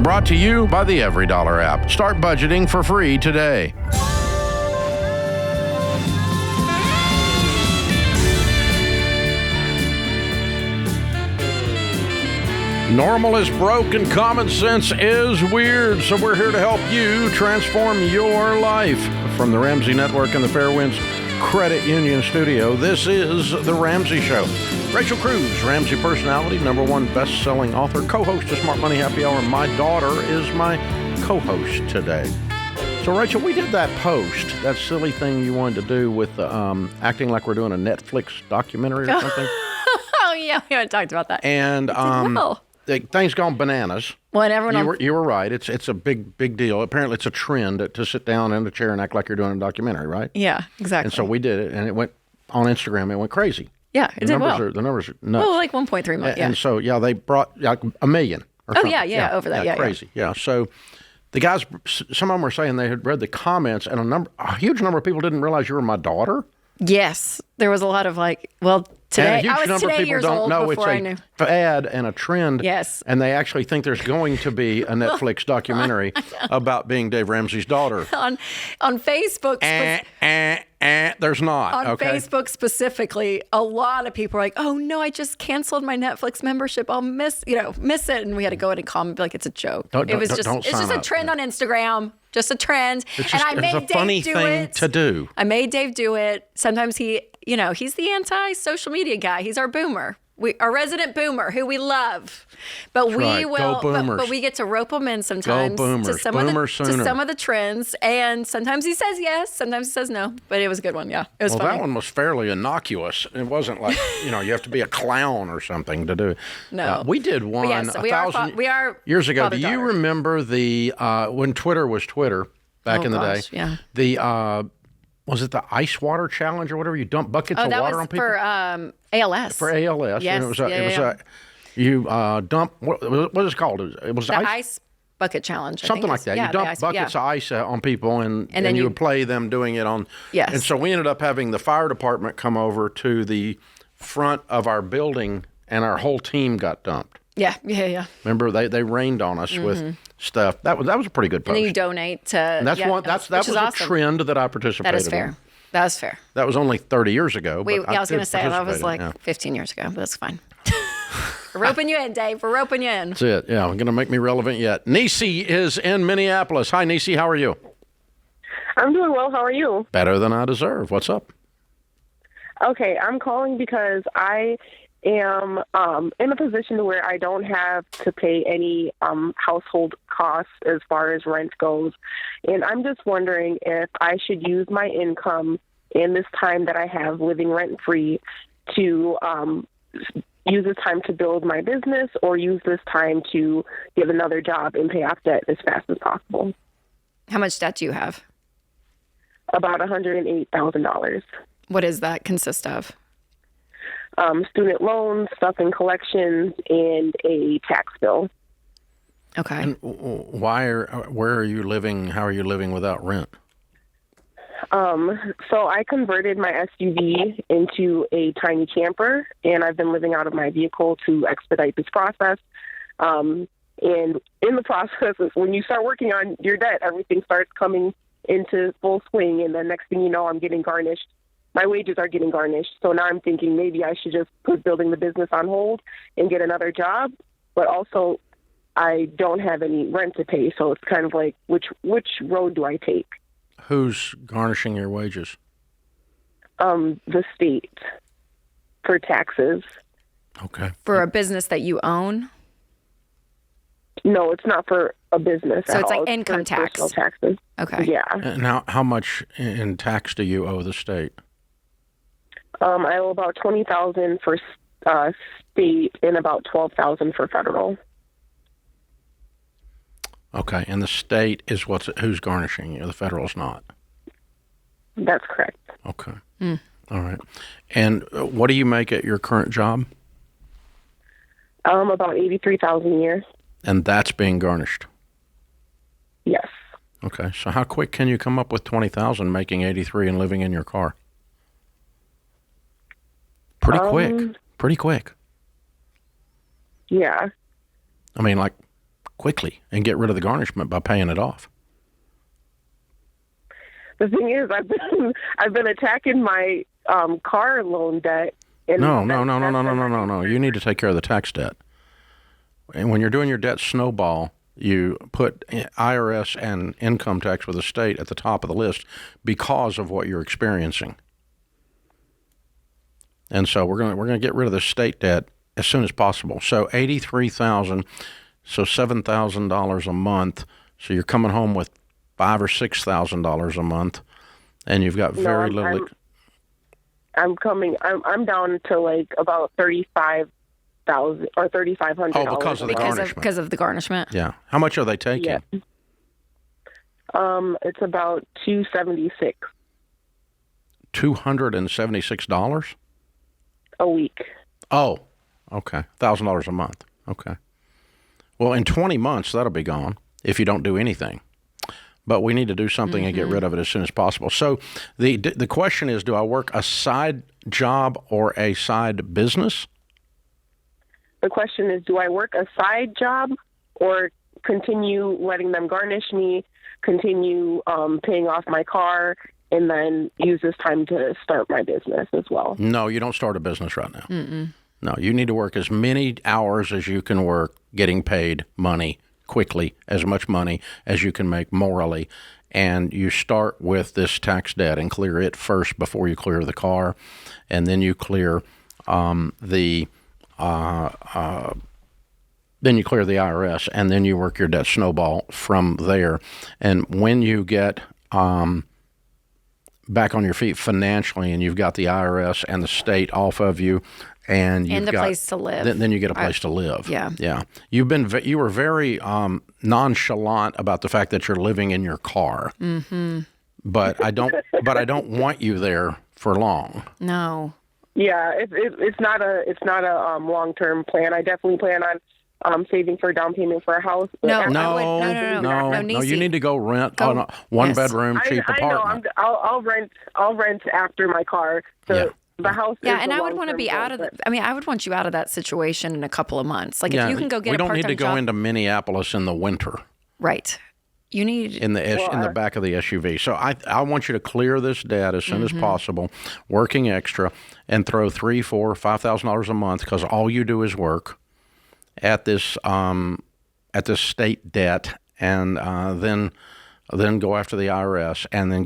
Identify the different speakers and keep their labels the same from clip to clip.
Speaker 1: Brought to you by the Every Dollar app. Start budgeting for free today. Normal is broke and common sense is weird, so we're here to help you transform your life. From the Ramsey Network and the Fairwinds Credit Union Studio, this is The Ramsey Show. Rachel Cruze, Ramsey personality, #1 best-selling author, co-host of Smart Money Happy Hour. My daughter is my co-host today. So, Rachel, we did that post, that silly thing you wanted to do with acting like we're doing a Netflix documentary or something.
Speaker 2: Oh, yeah, we haven't talked about that.
Speaker 1: And things gone bananas.
Speaker 2: Well, and everyone
Speaker 1: you were right. It's a big deal. Apparently, it's a trend to sit down in a chair and act like you're doing a documentary, right?
Speaker 2: Yeah, exactly.
Speaker 1: And so we did it, and it went on Instagram. It went crazy.
Speaker 2: Yeah, it did well.
Speaker 1: The numbers are nuts.
Speaker 2: Well, like 1.3 million. Yeah.
Speaker 1: And so, they brought like 1 million. Or something.
Speaker 2: Over that. Yeah,
Speaker 1: crazy. Yeah. So the guys, some of them were saying they had read the comments, and a huge number of people didn't realize you were my daughter.
Speaker 2: Yes, there was a lot of today.
Speaker 1: And a huge number of people don't know it's a fad and a trend.
Speaker 2: Yes.
Speaker 1: And they actually think there's going to be a Netflix documentary about being Dave Ramsey's daughter.
Speaker 2: On Facebook.
Speaker 1: There's not.
Speaker 2: On Facebook specifically, a lot of people are like, "Oh no, I just canceled my Netflix membership. I'll miss it." And we had to go in and comment, be like, "It's a joke. It's just a trend on Instagram." Just a trend.
Speaker 1: It's a funny thing to do.
Speaker 2: I made Dave do it. Sometimes he's the anti-social media guy. He's our boomer. Our resident boomer, who we love. But
Speaker 1: Go boomers.
Speaker 2: But we get to rope him in sometimes.
Speaker 1: Go boomers.
Speaker 2: To some of the trends. And sometimes he says yes, sometimes he says no. But it was a good one, yeah. It was funny.
Speaker 1: That one was fairly innocuous. It wasn't like, you have to be a clown or something to do it.
Speaker 2: No.
Speaker 1: We did one
Speaker 2: we are
Speaker 1: years ago. Do
Speaker 2: father-daughter.
Speaker 1: you remember when Twitter was Twitter back in the day?
Speaker 2: Yeah.
Speaker 1: Was it the ice water challenge or whatever? You dump buckets of water on people?
Speaker 2: For ALS.
Speaker 1: For ALS.
Speaker 2: Yes.
Speaker 1: And you dump, what is it called? It was
Speaker 2: the ice bucket challenge.
Speaker 1: Something like that. You dump buckets of ice on people and then you would play them doing it on.
Speaker 2: Yes.
Speaker 1: And so we ended up having the fire department come over to the front of our building and our whole team got dumped.
Speaker 2: Yeah.
Speaker 1: Remember, they rained on us with stuff. That was a pretty good post.
Speaker 2: And then you donate to.
Speaker 1: And that was a
Speaker 2: awesome.
Speaker 1: trend that I participated in.
Speaker 2: That is fair. That was fair.
Speaker 1: That was only 30 years ago.
Speaker 2: I was going to say that was 15 years ago, but that's fine. We're roping you in, Dave. We're roping you in.
Speaker 1: That's it. Yeah, I'm going to make me relevant yet. Nisi is in Minneapolis. Hi, Nisi. How are you?
Speaker 3: I'm doing well. How are you?
Speaker 1: Better than I deserve. What's up?
Speaker 3: Okay, I'm calling because I am in a position where I don't have to pay any household costs as far as rent goes. And I'm just wondering if I should use my income in this time that I have living rent-free to use this time to build my business or use this time to get another job and pay off debt as fast as possible.
Speaker 2: How much debt do you have?
Speaker 3: About $108,000.
Speaker 2: What does that consist of?
Speaker 3: Student loans, stuff in collections, and a tax bill.
Speaker 2: Okay.
Speaker 1: And where are you living? How are you living without rent?
Speaker 3: So I converted my SUV into a tiny camper, and I've been living out of my vehicle to expedite this process. And in the process, when you start working on your debt, everything starts coming into full swing, and the next thing you know, I'm getting garnished. My wages are getting garnished. So now I'm thinking maybe I should just put building the business on hold and get another job. But also, I don't have any rent to pay. So it's kind of like, which road do I take?
Speaker 1: Who's garnishing your wages?
Speaker 3: The state for taxes.
Speaker 1: Okay.
Speaker 2: For a business that you own?
Speaker 3: No, it's not for a business.
Speaker 2: So
Speaker 3: at
Speaker 2: it's
Speaker 3: all.
Speaker 2: like income tax.
Speaker 3: Personal taxes.
Speaker 2: Okay.
Speaker 3: Yeah.
Speaker 1: And how much in tax do you owe the state?
Speaker 3: I owe about $20,000 for state and about $12,000 for federal.
Speaker 1: Okay, and the state is who's garnishing you. The federal's not.
Speaker 3: That's correct.
Speaker 1: Okay. All right. And what do you make at your current job?
Speaker 3: About $83,000 a year.
Speaker 1: And that's being garnished.
Speaker 3: Yes.
Speaker 1: Okay. So how quick can you come up with $20,000 making 83 and living in your car? Pretty quick. Pretty quick.
Speaker 3: Yeah.
Speaker 1: I mean, like quickly and get rid of the garnishment by paying it off.
Speaker 3: The thing is, I've been attacking my car loan debt. And
Speaker 1: No. You need to take care of the tax debt. And when you're doing your debt snowball, you put IRS and income tax with the state at the top of the list because of what you're experiencing. And so we're going to get rid of the state debt as soon as possible. So $83,000, so $7,000 a month. So you're coming home with $5,000 or $6,000 a month, and you've got very little.
Speaker 3: I'm down to like about $35,000 or $3,500.
Speaker 1: Oh, because of the garnishment.
Speaker 2: Because of the garnishment.
Speaker 1: Yeah. How much are they taking?
Speaker 3: Yeah. It's about $276.
Speaker 1: $276
Speaker 3: a week.
Speaker 1: Oh, okay. $1,000 a month. Okay. Well, in 20 months that'll be gone if you don't do anything. But we need to do something and get rid of it as soon as possible. So the question is, do I work a side job or a side business?
Speaker 3: The question is, do I work a side job or continue letting them garnish me, continue paying off my car, and then use this time to start my business as well?
Speaker 1: No, you don't start a business right now. No, you need to work as many hours as you can work getting paid money quickly, as much money as you can make morally, and you start with this tax debt and clear it first before you clear the car, and then you clear the IRS, and then you work your debt snowball from there. And when you get back on your feet financially, and you've got the IRS and the state off of you, and you've got
Speaker 2: place to live,
Speaker 1: then you get a place to live.
Speaker 2: Yeah.
Speaker 1: You were very nonchalant about the fact that you're living in your car. But I don't want you there for long.
Speaker 2: No.
Speaker 3: Yeah, it's not a long-term plan. I definitely plan on saving for a down payment for a house.
Speaker 2: No.
Speaker 1: You need to go rent a one-bedroom cheap apartment.
Speaker 3: I'll rent after my car. So the house.
Speaker 2: Yeah, and I would want to be out of. I would want you out of that situation in a couple of months. Like if you can go get a part-time job. We don't need to go
Speaker 1: into Minneapolis in the winter.
Speaker 2: Right. You need
Speaker 1: in the back of the SUV. So I want you to clear this debt as soon as possible, working extra, and throw $3,000, $4,000, $5,000 a month, because all you do is work at this state debt, and then go after the IRS, and then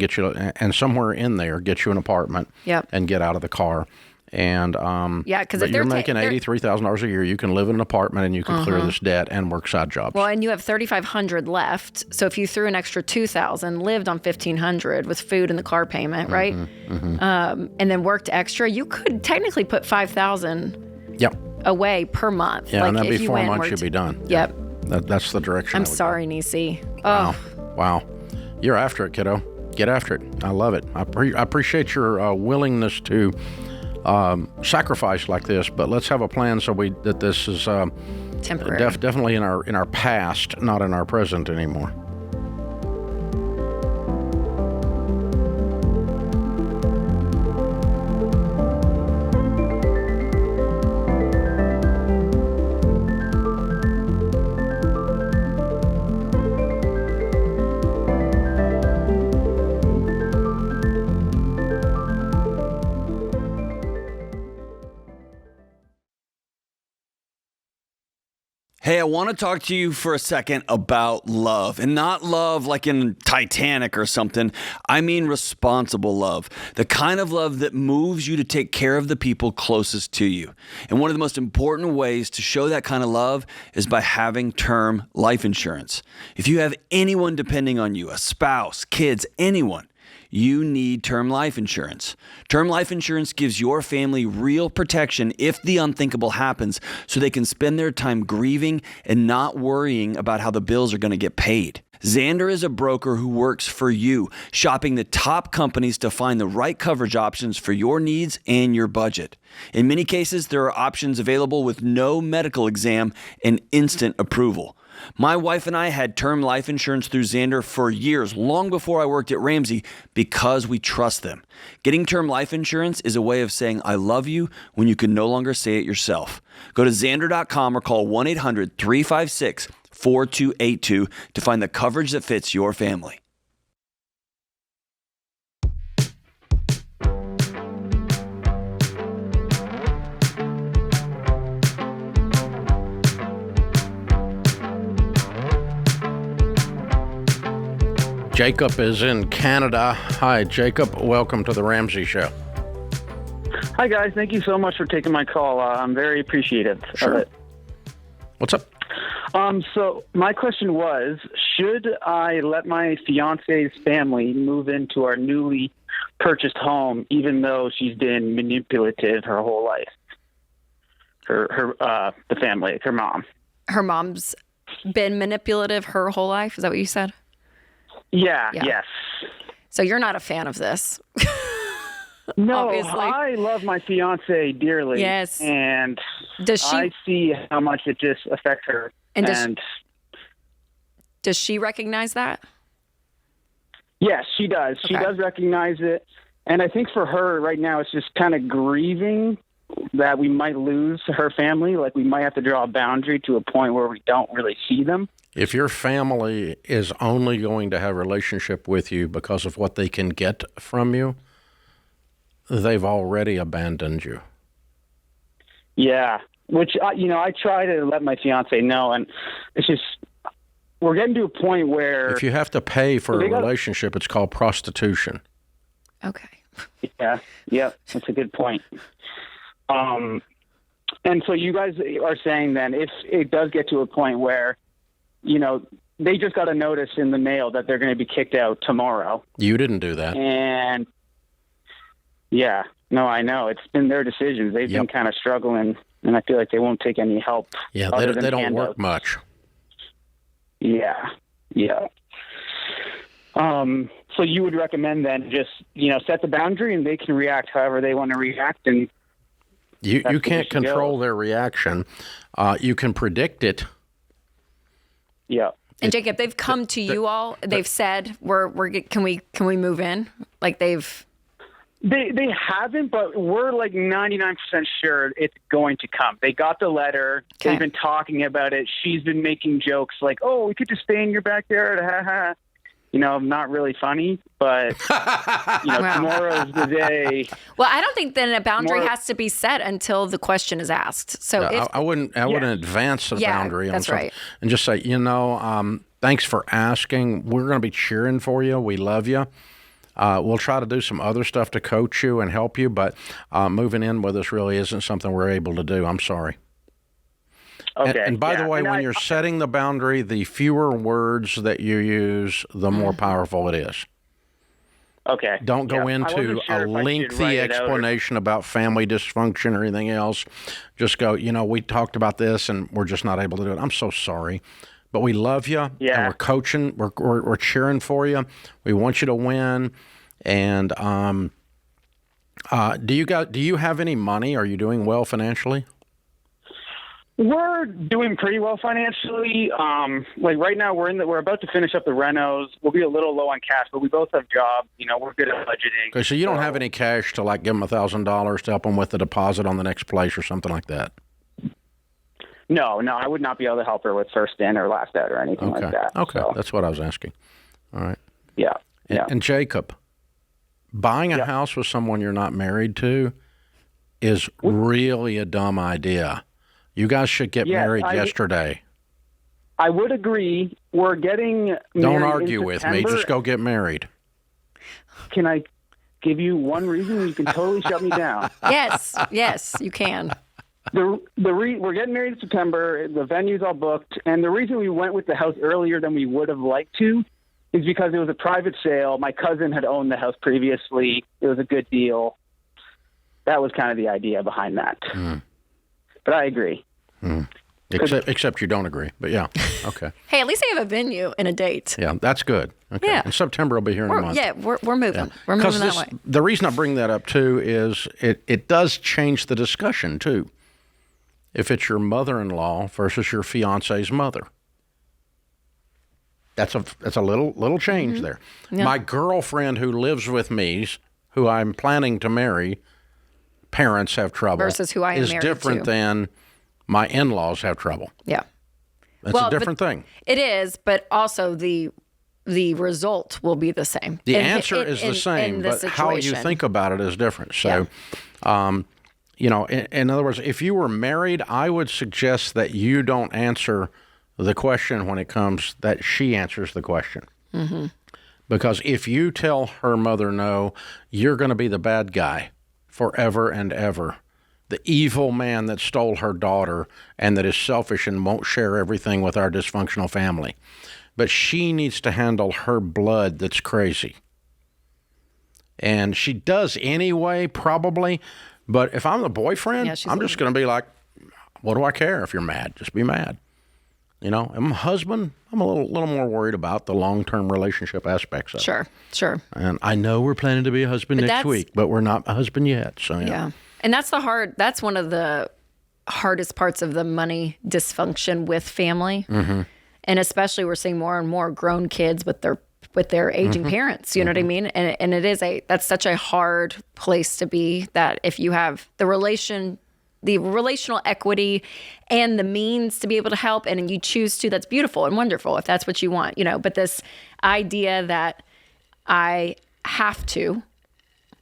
Speaker 1: and somewhere in there get you an apartment. And get out of the car. And because if you're making $83,000 a year, you can live in an apartment and you can clear this debt and work side jobs.
Speaker 2: Well, and you have $3,500 left. So if you threw an extra $2,000, lived on $1,500 with food and the car payment, right? And then worked extra, you could technically put $5,000 away per month.
Speaker 1: Yeah, and that'd be 4 months. You'll be done.
Speaker 2: Yep.
Speaker 1: That's the direction.
Speaker 2: I'm sorry, Nisi.
Speaker 1: Wow. You're after it, kiddo. Get after it. I love it. I appreciate your willingness to sacrifice like this, but let's have a plan that this is
Speaker 2: temporary.
Speaker 1: Definitely in our past, not in our present anymore.
Speaker 4: Hey, I want to talk to you for a second about love, and not love like in Titanic or something. I mean responsible love, the kind of love that moves you to take care of the people closest to you. And one of the most important ways to show that kind of love is by having term life insurance. If you have anyone depending on you, a spouse, kids, anyone, you need term life insurance. Term life insurance gives your family real protection if the unthinkable happens, so they can spend their time grieving and not worrying about how the bills are going to get paid. Xander is a broker who works for you, shopping the top companies to find the right coverage options for your needs and your budget. In many cases, there are options available with no medical exam and instant approval. My wife and I had term life insurance through Xander for years, long before I worked at Ramsey, because we trust them. Getting term life insurance is a way of saying I love you when you can no longer say it yourself. Go to Xander.com or call 1-800-356 4282 to find the coverage that fits your family.
Speaker 1: Jacob is in Canada. Hi, Jacob. Welcome to the Ramsey Show.
Speaker 5: Hi, guys. Thank you so much for taking my call. I'm very appreciative of it.
Speaker 1: What's up?
Speaker 5: So my question was, should I let my fiance's family move into our newly purchased home, even though she's been manipulative her whole life? The family, her mom.
Speaker 2: Her mom's been manipulative her whole life? Is that what you said?
Speaker 5: Yeah. Yes.
Speaker 2: So you're not a fan of this.
Speaker 5: No,
Speaker 2: obviously.
Speaker 5: I love my fiance dearly.
Speaker 2: Yes.
Speaker 5: And
Speaker 2: does she,
Speaker 5: I see how much it just affects her.
Speaker 2: And does she recognize that?
Speaker 5: Yes, she does. She does recognize it. And I think for her right now, it's just kind of grieving that we might lose her family. Like, we might have to draw a boundary to a point where we don't really see them.
Speaker 1: If your family is only going to have a relationship with you because of what they can get from you, they've already abandoned you.
Speaker 5: Yeah, which, I try to let my fiance know, and it's just, we're getting to a point where...
Speaker 1: If you have to pay for a relationship, it's called prostitution.
Speaker 2: Okay.
Speaker 5: Yeah, that's a good point. And so you guys are saying then, if it does get to a point where, they just got a notice in the mail that they're going to be kicked out tomorrow.
Speaker 1: You didn't do that.
Speaker 5: And no, I know. It's been their decisions. They've been kind of struggling, and I feel like they won't take any help.
Speaker 1: Yeah, they don't work much.
Speaker 5: Yeah. So you would recommend then just, set the boundary and they can react however they want to react. And
Speaker 1: you can't control their reaction. You can predict it.
Speaker 5: Yeah.
Speaker 2: And Jacob, they've come to you all. They've said, can we move in? Like They
Speaker 5: haven't, but we're like 99% sure it's going to come. They got the letter.
Speaker 2: Okay.
Speaker 5: They've been talking about it. She's been making jokes like, "Oh, we could just stay in your backyard." Ha ha. Not really funny, but tomorrow's the day.
Speaker 2: Well, I don't think then a boundary has to be set until the question is asked. So
Speaker 1: I wouldn't advance the boundary.
Speaker 2: That's right.
Speaker 1: And just say, thanks for asking. We're going to be cheering for you. We love you. We'll try to do some other stuff to coach you and help you, but moving in with us really isn't something we're able to do. I'm sorry.
Speaker 5: Okay.
Speaker 1: And by the way, when you're setting the boundary, the fewer words that you use, the more powerful it is.
Speaker 5: Okay.
Speaker 1: Don't go into a lengthy explanation about family dysfunction or anything else. Just go, we talked about this and we're just not able to do it. I'm so sorry. But we love you, and we're coaching, we're cheering for you. We want you to win. And do you have any money? Are you doing well financially?
Speaker 5: We're doing pretty well financially. Like right now, we're about to finish up the renos. We'll be a little low on cash, but we both have jobs. We're good at budgeting.
Speaker 1: Okay, so you don't have any cash to give them $1,000 to help them with the deposit on the next place or something like that.
Speaker 5: No, I would not be able to help her with first in or last out or anything like that.
Speaker 1: Okay,
Speaker 5: so.
Speaker 1: That's what I was asking. All right.
Speaker 5: Yeah.
Speaker 1: And Jacob, buying a house with someone you're not married to is really a dumb idea. You guys should get married yesterday.
Speaker 5: I would agree. We're getting married.
Speaker 1: Don't argue with me. Just go get married.
Speaker 5: Can I give you one reason? You can totally shut me down.
Speaker 2: Yes, you can.
Speaker 5: We're getting married in September. The venue's all booked, and the reason we went with the house earlier than we would have liked to is because it was a private sale. My cousin had owned the house previously. It was a good deal. That was kind of the idea behind that. But I agree.
Speaker 1: Except you don't agree. But yeah, okay.
Speaker 2: Hey, at least they have a venue and a date.
Speaker 1: Yeah, that's good. Okay.
Speaker 2: Yeah.
Speaker 1: And September will be here in a month.
Speaker 2: Yeah, we're moving. Yeah. We're moving that way.
Speaker 1: The reason I bring that up too is it does change the discussion too. If it's your mother-in-law versus your fiance's mother. That's a little change there. Yeah. My girlfriend who lives with me, who I'm planning to marry, parents have trouble.
Speaker 2: Versus who I am married to.
Speaker 1: Is different than my in-laws have trouble.
Speaker 2: Yeah.
Speaker 1: That's a different thing.
Speaker 2: It is, but also the result will be the same.
Speaker 1: The answer is the same, but how you think about it is different. So, in other words, if you were married, I would suggest that you don't answer the question when it comes, that she answers the question. Mm-hmm. Because if you tell her mother no, you're going to be the bad guy forever and ever. The evil man that stole her daughter and that is selfish and won't share everything with our dysfunctional family. But she needs to handle her blood that's crazy. And she does anyway, probably. But if I'm the boyfriend, I'm just going to be like, what do I care if you're mad? Just be mad. If I'm a husband, I'm a little more worried about the long-term relationship aspects of it. Sure. And I know we're planning to be a husband next week, but we're not a husband yet. So
Speaker 2: yeah. And that's one of the hardest parts of the money dysfunction with family. Mm-hmm. And especially we're seeing more and more grown kids with their aging parents, you know what I mean? And that's such a hard place to be, that if you have the relational equity and the means to be able to help and you choose to, that's beautiful and wonderful if that's what you want, but this idea that I have to,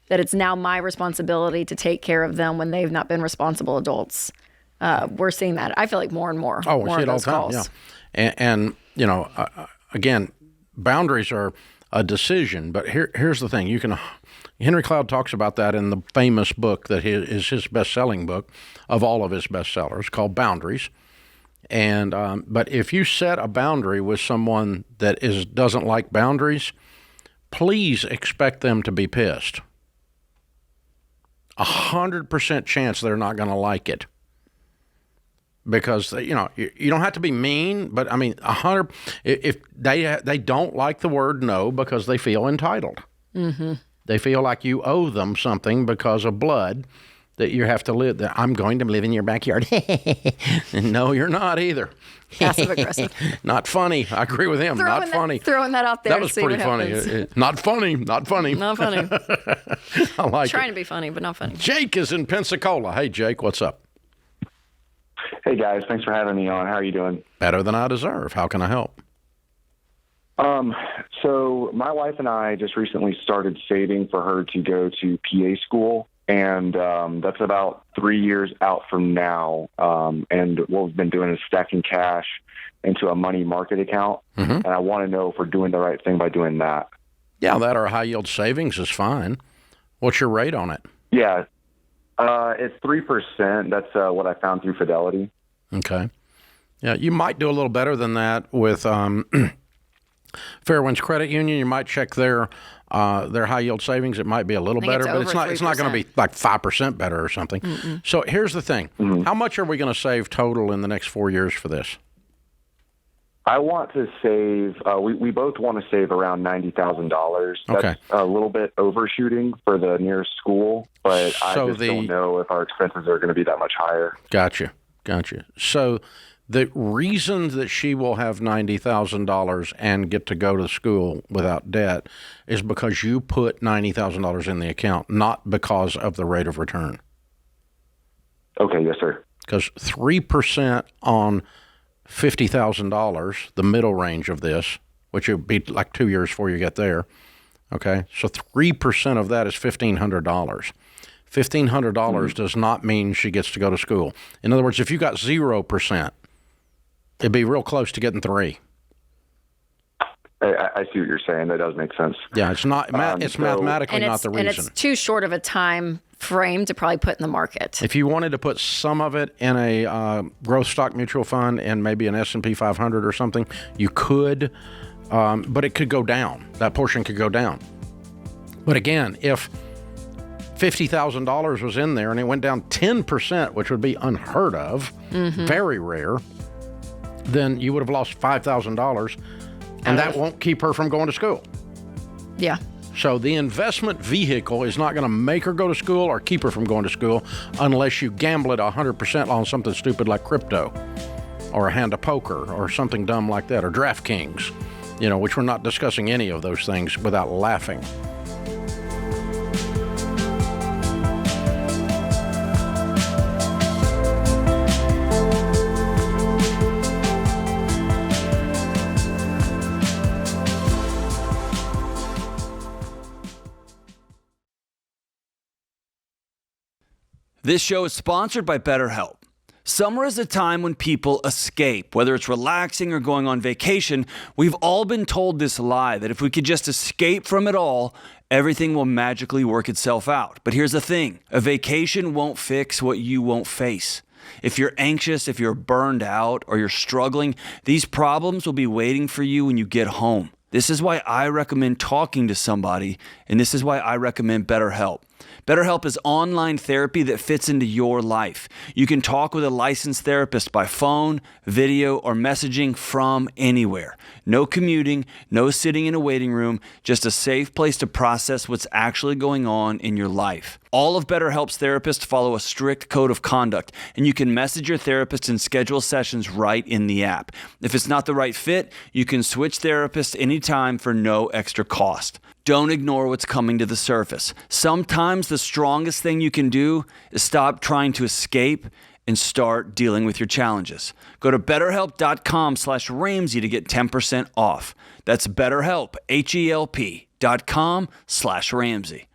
Speaker 2: that it's now my responsibility to take care of them when they've not been responsible adults. We're seeing that. I feel like more and more.
Speaker 1: Oh, we see it all the time, yeah. And again, boundaries are a decision, but here's the thing. Henry Cloud talks about that in the famous book that is his best-selling book of all of his bestsellers, called Boundaries. And but if you set a boundary with someone that doesn't like boundaries, please expect them to be pissed. 100% chance they're not going to like it. Because you don't have to be mean, but I mean 100. If they don't like the word no because they feel entitled, they feel like you owe them something because of blood that you have to live. That I'm going to live in your backyard. And no, you're not either.
Speaker 2: Passive aggressive.
Speaker 1: Not funny. I agree with him. Not funny.
Speaker 2: Throwing that out there.
Speaker 1: That was pretty funny. Not funny. Not funny.
Speaker 2: Not funny.
Speaker 1: I like
Speaker 2: Trying to be funny, but not funny.
Speaker 1: Jake is in Pensacola. Hey, Jake, what's up?
Speaker 6: Hey, guys. Thanks for having me on. How are you doing?
Speaker 1: Better than I deserve. How can I help?
Speaker 6: So my wife and I just recently started saving for her to go to PA school, and that's about 3 years out from now. And what we've been doing is stacking cash into a money market account, and I want to know if we're doing the right thing by doing that.
Speaker 1: Yeah, that or high-yield savings is fine. What's your rate on it?
Speaker 6: Yeah. It's 3%. That's what I found through Fidelity.
Speaker 1: Okay. Yeah, you might do a little better than that with Fairwinds Credit Union. You might check their high yield savings. It might be a little better, but it's not going to be like 5% better or something. Mm-mm. So here's the thing: how much are we going to save total in the next 4 years for this?
Speaker 6: I want to save. We both want to save around $90,000. That's a little bit overshooting for the nearest school, but I just don't know if our expenses are going to be that much higher.
Speaker 1: Gotcha. So the reason that she will have $90,000 and get to go to school without debt is because you put $90,000 in the account, not because of the rate of return.
Speaker 6: Okay, yes, sir.
Speaker 1: Because 3% on $50,000, the middle range of this, which would be like 2 years before you get there. Okay, so 3% of that is $1,500. $1,500 does not mean she gets to go to school. In other words, if you got 0%, it'd be real close to getting 3.
Speaker 6: I see what you're saying. That does make sense.
Speaker 1: Yeah, it's not. It's mathematically not the reason.
Speaker 2: And it's too short of a time frame to probably put in the market.
Speaker 1: If you wanted to put some of it in a growth stock mutual fund and maybe an S&P 500 or something, you could, but it could go down. That portion could go down. But again, if $50,000 was in there and it went down 10%, which would be unheard of, very rare, then you would have lost $5,000, and that won't keep her from going to school.
Speaker 2: Yeah.
Speaker 1: So the investment vehicle is not going to make her go to school or keep her from going to school unless you gamble it 100% on something stupid like crypto or a hand of poker or something dumb like that, or DraftKings, which we're not discussing any of those things without laughing.
Speaker 4: This show is sponsored by BetterHelp. Summer is a time when people escape. Whether it's relaxing or going on vacation, we've all been told this lie that if we could just escape from it all, everything will magically work itself out. But here's the thing. A vacation won't fix what you won't face. If you're anxious, if you're burned out, or you're struggling, these problems will be waiting for you when you get home. This is why I recommend talking to somebody, and this is why I recommend BetterHelp. BetterHelp is online therapy that fits into your life. You can talk with a licensed therapist by phone, video, or messaging from anywhere. No commuting, no sitting in a waiting room, just a safe place to process what's actually going on in your life. All of BetterHelp's therapists follow a strict code of conduct, and you can message your therapist and schedule sessions right in the app. If it's not the right fit, you can switch therapists anytime for no extra cost. Don't ignore what's coming to the surface. Sometimes the strongest thing you can do is stop trying to escape and start dealing with your challenges. Go to betterhelp.com/Ramsey to get 10% off. That's BetterHelp, HELP.com/Ramsey.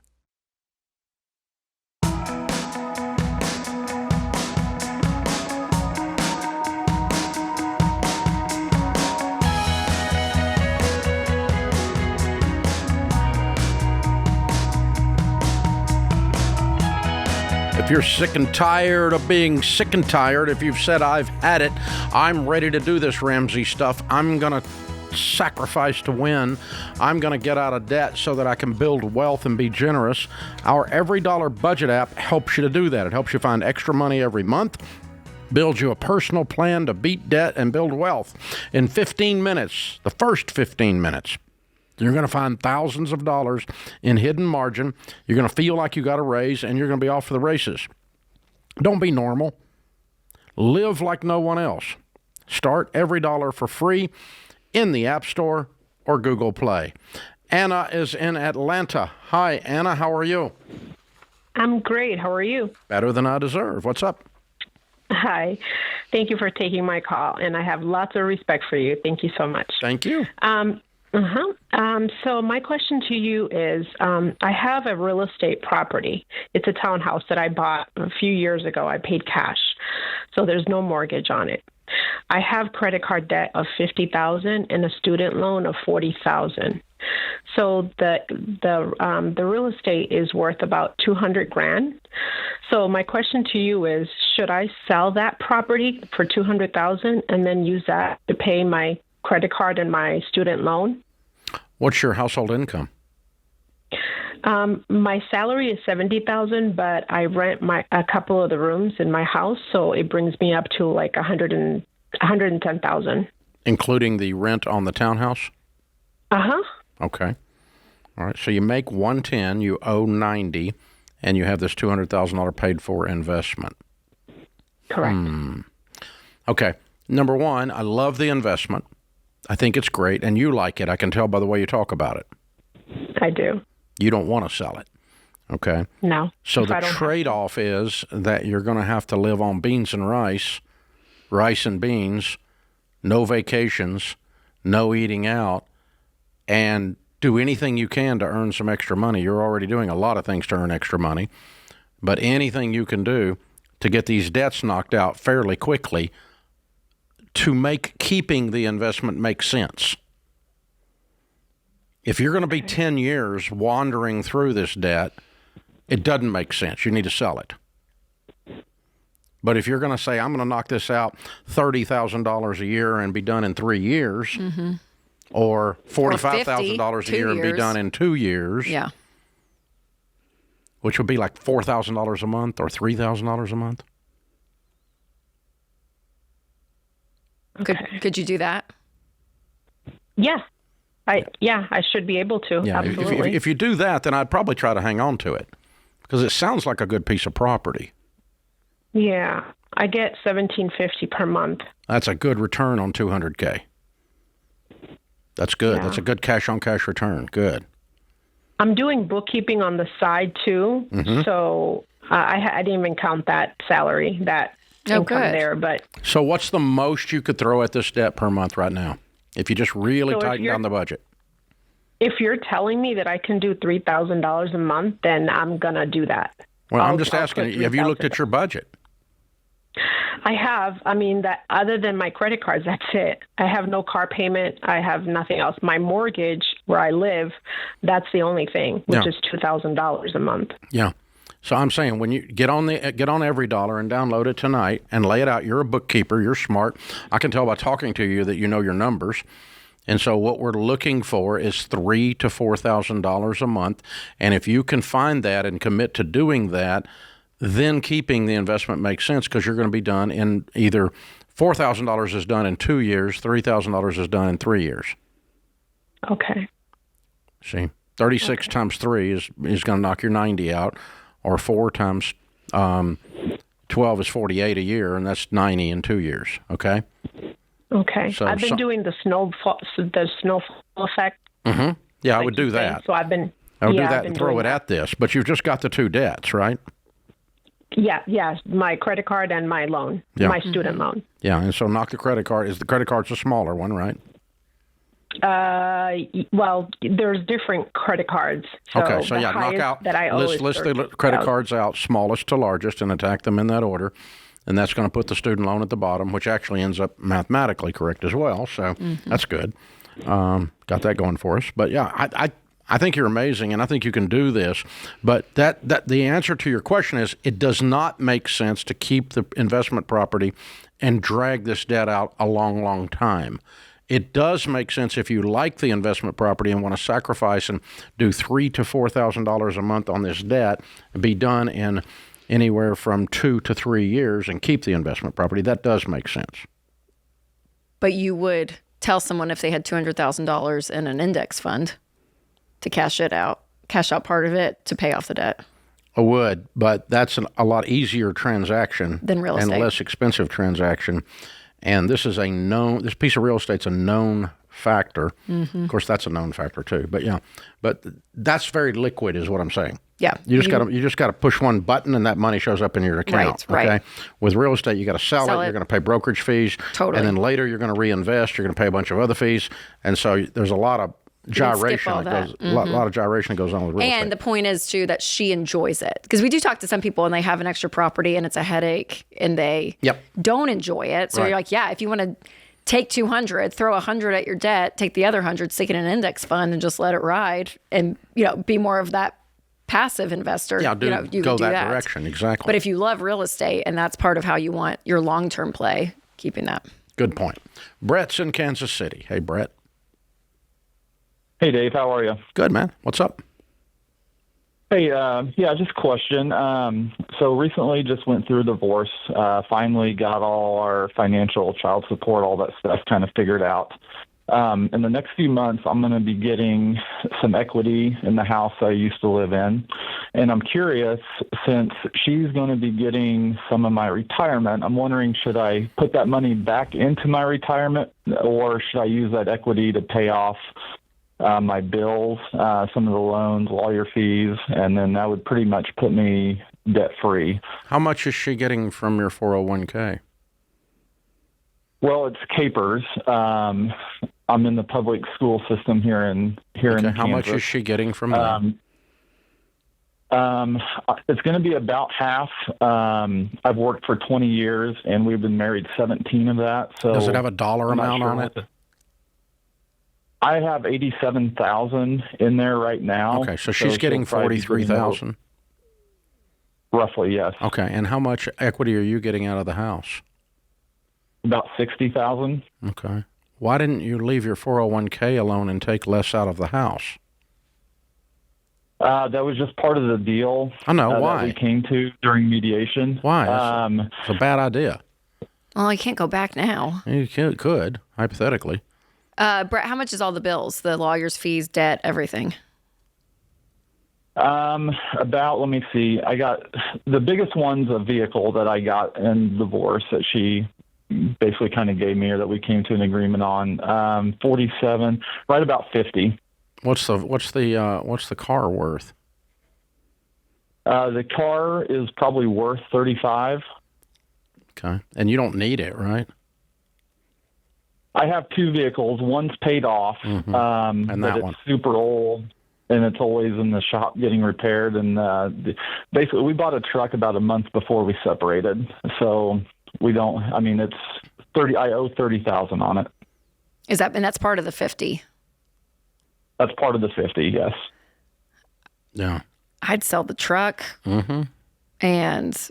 Speaker 1: If you're sick and tired of being sick and tired, if you've said, I've had it, I'm ready to do this Ramsey stuff, I'm going to sacrifice to win, I'm going to get out of debt so that I can build wealth and be generous, our Every Dollar Budget app helps you to do that. It helps you find extra money every month, builds you a personal plan to beat debt and build wealth. In 15 minutes, the first 15 minutes, you're going to find thousands of dollars in hidden margin. You're going to feel like you got a raise, and you're going to be off for the races. Don't be normal. Live like no one else. Start Every Dollar for free in the App Store or Google Play. Anna is in Atlanta. Hi, Anna. How are you?
Speaker 7: I'm great. How are you?
Speaker 1: Better than I deserve. What's up?
Speaker 7: Hi. Thank you for taking my call, and I have lots of respect for you. Thank you so much.
Speaker 1: Thank you.
Speaker 7: So my question to you is, I have a real estate property. It's a townhouse that I bought a few years ago. I paid cash, so there's no mortgage on it. I have credit card debt of $50,000 and a student loan of $40,000. So the real estate is worth about $200,000. So my question to you is, should I sell that property for $200,000 and then use that to pay my credit card and my student loan?
Speaker 1: What's your household income?
Speaker 7: My salary is $70,000, but I rent a couple of the rooms in my house, so it brings me up to like $110,000,
Speaker 1: including the rent on the townhouse. Okay. All right. So you make $110,000, you owe $90,000, and you have this $200,000 paid for investment.
Speaker 7: Correct.
Speaker 1: Okay. Number one, I love the investment. I think it's great, and you like it. I can tell by the way you talk about it.
Speaker 7: I do.
Speaker 1: You don't want to sell it, okay?
Speaker 7: No.
Speaker 1: So the trade-off is that you're going to have to live on beans and rice and beans, no vacations, no eating out, and do anything you can to earn some extra money. You're already doing a lot of things to earn extra money, but anything you can do to get these debts knocked out fairly quickly to make keeping the investment make sense. If you're going to be 10 years wandering through this debt, it doesn't make sense. You need to sell it. But if you're going to say, I'm going to knock this out $30,000 a year and be done in 3 years, or $45,000 a year and be done in 2 years, which would be like $4,000 a month or $3,000 a month.
Speaker 7: Okay.
Speaker 2: Could you do that?
Speaker 7: Yeah. I should be able to.
Speaker 1: Yeah,
Speaker 7: absolutely.
Speaker 1: If you do that, then I'd probably try to hang on to it because it sounds like a good piece of property.
Speaker 7: Yeah, I get $1,750 per month.
Speaker 1: That's a good return on $200K. That's good. Yeah. That's a good cash-on-cash return. Good.
Speaker 7: I'm doing bookkeeping on the side too, so I didn't even count that salary, that income there. But
Speaker 1: so what's the most you could throw at this debt per month right now if you just really tighten down the budget?
Speaker 7: If you're telling me that I can do $3,000 a month, then I'm going to do that.
Speaker 1: Well, I'm just asking, have you looked at your budget?
Speaker 7: I have. I mean, that other than my credit cards, that's it. I have no car payment. I have nothing else. My mortgage, where I live, that's the only thing, which is $2,000 a month.
Speaker 1: Yeah. So I'm saying when you get on Every Dollar and download it tonight and lay it out. You're a bookkeeper. You're smart. I can tell by talking to you that you know your numbers. And so what we're looking for is $3,000 to $4,000 a month. And if you can find that and commit to doing that, then keeping the investment makes sense because you're going to be done in either $4,000 is done in 2 years, $3,000 is done in 3 years.
Speaker 7: Okay.
Speaker 1: See, 36 times 3 is going to knock your 90 out, or 4 times 12 is 48 a year, and that's 90 in 2 years. Okay.
Speaker 7: Okay. So I've been doing the snowfall effect.
Speaker 1: Mm-hmm. Yeah, I would do that.
Speaker 7: So I would do that
Speaker 1: and throw it at this, but you've just got the 2 debts, right?
Speaker 7: Yeah, my credit card and my loan, my student loan.
Speaker 1: Yeah, and so knock the credit card. The credit card's a smaller one, right?
Speaker 7: Well, there's different credit cards. So
Speaker 1: okay, so knock out.
Speaker 7: That I
Speaker 1: list the credit cards out, smallest to largest, and attack them in that order. And that's going to put the student loan at the bottom, which actually ends up mathematically correct as well. So that's good. Got that going for us. But yeah, I think you're amazing, and I think you can do this. But that the answer to your question is it does not make sense to keep the investment property and drag this debt out a long, long time. It does make sense if you like the investment property and want to sacrifice and do $3,000 to $4,000 a month on this debt and be done in anywhere from 2 to 3 years and keep the investment property. That does make sense.
Speaker 2: But you would tell someone if they had $200,000 in an index fund to cash out part of it to pay off the debt.
Speaker 1: I would, but that's a lot easier transaction
Speaker 2: than real estate.
Speaker 1: And less expensive transaction. And this piece of real estate's a known factor. Mm-hmm. Of course, that's a known factor too. But that's very liquid, is what I'm saying.
Speaker 2: Yeah,
Speaker 1: you just got to push one button and that money shows up in your account.
Speaker 2: Right.
Speaker 1: Okay. With real estate, you got to sell it. You're going to pay brokerage fees.
Speaker 2: Totally.
Speaker 1: And then later you're going to reinvest. You're going to pay a bunch of other fees. And so there's a lot of gyration lot of gyration that goes on with real estate.
Speaker 2: And the point is too that she enjoys it, because we do talk to some people and they have an extra property and it's a headache and they don't enjoy it. So you're like, if you want to take 200, throw 100 at your debt, take the other 100, stick it in an index fund, and just let it ride, and be more of that passive investor.
Speaker 1: Yeah,
Speaker 2: you
Speaker 1: go
Speaker 2: can do that
Speaker 1: direction, exactly.
Speaker 2: But if you love real estate and that's part of how you want your long-term play, keeping that.
Speaker 1: Good point. Brett's in Kansas City. Hey, Brett.
Speaker 8: Hey, Dave. How are you?
Speaker 1: Good, man. What's up?
Speaker 8: Hey, just a question. So recently just went through a divorce, finally got all our financial, child support, all that stuff kind of figured out. In the next few months, I'm going to be getting some equity in the house I used to live in. And I'm curious, since she's going to be getting some of my retirement, I'm wondering, should I put that money back into my retirement, or should I use that equity to pay off my bills, some of the loans, lawyer fees, and then that would pretty much put me debt-free.
Speaker 1: How much is she getting from your 401k?
Speaker 8: Well, it's capers. I'm in the public school system here in Kansas.
Speaker 1: How much is she getting from that?
Speaker 8: It's going to be about half. I've worked for 20 years, and we've been married 17 of that. So
Speaker 1: does it have a dollar amount on it?
Speaker 8: I have $87,000 in there right now.
Speaker 1: Okay, so she's getting $43,000.
Speaker 8: Roughly, yes.
Speaker 1: Okay, and how much equity are you getting out of the house?
Speaker 8: About $60,000.
Speaker 1: Okay. Why didn't you leave your 401k alone and take less out of the house?
Speaker 8: That was just part of the deal.
Speaker 1: I know. Why?
Speaker 8: That we came to during mediation.
Speaker 1: Why? It's a bad idea.
Speaker 2: Well, you can't go back now.
Speaker 1: You could, hypothetically.
Speaker 2: Brett, how much is all the bills, the lawyer's fees, debt, everything?
Speaker 8: Let me see. I got the biggest one's a vehicle that I got in divorce that she basically kind of gave me, or that we came to an agreement on. 47, right about 50.
Speaker 1: What's the car worth?
Speaker 8: The car is probably worth 35.
Speaker 1: Okay, and you don't need it, right?
Speaker 8: I have two vehicles. One's paid off,
Speaker 1: and that
Speaker 8: but it's
Speaker 1: one
Speaker 8: super old. and it's always in the shop getting repaired. And basically, we bought a truck about a month before we separated, so we don't. I mean, it's 30. I owe $30,000 on it.
Speaker 2: And that's part of the 50?
Speaker 8: That's part of the 50. Yes.
Speaker 1: Yeah.
Speaker 2: I'd sell the truck.
Speaker 1: Mm-hmm.
Speaker 2: And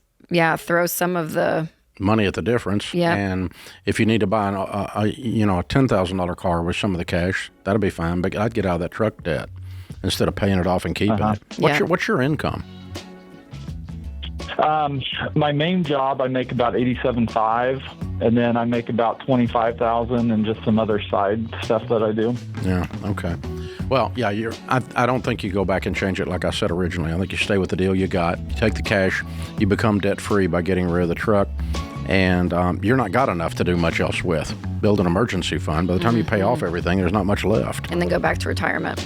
Speaker 2: throw some of the
Speaker 1: money at the difference.
Speaker 2: Yeah.
Speaker 1: And if you need to buy a $10,000 car with some of the cash, that'll be fine. But I'd get out of that truck debt instead of paying it off and keeping it. What's your income?
Speaker 8: My main job, I make about $87,500, and then I make about $25,000 and just some other side stuff that I do.
Speaker 1: Yeah. Okay. Well, yeah. I don't think you go back and change it like I said originally. I think you stay with the deal you got. You take the cash. You become debt free by getting rid of the truck, and you're not got enough to do much else with. Build an emergency fund. By the time you pay off everything, there's not much left.
Speaker 2: And then go back to retirement.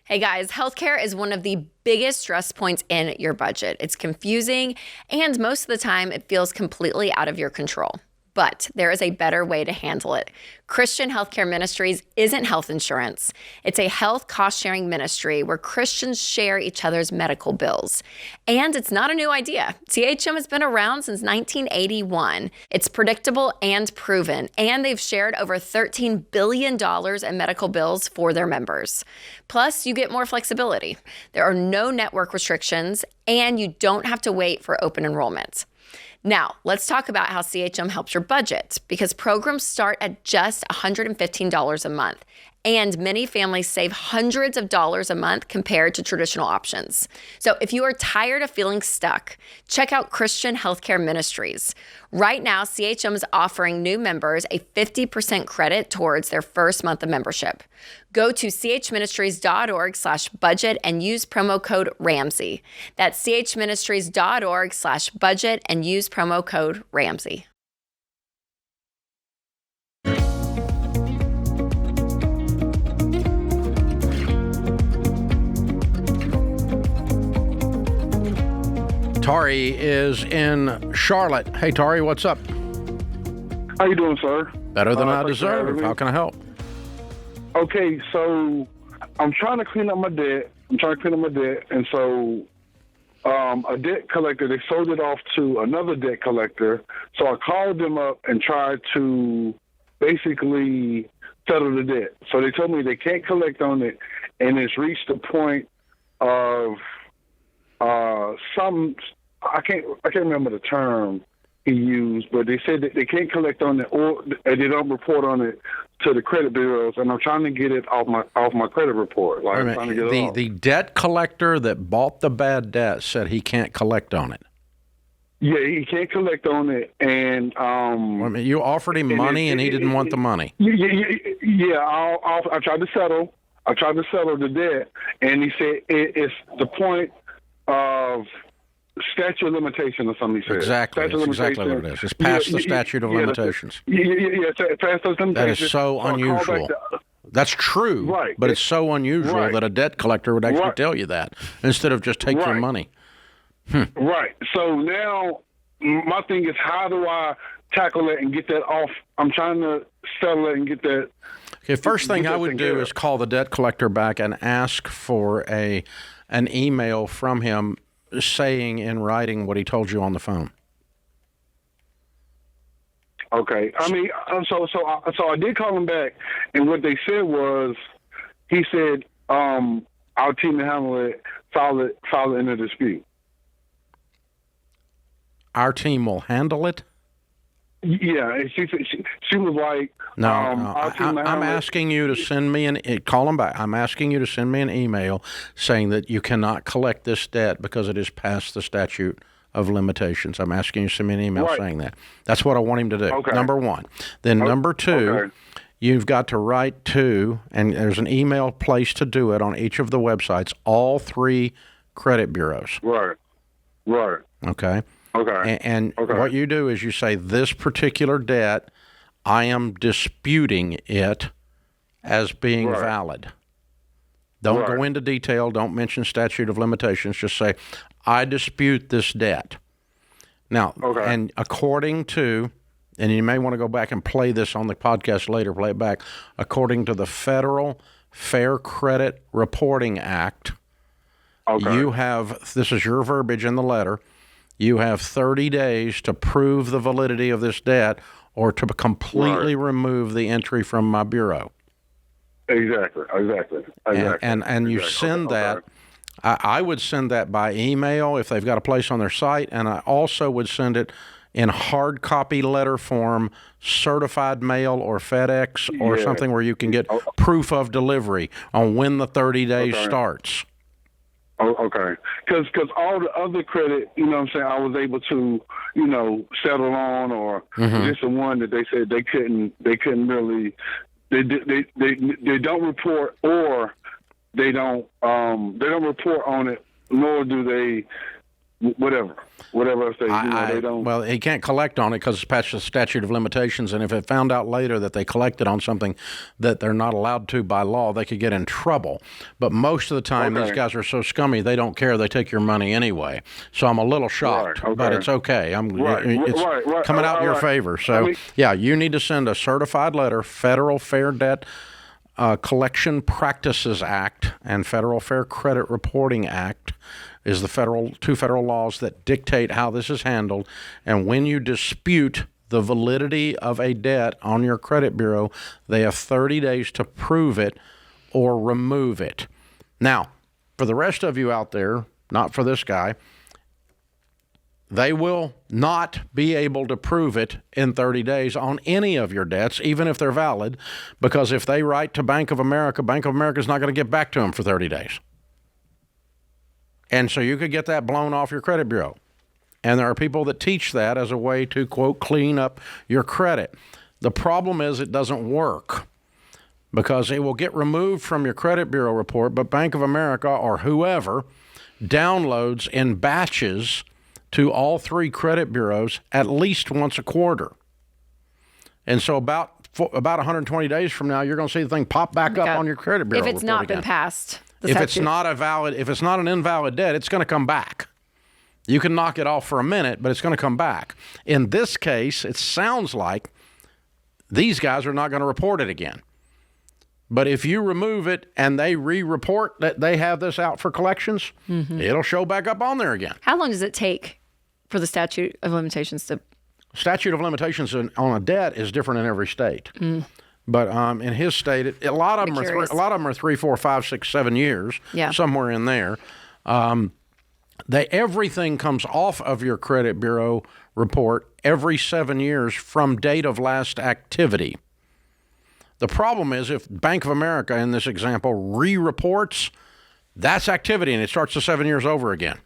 Speaker 2: Hey guys, healthcare is one of the biggest stress points in your budget. It's confusing, and most of the time it feels completely out of your control. But there is a better way to handle it. Christian Healthcare Ministries isn't health insurance. It's a health cost-sharing ministry where Christians share each other's medical bills. And it's not a new idea. CHM has been around since 1981. It's predictable and proven, and they've shared over $13 billion in medical bills for their members. Plus, you get more flexibility. There are no network restrictions, and you don't have to wait for open enrollment. Now, let's talk about how CHM helps your budget, because programs start at just $115 a month, and many families save hundreds of dollars a month compared to traditional options. So if you are tired of feeling stuck, check out Christian Healthcare Ministries. Right now, CHM is offering new members a 50% credit towards their first month of membership. Go to chministries.org/budget and use promo code Ramsey. That's chministries.org/budget and use promo code Ramsey.
Speaker 1: Tari is in Charlotte. Hey, Tari, what's up?
Speaker 9: How you doing, sir?
Speaker 1: Better than I deserve. How can I help?
Speaker 9: Okay, so I'm trying to clean up my debt. And so a debt collector, they sold it off to another debt collector. So I called them up and tried to basically settle the debt. So they told me they can't collect on it, and it's reached the point of I can't remember the term he used, but they said that they can't collect on it, or they don't report on it to the credit bureaus, and I'm trying to get it off my credit report. Like, I'm trying to get it off.
Speaker 1: The debt collector that bought the bad debt said he can't collect on it.
Speaker 9: Yeah, he can't collect on it, and
Speaker 1: you offered him money, and he didn't want the money.
Speaker 9: Yeah, I tried to settle. The debt, and he said it's the point of statute of limitation or something. He said
Speaker 1: exactly. That's exactly what it is. It's past the statute of limitations.
Speaker 9: Past those limitations.
Speaker 1: That is so unusual. That's true,
Speaker 9: right?
Speaker 1: But it's so unusual that a debt collector would actually tell you that instead of just take your money.
Speaker 9: Right. So now my thing is, how do I tackle it and get that off? I'm trying to settle it and get that.
Speaker 1: Okay, first thing I would do is call the debt collector back and ask for an email from him saying in writing what he told you on the phone.
Speaker 9: Okay. I mean, so I did call him back, and what they said was, he said, our team will handle it, file it in a dispute.
Speaker 1: Our team will handle it?
Speaker 9: Yeah, and she was like,
Speaker 1: no, I'm asking you to send me call them back. I'm asking you to send me an email saying that you cannot collect this debt because it is past the statute of limitations. I'm asking you to send me an email saying that. That's what I want him to do.
Speaker 9: Okay.
Speaker 1: Number one. Then number two, you've got to write to, and there's an email place to do it on each of the websites, all three credit bureaus.
Speaker 9: Right.
Speaker 1: Okay.
Speaker 9: Okay.
Speaker 1: And what you do is you say, this particular debt, I am disputing it as being valid. Don't go into detail. Don't mention statute of limitations. Just say, I dispute this debt. Now, and according to, and you may want to go back and play this on the podcast later, play it back, according to the Federal Fair Credit Reporting Act, you have, this is your verbiage in the letter, you have 30 days to prove the validity of this debt or to completely remove the entry from my bureau.
Speaker 9: Exactly.
Speaker 1: And you send that. I would send that by email if they've got a place on their site, and I also would send it in hard copy letter form, certified mail or FedEx or something where you can get proof of delivery on when the 30 days starts.
Speaker 9: Okay. Because all the other credit, you know what I'm saying, I was able to, settle on, or just the one that they said they couldn't really, they don't report, or they don't report on it, nor do they whatever else they do. They don't.
Speaker 1: Well, he can't collect on it because it's past the statute of limitations, and if it found out later that they collected on something that they're not allowed to by law, they could get in trouble. But most of the time, these guys are so scummy, they don't care. They take your money anyway. So I'm a little shocked, but it's okay. It's coming out in your favor. So, you need to send a certified letter, Federal Fair Debt Collection Practices Act and Federal Fair Credit Reporting Act is the two federal laws that dictate how this is handled. And when you dispute the validity of a debt on your credit bureau, they have 30 days to prove it or remove it. Now, for the rest of you out there, not for this guy, they will not be able to prove it in 30 days on any of your debts, even if they're valid, because if they write to Bank of America is not going to get back to them for 30 days. And so you could get that blown off your credit bureau. And there are people that teach that as a way to, quote, clean up your credit. The problem is it doesn't work because it will get removed from your credit bureau report, but Bank of America or whoever downloads in batches to all three credit bureaus at least once a quarter. And so about 120 days from now, you're going to see the thing pop back up on your credit bureau.
Speaker 2: If it's not been passed.
Speaker 1: If it's not an invalid debt, it's going to come back. You can knock it off for a minute, but it's going to come back. In this case, it sounds like these guys are not going to report it again. But if you remove it and they re-report that they have this out for collections, it'll show back up on there again.
Speaker 2: How long does it take for the statute of limitations to?
Speaker 1: Statute of limitations on a debt is different in every state. But in his state, a lot of them are 3, 4, 5, 6, 7 years, somewhere in there. Everything comes off of your credit bureau report every 7 years from date of last activity. The problem is if Bank of America, in this example, re-reports, that's activity, and it starts the 7 years over again.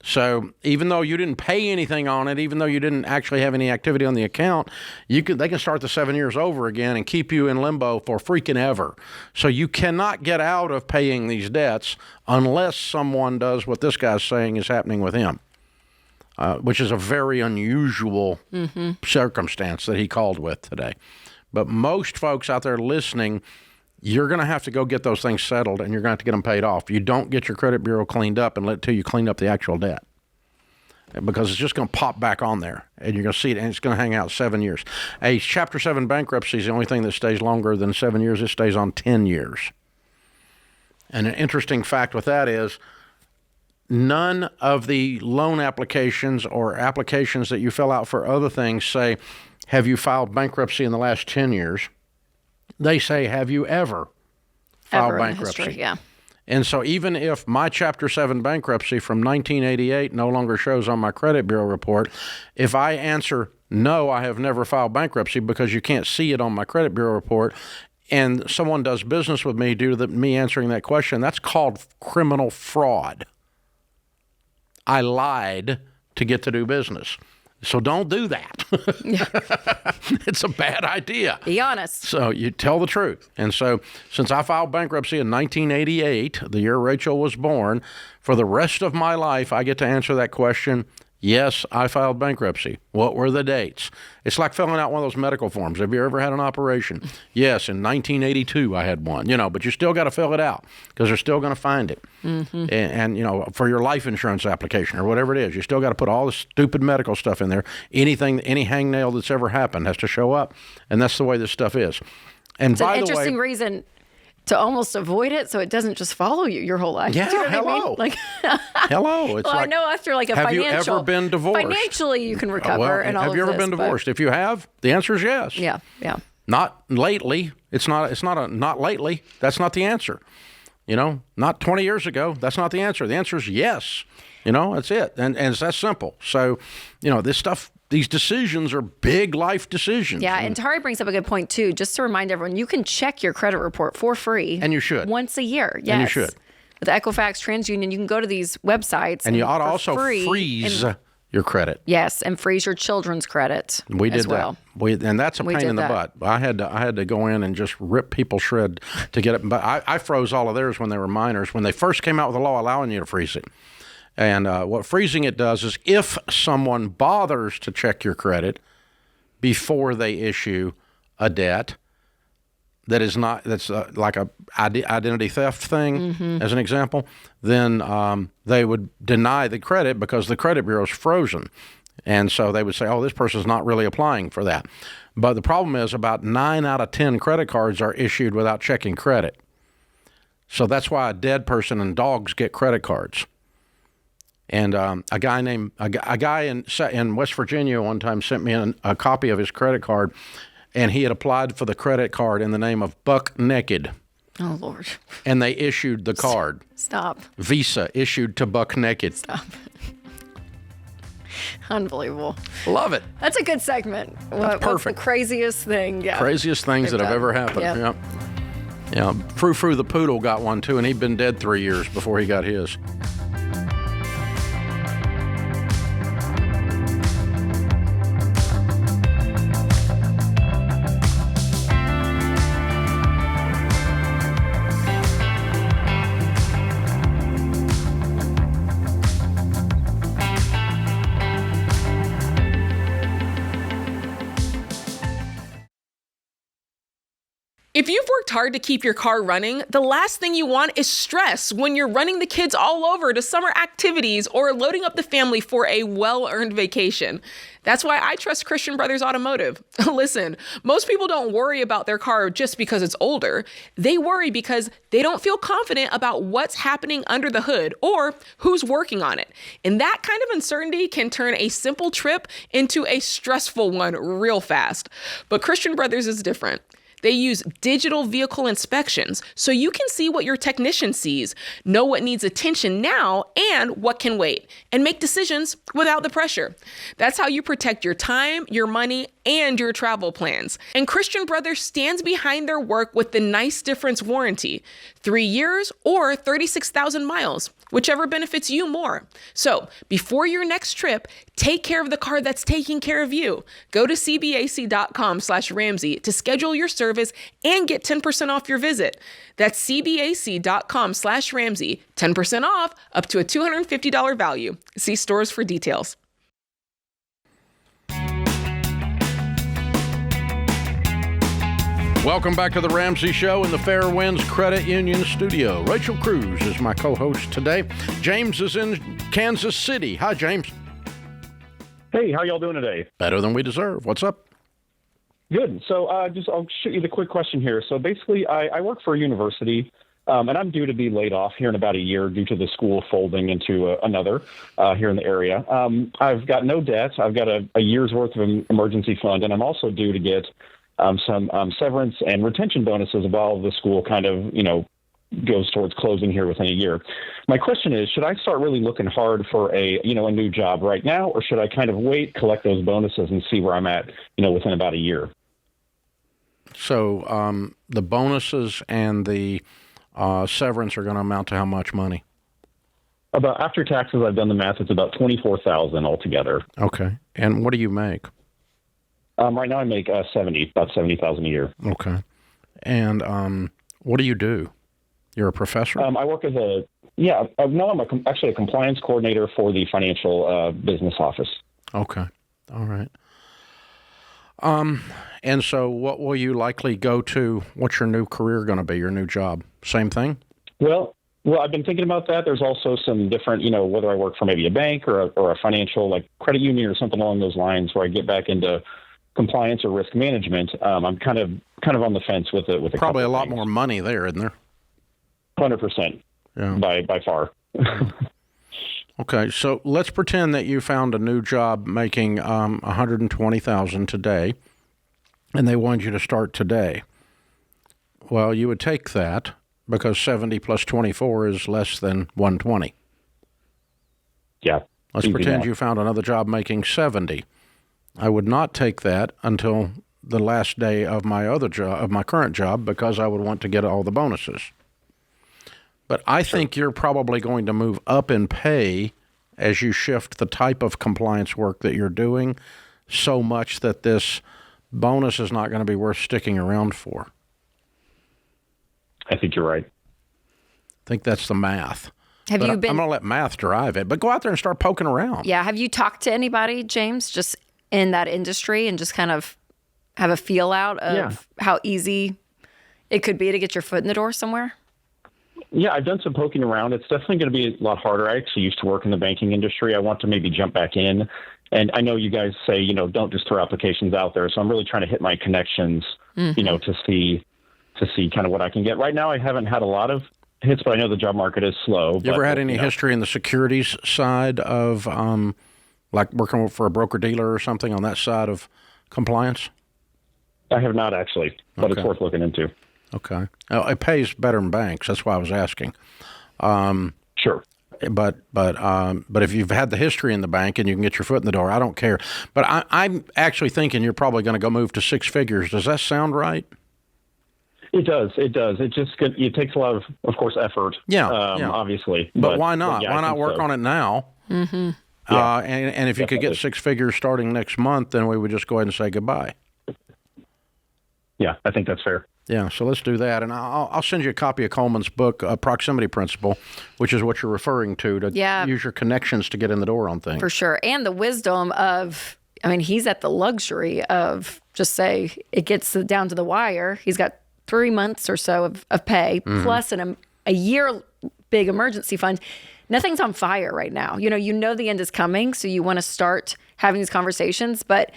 Speaker 1: So even though you didn't pay anything on it, even though you didn't actually have any activity on the account, they can start the 7 years over again and keep you in limbo for freaking ever. So you cannot get out of paying these debts unless someone does what this guy's saying is happening with him, which is a very unusual circumstance that he called with today. But most folks out there listening, you're going to have to go get those things settled, and you're going to have to get them paid off. You don't get your credit bureau cleaned up until you clean up the actual debt, because it's just going to pop back on there, and you're going to see it, and it's going to hang out 7 years. A Chapter 7 bankruptcy is the only thing that stays longer than 7 years. It stays on 10 years. And an interesting fact with that is none of the loan applications or applications that you fill out for other things say, have you filed bankruptcy in the last 10 years? They say, have you ever filed bankruptcy?
Speaker 2: In history,
Speaker 1: And so even if my Chapter 7 bankruptcy from 1988 no longer shows on my credit bureau report, if I answer, no, I have never filed bankruptcy because you can't see it on my credit bureau report, and someone does business with me due to me answering that question, that's called criminal fraud. I lied to get to do business. So don't do that. It's a bad idea.
Speaker 2: Be honest.
Speaker 1: So you tell the truth. And so since I filed bankruptcy in 1988, the year Rachel was born, for the rest of my life, I get to answer that question. Yes, I filed bankruptcy. What were the dates? It's like filling out one of those medical forms. Have you ever had an operation? Yes, in 1982 I had one, but you still got to fill it out because they're still going to find it. Mm-hmm. And, for your life insurance application or whatever it is, you still got to put all the stupid medical stuff in there. Any hangnail that's ever happened has to show up. And that's the way this stuff is. And
Speaker 2: it's an interesting reason to almost avoid it so it doesn't just follow you your whole life.
Speaker 1: Yeah,
Speaker 2: Do you know
Speaker 1: hello.
Speaker 2: what I mean? Like,
Speaker 1: hello. It's
Speaker 2: I know after like a
Speaker 1: have
Speaker 2: financial...
Speaker 1: Have you ever been divorced?
Speaker 2: Financially, you can recover and all of this.
Speaker 1: Have you ever been divorced? If you have, the answer is yes.
Speaker 2: Yeah.
Speaker 1: Not lately. It's not lately. That's not the answer. Not 20 years ago. That's not the answer. The answer is yes. That's it. And it's that simple. So, this stuff... These decisions are big life decisions.
Speaker 2: Yeah, and Tari brings up a good point, too. Just to remind everyone, you can check your credit report for free.
Speaker 1: And you should.
Speaker 2: Once a year. Yes.
Speaker 1: And you should.
Speaker 2: With Equifax, TransUnion, you can go to these websites.
Speaker 1: And you ought to also freeze your credit.
Speaker 2: Yes, and freeze your children's credit
Speaker 1: We did
Speaker 2: as well.
Speaker 1: that. And that's a pain in the butt. I had to go in and just rip people shred to get it. But I froze all of theirs when they were minors. When they first came out with a law allowing you to freeze it. And what freezing it does is if someone bothers to check your credit before they issue a debt that's like a identity theft thing, as an example, then they would deny the credit because the credit bureau is frozen. And so they would say, oh, this person's not really applying for that. But the problem is about 9 out of 10 credit cards are issued without checking credit. So that's why a dead person and dogs get credit cards. And a guy in West Virginia one time sent me a copy of his credit card, and he had applied for the credit card in the name of Buck Naked.
Speaker 2: Oh, Lord.
Speaker 1: And they issued the card.
Speaker 2: Stop.
Speaker 1: Visa issued to Buck Naked.
Speaker 2: Stop. Unbelievable.
Speaker 1: Love it.
Speaker 2: That's a good segment.
Speaker 1: That's perfect.
Speaker 2: What's the craziest thing? Yeah.
Speaker 1: Craziest things that have ever happened.
Speaker 2: Yep.
Speaker 1: Yeah. Frou the poodle got one, too, and he'd been dead 3 years before he got his.
Speaker 10: If you've worked hard to keep your car running, the last thing you want is stress when you're running the kids all over to summer activities or loading up the family for a well-earned vacation. That's why I trust Christian Brothers Automotive. Listen, most people don't worry about their car just because it's older. They worry because they don't feel confident about what's happening under the hood or who's working on it. And that kind of uncertainty can turn a simple trip into a stressful one real fast. But Christian Brothers is different. They use digital vehicle inspections so you can see what your technician sees, know what needs attention now and what can wait, and make decisions without the pressure. That's how you protect your time, your money, and your travel plans. And Christian Brothers stands behind their work with the Nice Difference warranty, 3 years or 36,000 miles, whichever benefits you more. So before your next trip, take care of the car that's taking care of you. Go to cbac.com/Ramsey to schedule your service and get 10% off your visit. That's cbac.com/Ramsey, 10% off up to a $250 value. See stores for details.
Speaker 1: Welcome back to the Ramsey Show in the Fairwinds Credit Union studio. Rachel Cruze is my co-host today. James is in Kansas City. Hi, James.
Speaker 11: Hey, how y'all doing today?
Speaker 1: Better than we deserve. What's up?
Speaker 11: Good. So I'll shoot you the quick question here. So basically, I work for a university, and I'm due to be laid off here in about a year due to the school folding into another here in the area. I've got no debt. I've got a year's worth of an emergency fund, and I'm also due to get some severance and retention bonuses while the school kind of, goes towards closing here within a year. My question is, should I start really looking hard for a new job right now, or should I kind of wait, collect those bonuses and see where I'm at, within about a year?
Speaker 1: So the bonuses and the severance are going to amount to how much money?
Speaker 11: About after taxes, I've done the math. It's about $24,000 altogether.
Speaker 1: Okay. And what do you make?
Speaker 11: Right now, I make about $70,000 a year.
Speaker 1: Okay. And what do you do? You're a professor?
Speaker 11: I work as I'm actually a compliance coordinator for the financial business office.
Speaker 1: Okay. All right. And so what will you likely go to? What's your new career going to be, your new job? Same thing?
Speaker 11: Well, I've been thinking about that. There's also some different, whether I work for maybe a bank or a financial, like credit union or something along those lines, where I get back into compliance or risk management. I'm kind of on the fence with it.
Speaker 1: Probably a lot more money there, isn't there?
Speaker 11: 100%. Yeah. By far.
Speaker 1: Okay, so let's pretend that you found a new job making $120,000 today, and they wanted you to start today. Well, you would take that because 70 plus 24 is less than 120.
Speaker 11: Yeah.
Speaker 1: Let's pretend you found another job making 70. I would not take that until the last day of my other job, of my current job, because I would want to get all the bonuses. But I think you're probably going to move up in pay as you shift the type of compliance work that you're doing so much that this bonus is not going to be worth sticking around for.
Speaker 11: I think you're right.
Speaker 1: I think that's the math.
Speaker 2: I'm going
Speaker 1: to let math drive it, but go out there and start poking around.
Speaker 2: Yeah. Have you talked to anybody, James, just in that industry and just kind of have a feel out of how easy it could be to get your foot in the door somewhere?
Speaker 11: Yeah, I've done some poking around. It's definitely going to be a lot harder. I actually used to work in the banking industry. I want to maybe jump back in. And I know you guys say, don't just throw applications out there. So I'm really trying to hit my connections, to see kind of what I can get. Right now, I haven't had a lot of hits, but I know the job market is slow.
Speaker 1: You ever had any history in the securities side of, like working for a broker-dealer or something on that side of compliance?
Speaker 11: I have not actually, but It's worth looking into.
Speaker 1: Okay. It pays better than banks. That's why I was asking.
Speaker 11: Sure.
Speaker 1: But if you've had the history in the bank and you can get your foot in the door, I don't care. But I'm actually thinking you're probably going to go move to six figures. Does that sound right?
Speaker 11: It does. It takes a lot of course, effort.
Speaker 1: Yeah.
Speaker 11: Obviously.
Speaker 1: But why not? Why not work on it now?
Speaker 2: Mm-hmm.
Speaker 1: And if you could get six figures starting next month, then we would just go ahead and say goodbye.
Speaker 11: Yeah, I think that's fair.
Speaker 1: Yeah, so let's do that. And I'll send you a copy of Coleman's book, Proximity Principle, which is what you're referring to use your connections to get in the door on things.
Speaker 2: For sure. And the wisdom of, he's at the luxury of just say it gets down to the wire. He's got 3 months or so of pay, plus a year big emergency fund. Nothing's on fire right now. You know the end is coming, so you want to start having these conversations, but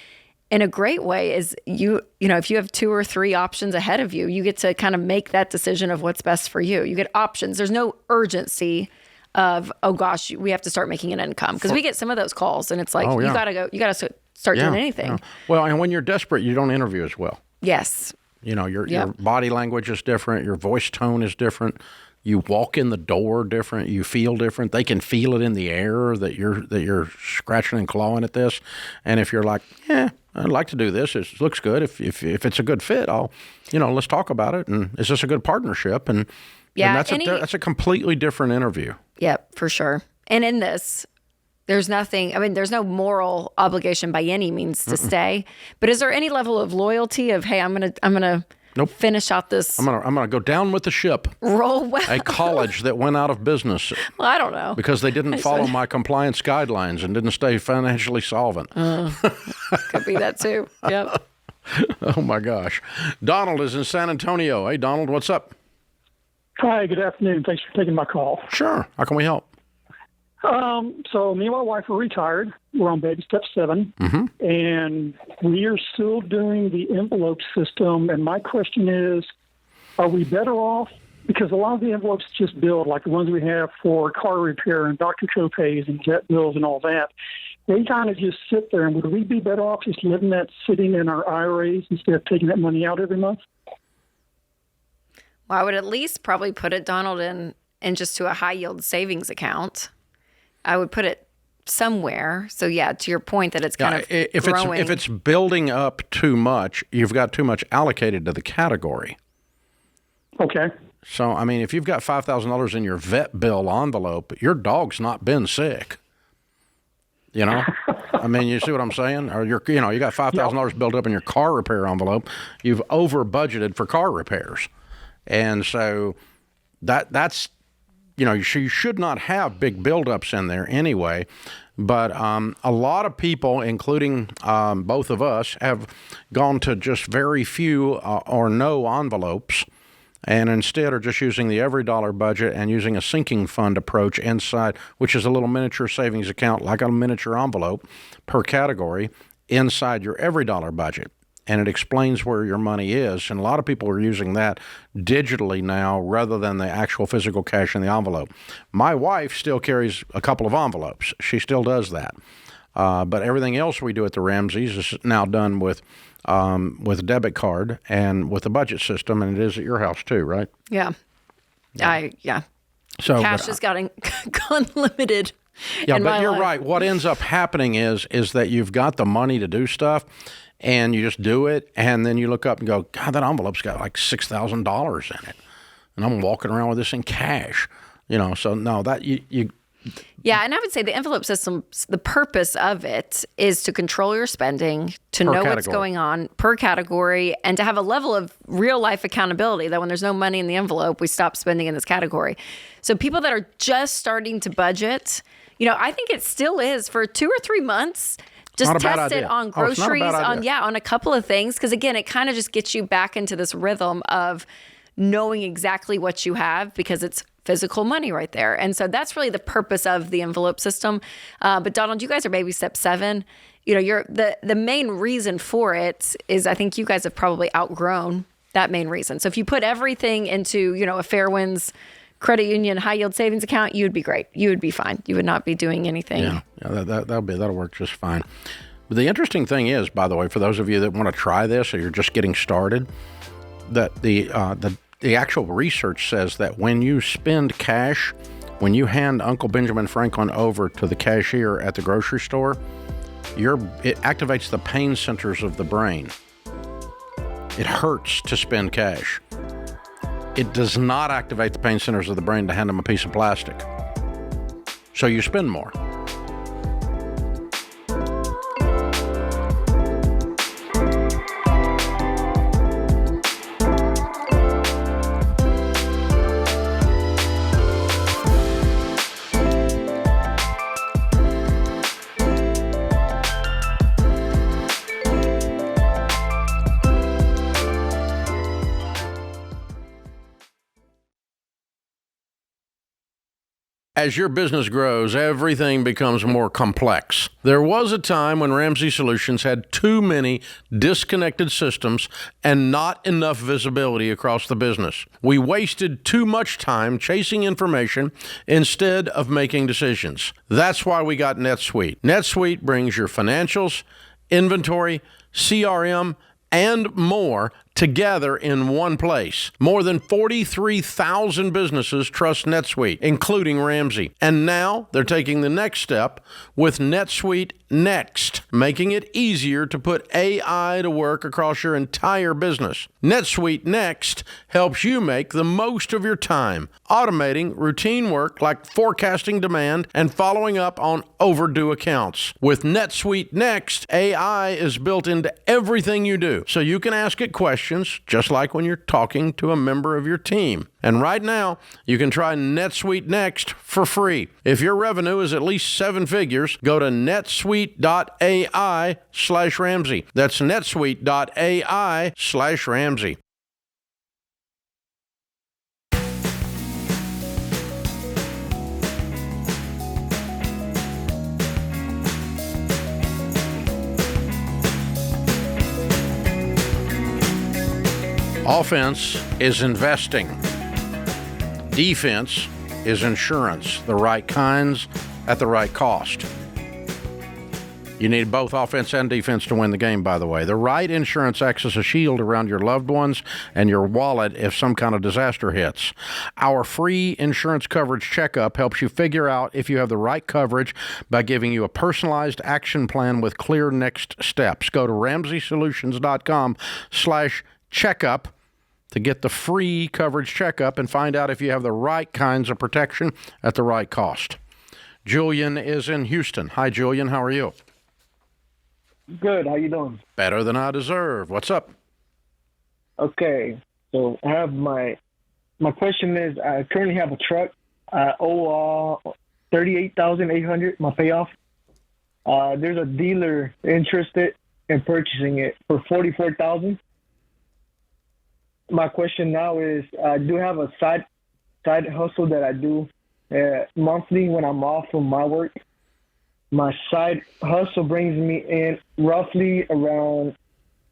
Speaker 2: in a great way is if you have 2 or 3 options ahead of you, you get to kind of make that decision of what's best for you. You get options. There's no urgency of, oh gosh, we have to start making an income, because we get some of those calls and it's like, you got to start doing anything. Yeah.
Speaker 1: Well, and when you're desperate, you don't interview as well.
Speaker 2: Yes.
Speaker 1: Your body language is different. Your voice tone is different. You walk in the door different. You feel different. They can feel it in the air that you're scratching and clawing at this. And if you're like, I'd like to do this. It looks good. If it's a good fit, let's talk about it. And is this a good partnership? And that's a completely different interview.
Speaker 2: Yep, for sure. And in this, there's nothing. There's no moral obligation by any means to stay. But is there any level of loyalty of, hey, I'm gonna
Speaker 1: Nope.
Speaker 2: finish out this?
Speaker 1: I'm gonna go down with the ship.
Speaker 2: Roll well.
Speaker 1: A college that went out of business.
Speaker 2: Well, I don't know.
Speaker 1: Because they didn't follow my compliance guidelines and didn't stay financially solvent.
Speaker 2: Could be that too. Yep.
Speaker 1: Oh my gosh. Donald is in San Antonio. Hey, Donald, what's up?
Speaker 12: Hi, good afternoon. Thanks for taking my call.
Speaker 1: Sure. How can we help?
Speaker 12: So me and my wife are retired. We're on baby step 7, and we are still doing the envelope system. And my question is, are we better off? Because a lot of the envelopes just build, like the ones we have for car repair and doctor copays and jet bills and all that. They kind of just sit there. And would we be better off just letting that sitting in our IRAs instead of taking that money out every month?
Speaker 2: Well, I would at least probably put it, Donald, in just to a high yield savings account. I would put it somewhere. So yeah, to your point that it's kind of growing.
Speaker 1: If it's building up too much, you've got too much allocated to the category.
Speaker 12: Okay.
Speaker 1: So, I mean, if you've got $5,000 in your vet bill envelope, your dog's not been sick. You know, I mean, you see what I'm saying? Or you got $5,000 built up in your car repair envelope. You've over budgeted for car repairs. And so that's, you should not have big buildups in there anyway. But a lot of people, including both of us, have gone to just very few or no envelopes, and instead are just using the every dollar budget and using a sinking fund approach inside, which is a little miniature savings account, like a miniature envelope per category inside your every dollar budget. And it explains where your money is. And a lot of people are using that digitally now rather than the actual physical cash in the envelope. My wife still carries a couple of envelopes. She still does that. But everything else we do at the Ramseys is now done with a debit card and with a budget system, and it is at your house too, right?
Speaker 2: Yeah.
Speaker 1: So
Speaker 2: cash has gotten unlimited.
Speaker 1: Yeah, but you're right. What ends up happening is that you've got the money to do stuff, and you just do it, and then you look up and go, God, that envelope's got like $6,000 in it, and I'm walking around with this in cash. So no, that you.
Speaker 2: Yeah, and I would say the envelope system, the purpose of it is to control your spending, to know what's going on per category, and to have a level of real life accountability that when there's no money in the envelope, we stop spending in this category. So people that are just starting to budget, I think it still is for 2 or 3 months. Just test it on groceries, on a couple of things. Because again, it kind of just gets you back into this rhythm of knowing exactly what you have because it's physical money right there. And so that's really the purpose of the envelope system. But Donald, you guys are maybe step 7. You're the main reason for it is I think you guys have probably outgrown that main reason. So if you put everything into, a Fairwinds credit union high yield savings account, you would be great. You would be fine. You would not be doing anything.
Speaker 1: Yeah, that'll work just fine. But the interesting thing is, by the way, for those of you that want to try this or you're just getting started, that the actual research says that when you spend cash, when you hand Uncle Benjamin Franklin over to the cashier at the grocery store, it activates the pain centers of the brain. It hurts to spend cash. It does not activate the pain centers of the brain to hand them a piece of plastic. So you spend more. As your business grows, everything becomes more complex. There was a time when Ramsey Solutions had too many disconnected systems and not enough visibility across the business. We wasted too much time chasing information instead of making decisions. That's why we got NetSuite. NetSuite brings your financials, inventory, CRM, and more together in one place. More than 43,000 businesses trust NetSuite, including Ramsey. And now they're taking the next step with NetSuite Next, making it easier to put AI to work across your entire business. NetSuite Next helps you make the most of your time, automating routine work like forecasting demand and following up on overdue accounts. With NetSuite Next, AI is built into everything you do, so you can ask it questions just like when you're talking to a member of your team. And right now, you can try NetSuite Next for free. If your revenue is at least 7 figures, go to netsuite.ai/Ramsey. That's netsuite.ai/Ramsey. Offense is investing. Defense is insurance, the right kinds at the right cost. You need both offense and defense to win the game, by the way. The right insurance acts as a shield around your loved ones and your wallet if some kind of disaster hits. Our free insurance coverage checkup helps you figure out if you have the right coverage by giving you a personalized action plan with clear next steps. Go to RamseySolutions.com/checkup to get the free coverage checkup and find out if you have the right kinds of protection at the right cost. Julian is in Houston. Hi, Julian. How are you?
Speaker 13: Good. How you doing?
Speaker 1: Better than I deserve. What's up?
Speaker 13: Okay. So I have my question is, I currently have a truck. I owe $38,800, my payoff. There's a dealer interested in purchasing it for $44,000. My question now is, I do have a side hustle that I do monthly when I'm off from my work. My side hustle brings me in roughly around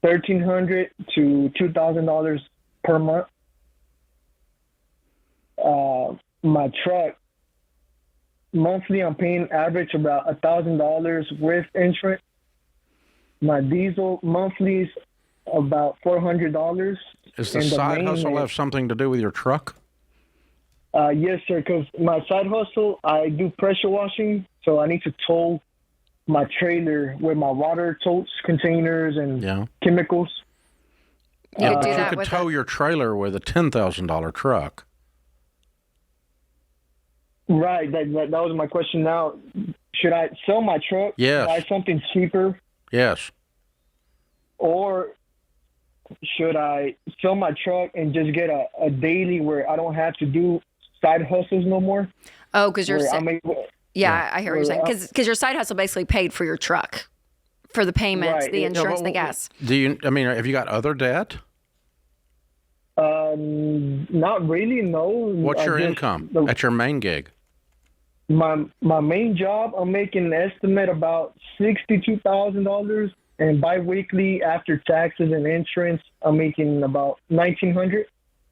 Speaker 13: $1,300 to $2,000 per month. My truck, monthly I'm paying average about $1,000 with insurance. My diesel monthly is about $400.
Speaker 1: Does the side hustle have something to do with your truck?
Speaker 13: Yes, sir, because my side hustle, I do pressure washing, so I need to tow my trailer with my water totes, containers, and chemicals.
Speaker 1: Yeah, but you could tow your trailer with a $10,000 truck.
Speaker 13: Right, that was my question now. Should I sell my truck,
Speaker 1: yes,
Speaker 13: buy something cheaper?
Speaker 1: Yes.
Speaker 13: Or should I sell my truck and just get a daily where I don't have to do side hustles no more?
Speaker 2: Oh, because you're I hear what you're saying. Because your side hustle basically paid for your truck, for the payments, the insurance, the gas.
Speaker 1: Have you got other debt?
Speaker 13: Not really, no.
Speaker 1: What's your income at your main gig?
Speaker 13: My main job, I'm making an estimate about $62,000, and biweekly after taxes and insurance, I'm making about $1,900.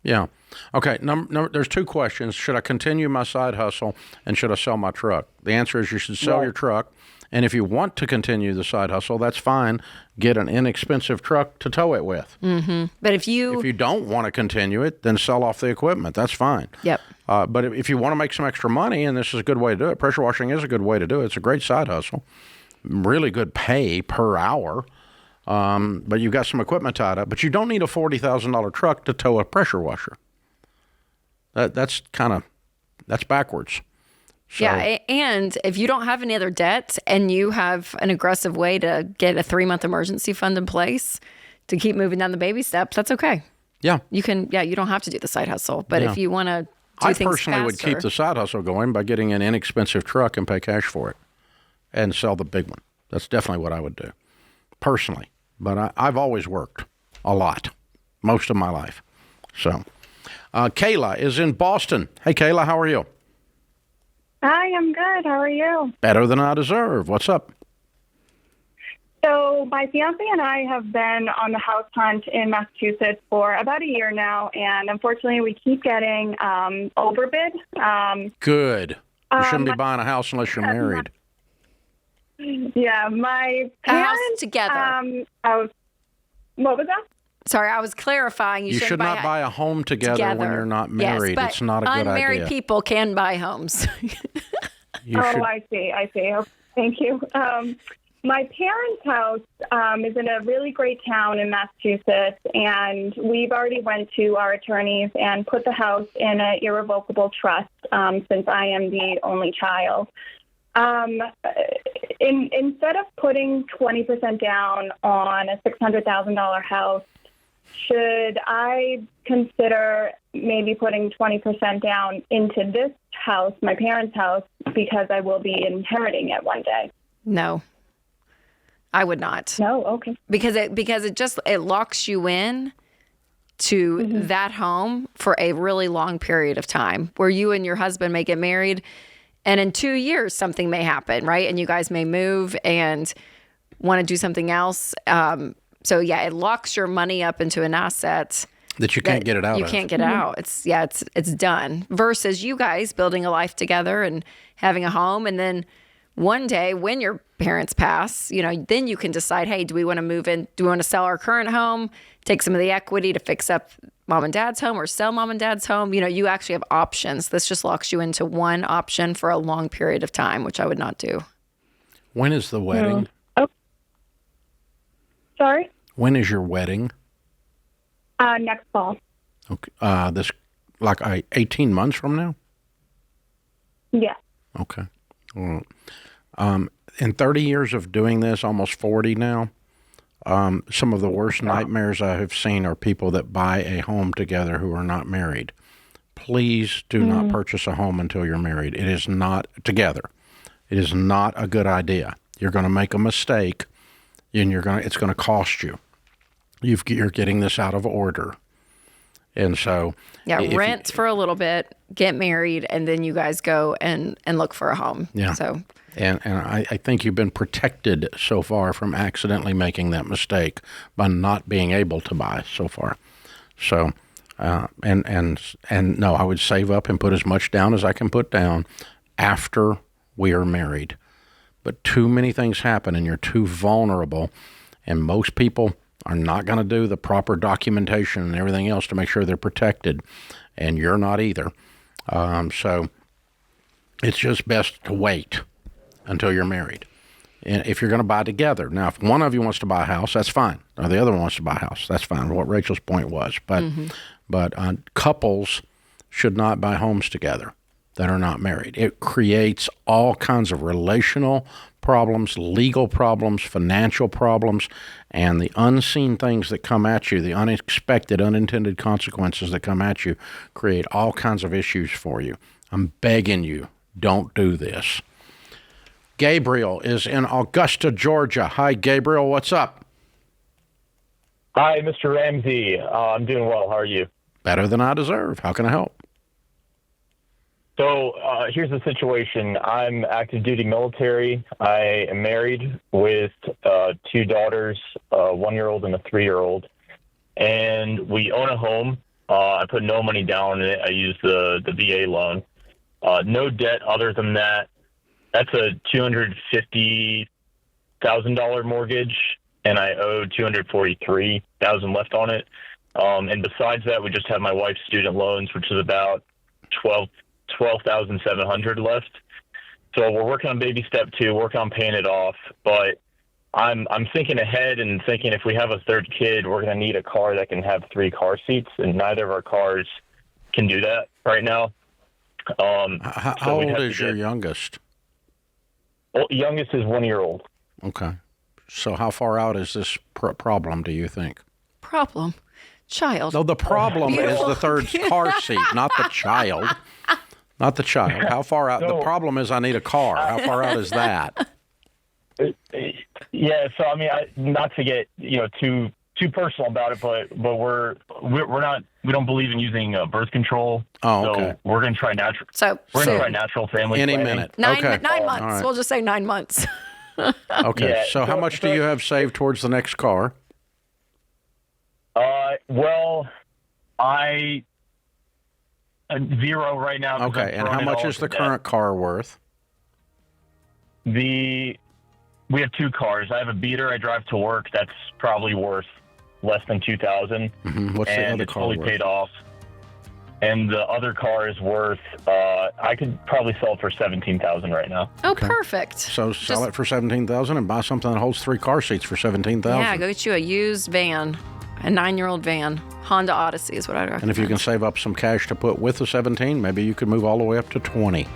Speaker 1: Yeah. Okay. There's two questions. Should I continue my side hustle, and should I sell my truck? The answer is you should sell your truck. And if you want to continue the side hustle, that's fine. Get an inexpensive truck to tow it with.
Speaker 2: Mm-hmm. But if you
Speaker 1: don't want to continue it, then sell off the equipment. That's fine.
Speaker 2: Yep.
Speaker 1: But if you want to make some extra money, and this is a good way to do it, pressure washing is a good way to do it. It's a great side hustle. Really good pay per hour. But you've got some equipment tied up. But you don't need a $40,000 truck to tow a pressure washer. That's backwards. So,
Speaker 2: yeah, and if you don't have any other debt and you have an aggressive way to get a 3-month emergency fund in place to keep moving down the baby steps, that's okay.
Speaker 1: Yeah.
Speaker 2: You don't have to do the side hustle. But if you want to do things
Speaker 1: personally
Speaker 2: faster,
Speaker 1: would keep the side hustle going by getting an inexpensive truck and pay cash for it and sell the big one. That's definitely what I would do, personally. But I've always worked a lot, most of my life. So, Kayla is in Boston. Hey, Kayla, how are you?
Speaker 14: Hi, I'm good. How are you?
Speaker 1: Better than I deserve. What's up?
Speaker 14: So my fiance and I have been on the house hunt in Massachusetts for about a year now, and unfortunately we keep getting overbid.
Speaker 1: Good. You shouldn't be buying a house unless you're married.
Speaker 14: Yeah, my parents...
Speaker 2: A house together.
Speaker 14: What was that?
Speaker 2: Sorry, I was clarifying.
Speaker 1: You should not buy a home together when you're not married.
Speaker 2: Yes,
Speaker 1: it's not a good idea.
Speaker 2: Unmarried people can buy homes.
Speaker 14: I see. Oh, thank you. My parents' house is in a really great town in Massachusetts, and we've already went to our attorneys and put the house in an irrevocable trust since I am the only child. Instead of putting 20% down on a $600,000 house, should I consider maybe putting 20% down into this house, my parents' house, because I will be inheriting it one day?
Speaker 2: No, I would not.
Speaker 14: No, okay.
Speaker 2: Because it locks you in to that home for a really long period of time, where you and your husband may get married, and in 2 years something may happen, right? And you guys may move and want to do something else. So yeah, it locks your money up into an asset
Speaker 1: that you can't get it out.
Speaker 2: You can't get it out. It's done. Versus you guys building a life together and having a home, and then one day when your parents pass, then you can decide, hey, do we want to move in? Do we want to sell our current home, take some of the equity to fix up mom and dad's home, or sell mom and dad's home? You actually have options. This just locks you into one option for a long period of time, which I would not do.
Speaker 1: When is the wedding?
Speaker 14: Sorry?
Speaker 1: When is your wedding?
Speaker 14: Next fall.
Speaker 1: Okay. This like 18 months from now?
Speaker 14: Yeah.
Speaker 1: Okay. Well, in 30 years of doing this, almost 40 now, some of the worst nightmares I have seen are people that buy a home together who are not married. Please do not purchase a home until you're married. It is not together. It is not a good idea. You're going to make a mistake, and it's going to cost you. You're getting this out of order. And so,
Speaker 2: rent for a little bit, get married, and then you guys go and look for a home.
Speaker 1: Yeah.
Speaker 2: So,
Speaker 1: and I think you've been protected so far from accidentally making that mistake by not being able to buy so far. So, and no, I would save up and put as much down as I can put down after we are married. But too many things happen, and you're too vulnerable, and most people are not going to do the proper documentation and everything else to make sure they're protected, and you're not either. So it's just best to wait until you're married. And if you're going to buy together, now if one of you wants to buy a house, that's fine. Or the other one wants to buy a house, that's fine. What Rachel's point was, but couples should not buy homes together that are not married. It creates all kinds of relational problems, legal problems, financial problems, and the unseen things that come at you, the unexpected, unintended consequences that come at you create all kinds of issues for you. I'm begging you, don't do this. Gabriel is in Augusta, Georgia. Hi, Gabriel. What's up?
Speaker 15: Hi, Mr. Ramsey. I'm doing well. How are you?
Speaker 1: Better than I deserve. How can I help?
Speaker 15: So here's the situation. I'm active duty military. I am married with 2 daughters, a 1-year-old and a 3-year-old. And we own a home. I put no money down in it. I use the VA loan. No debt other than that. That's a $250,000 mortgage, and I owe $243,000 left on it. And besides that, we just have my wife's student loans, which is about $12,700 left. So we're working on baby step 2, working on paying it off. But I'm thinking ahead and thinking if we have a third kid, we're going to need a car that can have 3 car seats, and neither of our cars can do that right now.
Speaker 1: How old is your youngest?
Speaker 15: Well, youngest is 1-year-old.
Speaker 1: Okay. So how far out is this problem, do you think?
Speaker 2: Problem? Child.
Speaker 1: No, the problem is the third car seat, not the child. Not the child. How far out? The problem is I need a car. How far out is that?
Speaker 15: Yeah. So I mean, not to get too personal about it, but we're not. We don't believe in using birth control.
Speaker 1: Oh, okay.
Speaker 15: So we're gonna try natural.
Speaker 2: So
Speaker 15: we're gonna try natural family
Speaker 1: any
Speaker 15: planning.
Speaker 1: minute.
Speaker 2: 9
Speaker 1: okay.
Speaker 2: 9 months.
Speaker 1: Right.
Speaker 2: We'll just say 9 months.
Speaker 1: Okay.
Speaker 15: Yeah,
Speaker 1: so how much do you have saved towards the next car?
Speaker 15: Well, I 0 right now.
Speaker 1: Okay. And how much is the current car worth?
Speaker 15: We have 2 cars. I have a beater I drive to work. That's probably worth less than $2,000.
Speaker 1: Mm-hmm. What's the other
Speaker 15: it's
Speaker 1: car
Speaker 15: fully
Speaker 1: worth?
Speaker 15: paid off. And the other car is worth. I could probably sell it for $17,000 right now.
Speaker 2: Oh, okay. Perfect.
Speaker 1: So sell it for $17,000 and buy something that holds 3 car seats for $17,000.
Speaker 2: Yeah, go get you a used van, a 9-year-old van. Honda Odyssey is what I recommend.
Speaker 1: And if you can save up some cash to put with the 17, maybe you could move all the way up to 20.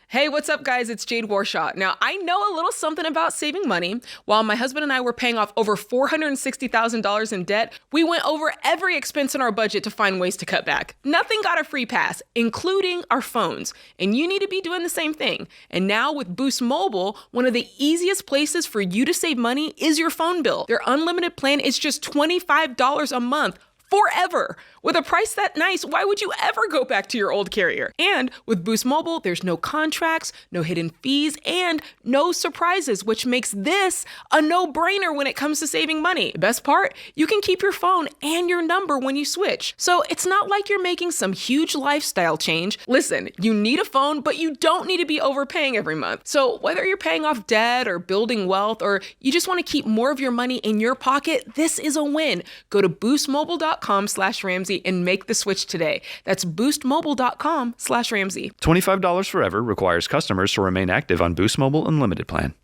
Speaker 10: Hey, what's up, guys? It's Jade Warshaw. Now, I know a little something about saving money. While my husband and I were paying off over $460,000 in debt, we went over every expense in our budget to find ways to cut back. Nothing got a free pass, including our phones. And you need to be doing the same thing. And now with Boost Mobile, one of the easiest places for you to save money is your phone bill. Their unlimited plan is just $25 a month forever. With a price that nice, why would you ever go back to your old carrier? And with Boost Mobile, there's no contracts, no hidden fees, and no surprises, which makes this a no-brainer when it comes to saving money. The best part? You can keep your phone and your number when you switch. So it's not like you're making some huge lifestyle change. Listen, you need a phone, but you don't need to be overpaying every month. So whether you're paying off debt or building wealth, or you just want to keep more of your money in your pocket, this is a win. Go to boostmobile.com/Ramsey and make the switch today. That's boostmobile.com/Ramsey.
Speaker 16: $25 forever requires customers to remain active on Boost Mobile Unlimited plan.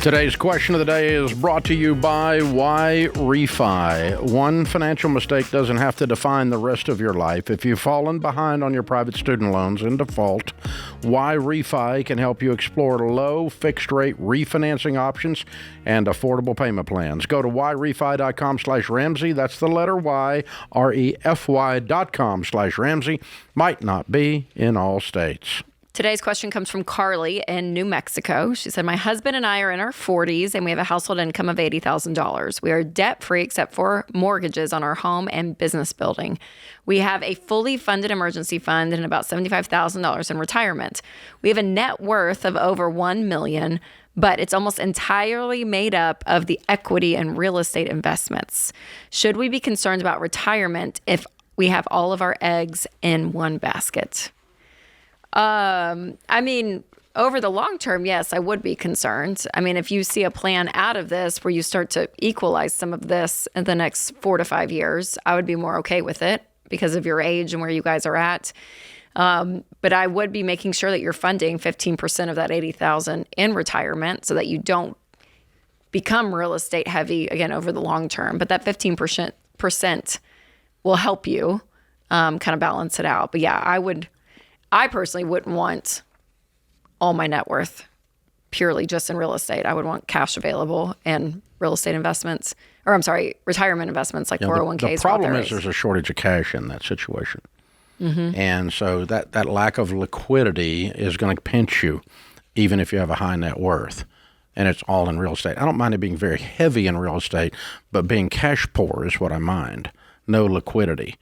Speaker 1: Today's question of the day is brought to you by Why Refi. One financial mistake doesn't have to define the rest of your life. If you've fallen behind on your private student loans in default, Why Refi can help you explore low fixed rate refinancing options and affordable payment plans. Go to whyrefi.com/Ramsey. That's the letter Y, REFY.com/Ramsey. Might not be in all states.
Speaker 2: Today's question comes from Carly in New Mexico. She said, my husband and I are in our 40s and we have a household income of $80,000. We are debt-free except for mortgages on our home and business building. We have a fully funded emergency fund and about $75,000 in retirement. We have a net worth of over $1 million, but it's almost entirely made up of the equity and real estate investments. Should we be concerned about retirement if we have all of our eggs in one basket? I mean, over the long term, yes, I would be concerned. I mean, if you see a plan out of this where you start to equalize some of this in the next 4 to 5 years, I would be more okay with it because of your age and where you guys are at. But I would be making sure that you're funding 15% of that $80,000 in retirement so that you don't become real estate heavy again over the long term. But that 15% will help you kind of balance it out. But yeah, I personally wouldn't want all my net worth purely just in real estate. I would want cash available and real estate investments, or I'm sorry, retirement investments like 401ks.
Speaker 1: The problem is there's a shortage of cash in that situation.
Speaker 2: Mm-hmm.
Speaker 1: And so that lack of liquidity is going to pinch you, even if you have a high net worth. And it's all in real estate. I don't mind it being very heavy in real estate, but being cash poor is what I mind. No liquidity.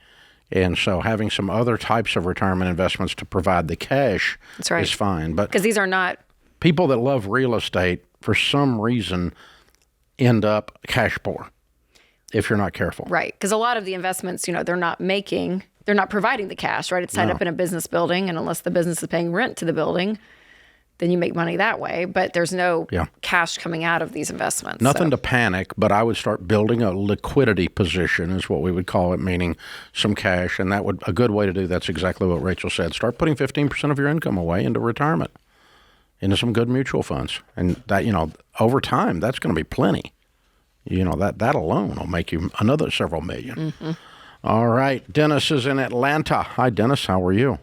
Speaker 1: And so having some other types of retirement investments to provide the cash is fine. But
Speaker 2: because these are not
Speaker 1: people that love real estate, for some reason, end up cash poor if you're not careful.
Speaker 2: Right. Because a lot of the investments, they're not providing the cash, right? It's tied up in a business building. And unless the business is paying rent to the building, then you make money that way. But there's no cash coming out of these investments.
Speaker 1: Nothing to panic, but I would start building a liquidity position is what we would call it, meaning some cash. And a good way to do that's exactly what Rachel said. Start putting 15% of your income away into retirement, into some good mutual funds. And that, over time, that's going to be plenty. That alone will make you another several million.
Speaker 2: Mm-hmm.
Speaker 1: All right. Dennis is in Atlanta. Hi, Dennis. How are you?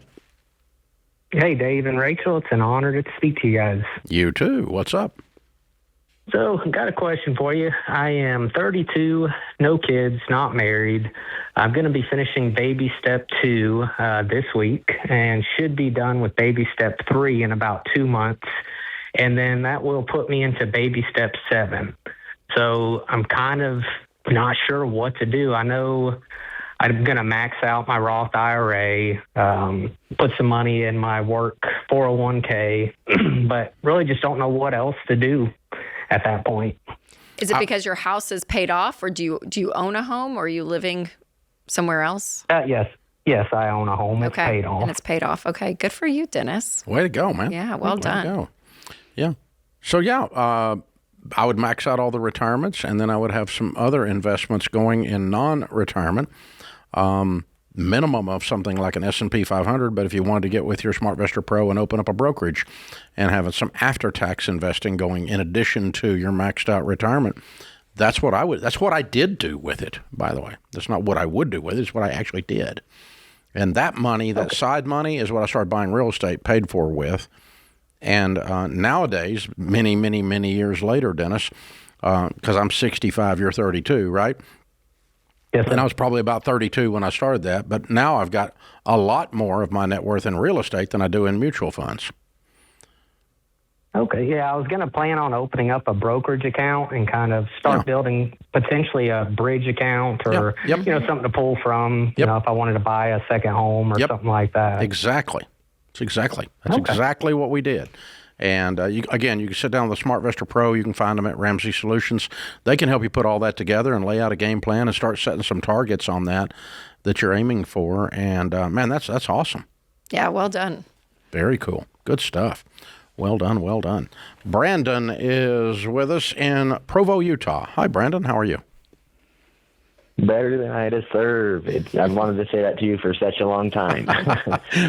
Speaker 17: Hey, Dave and Rachel. It's an honor to speak to you guys.
Speaker 1: You too. What's up?
Speaker 17: So, I've got a question for you. I am 32, no kids, not married. I'm going to be finishing baby step 2 this week and should be done with baby step 3 in about 2 months. And then that will put me into baby step 7. So, I'm kind of not sure what to do. I know I'm going to max out my Roth IRA, put some money in my work 401k, but really just don't know what else to do at that point.
Speaker 2: Is it because your house is paid off, or do you own a home, or are you living somewhere else?
Speaker 17: Yes, I own a home. It's paid off.
Speaker 2: And it's paid off. Okay, good for you, Dennis.
Speaker 1: Way to go, man.
Speaker 2: Yeah, well done.
Speaker 1: Way to go. Yeah. So, I would max out all the retirements, and then I would have some other investments going in non-retirement. Minimum of something like an S&P 500, but if you wanted to get with your SmartVestor Pro and open up a brokerage and have some after-tax investing going in addition to your maxed out retirement, that's what I did do with it, by the way. That's not what I would do with it, it's what I actually did. And that money, that side money, is what I started buying real estate paid for with. And nowadays, many, many, many years later, Dennis, because I'm 65, you're 32, right?
Speaker 17: Yes,
Speaker 1: and I was probably about 32 when I started that. But now I've got a lot more of my net worth in real estate than I do in mutual funds.
Speaker 17: Okay, yeah, I was going to plan on opening up a brokerage account and kind of start building potentially a bridge account or, something to pull from, if I wanted to buy a second home or something like that.
Speaker 1: Exactly. That's exactly what we did. And you can sit down with a SmartVestor Pro. You can find them at Ramsey Solutions. They can help you put all that together and lay out a game plan and start setting some targets on that you're aiming for. And, man, that's awesome.
Speaker 2: Yeah, well done.
Speaker 1: Very cool. Good stuff. Well done, well done. Brandon is with us in Provo, Utah. Hi, Brandon. How are you?
Speaker 18: Better than I deserve. I've wanted to say that to you for such a long time.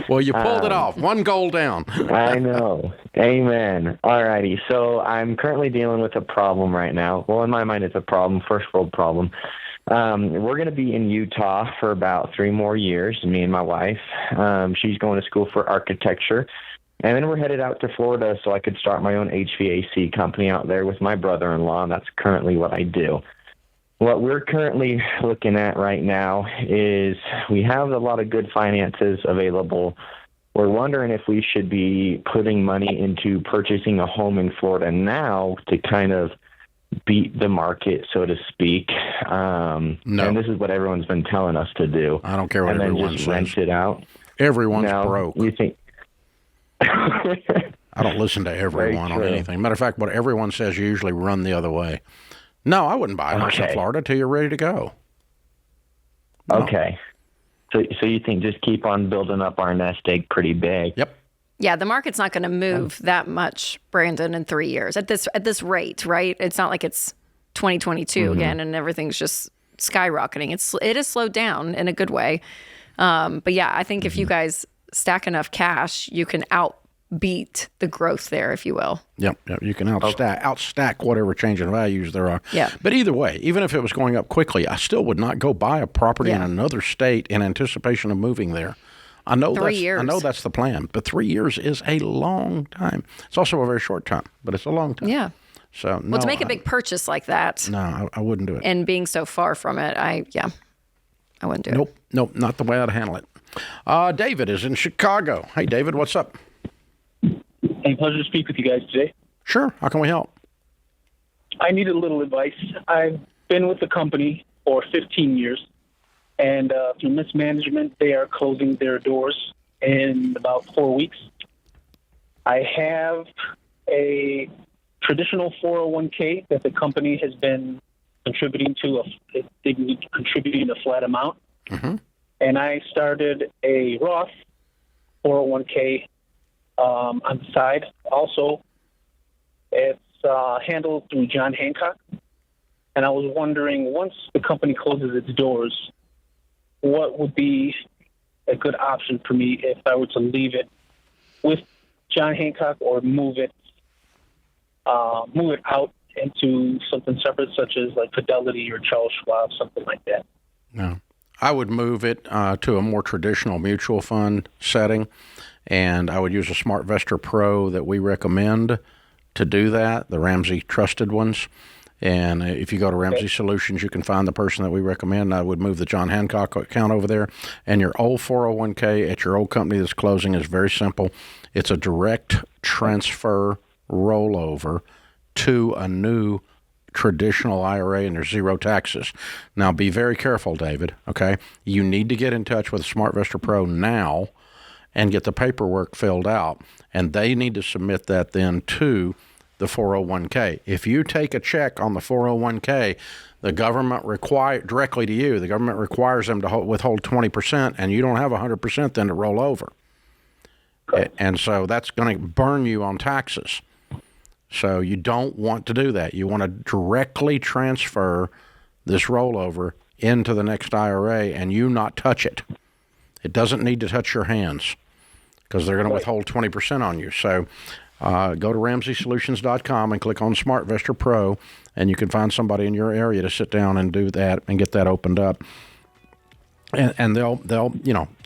Speaker 1: Well, you pulled it off. One goal down.
Speaker 18: I know. Amen. All righty. So I'm currently dealing with a problem right now. Well, in my mind, it's a problem, first world problem. We're going to be in Utah for about 3 more years, me and my wife. She's going to school for architecture. And then we're headed out to Florida so I could start my own HVAC company out there with my brother-in-law, and that's currently what I do. What we're currently looking at right now is we have a lot of good finances available. We're wondering if we should be putting money into purchasing a home in Florida now to kind of beat the market, so to speak. No. And this is what everyone's been telling us to do.
Speaker 1: I don't care what everyone says.
Speaker 18: And then just rent it out.
Speaker 1: Everyone's broke.
Speaker 18: You think...
Speaker 1: I don't listen to everyone on anything. Matter of fact, what everyone says, you usually run the other way. No, I wouldn't buy a house in Florida till you're ready to go. No.
Speaker 18: Okay. So you think just keep on building up our nest egg pretty big?
Speaker 1: Yep.
Speaker 2: Yeah, the market's not going to move that much, Brandon, in 3 years at this rate, right? It's not like it's 2022 again and everything's just skyrocketing. It is slowed down in a good way. But yeah, I think if you guys stack enough cash, you can outbeat the growth there, if you will.
Speaker 1: Yep. You can outstack whatever change in values there are.
Speaker 2: Yeah.
Speaker 1: But either way, even if it was going up quickly, I still would not go buy a property in another state in anticipation of moving there. I know
Speaker 2: 3 years.
Speaker 1: I know that's the plan, but 3 years is a long time. It's also a very short time, but it's a long time.
Speaker 2: Yeah.
Speaker 1: So
Speaker 2: to make a big purchase like that.
Speaker 1: No, I wouldn't do it.
Speaker 2: And being so far from it, I wouldn't do it.
Speaker 1: Nope, not the way I'd handle it. David is in Chicago. Hey, David, what's up?
Speaker 19: Hey, pleasure to speak with you guys today.
Speaker 1: Sure. How can we help?
Speaker 19: I need a little advice. I've been with the company for 15 years, and through mismanagement, they are closing their doors in about 4 weeks. I have a traditional 401k that the company has been contributing to. They've been contributing a flat amount.
Speaker 1: Mm-hmm.
Speaker 19: And I started a Roth 401k on the side. Also, it's handled through John Hancock. And I was wondering, once the company closes its doors, what would be a good option for me if I were to leave it with John Hancock or move it out into something separate, such as like Fidelity or Charles Schwab, something like that?
Speaker 1: No. I would move it to a more traditional mutual fund setting, and I would use a SmartVestor Pro that we recommend to do that, the Ramsey trusted ones. And if you go to Ramsey Solutions, you can find the person that we recommend. I would move the John Hancock account over there. And your old 401k at your old company that's closing is very simple. It's a direct transfer rollover to a new traditional IRA, and there's zero taxes. Now, be very careful, David, okay? You need to get in touch with SmartVestor Pro now and get the paperwork filled out, and they need to submit that then to the 401k. If you take a check on the 401k, the government directly to you, the government requires them to withhold 20%, and you don't have 100% then to roll over. And so that's going to burn you on taxes. So you don't want to do that. You want to directly transfer this rollover into the next IRA and you not touch it. It doesn't need to touch your hands because they're going to withhold 20% on you. So go to RamseySolutions.com and click on SmartVestor Pro, and you can find somebody in your area to sit down and do that and get that opened up. And they'll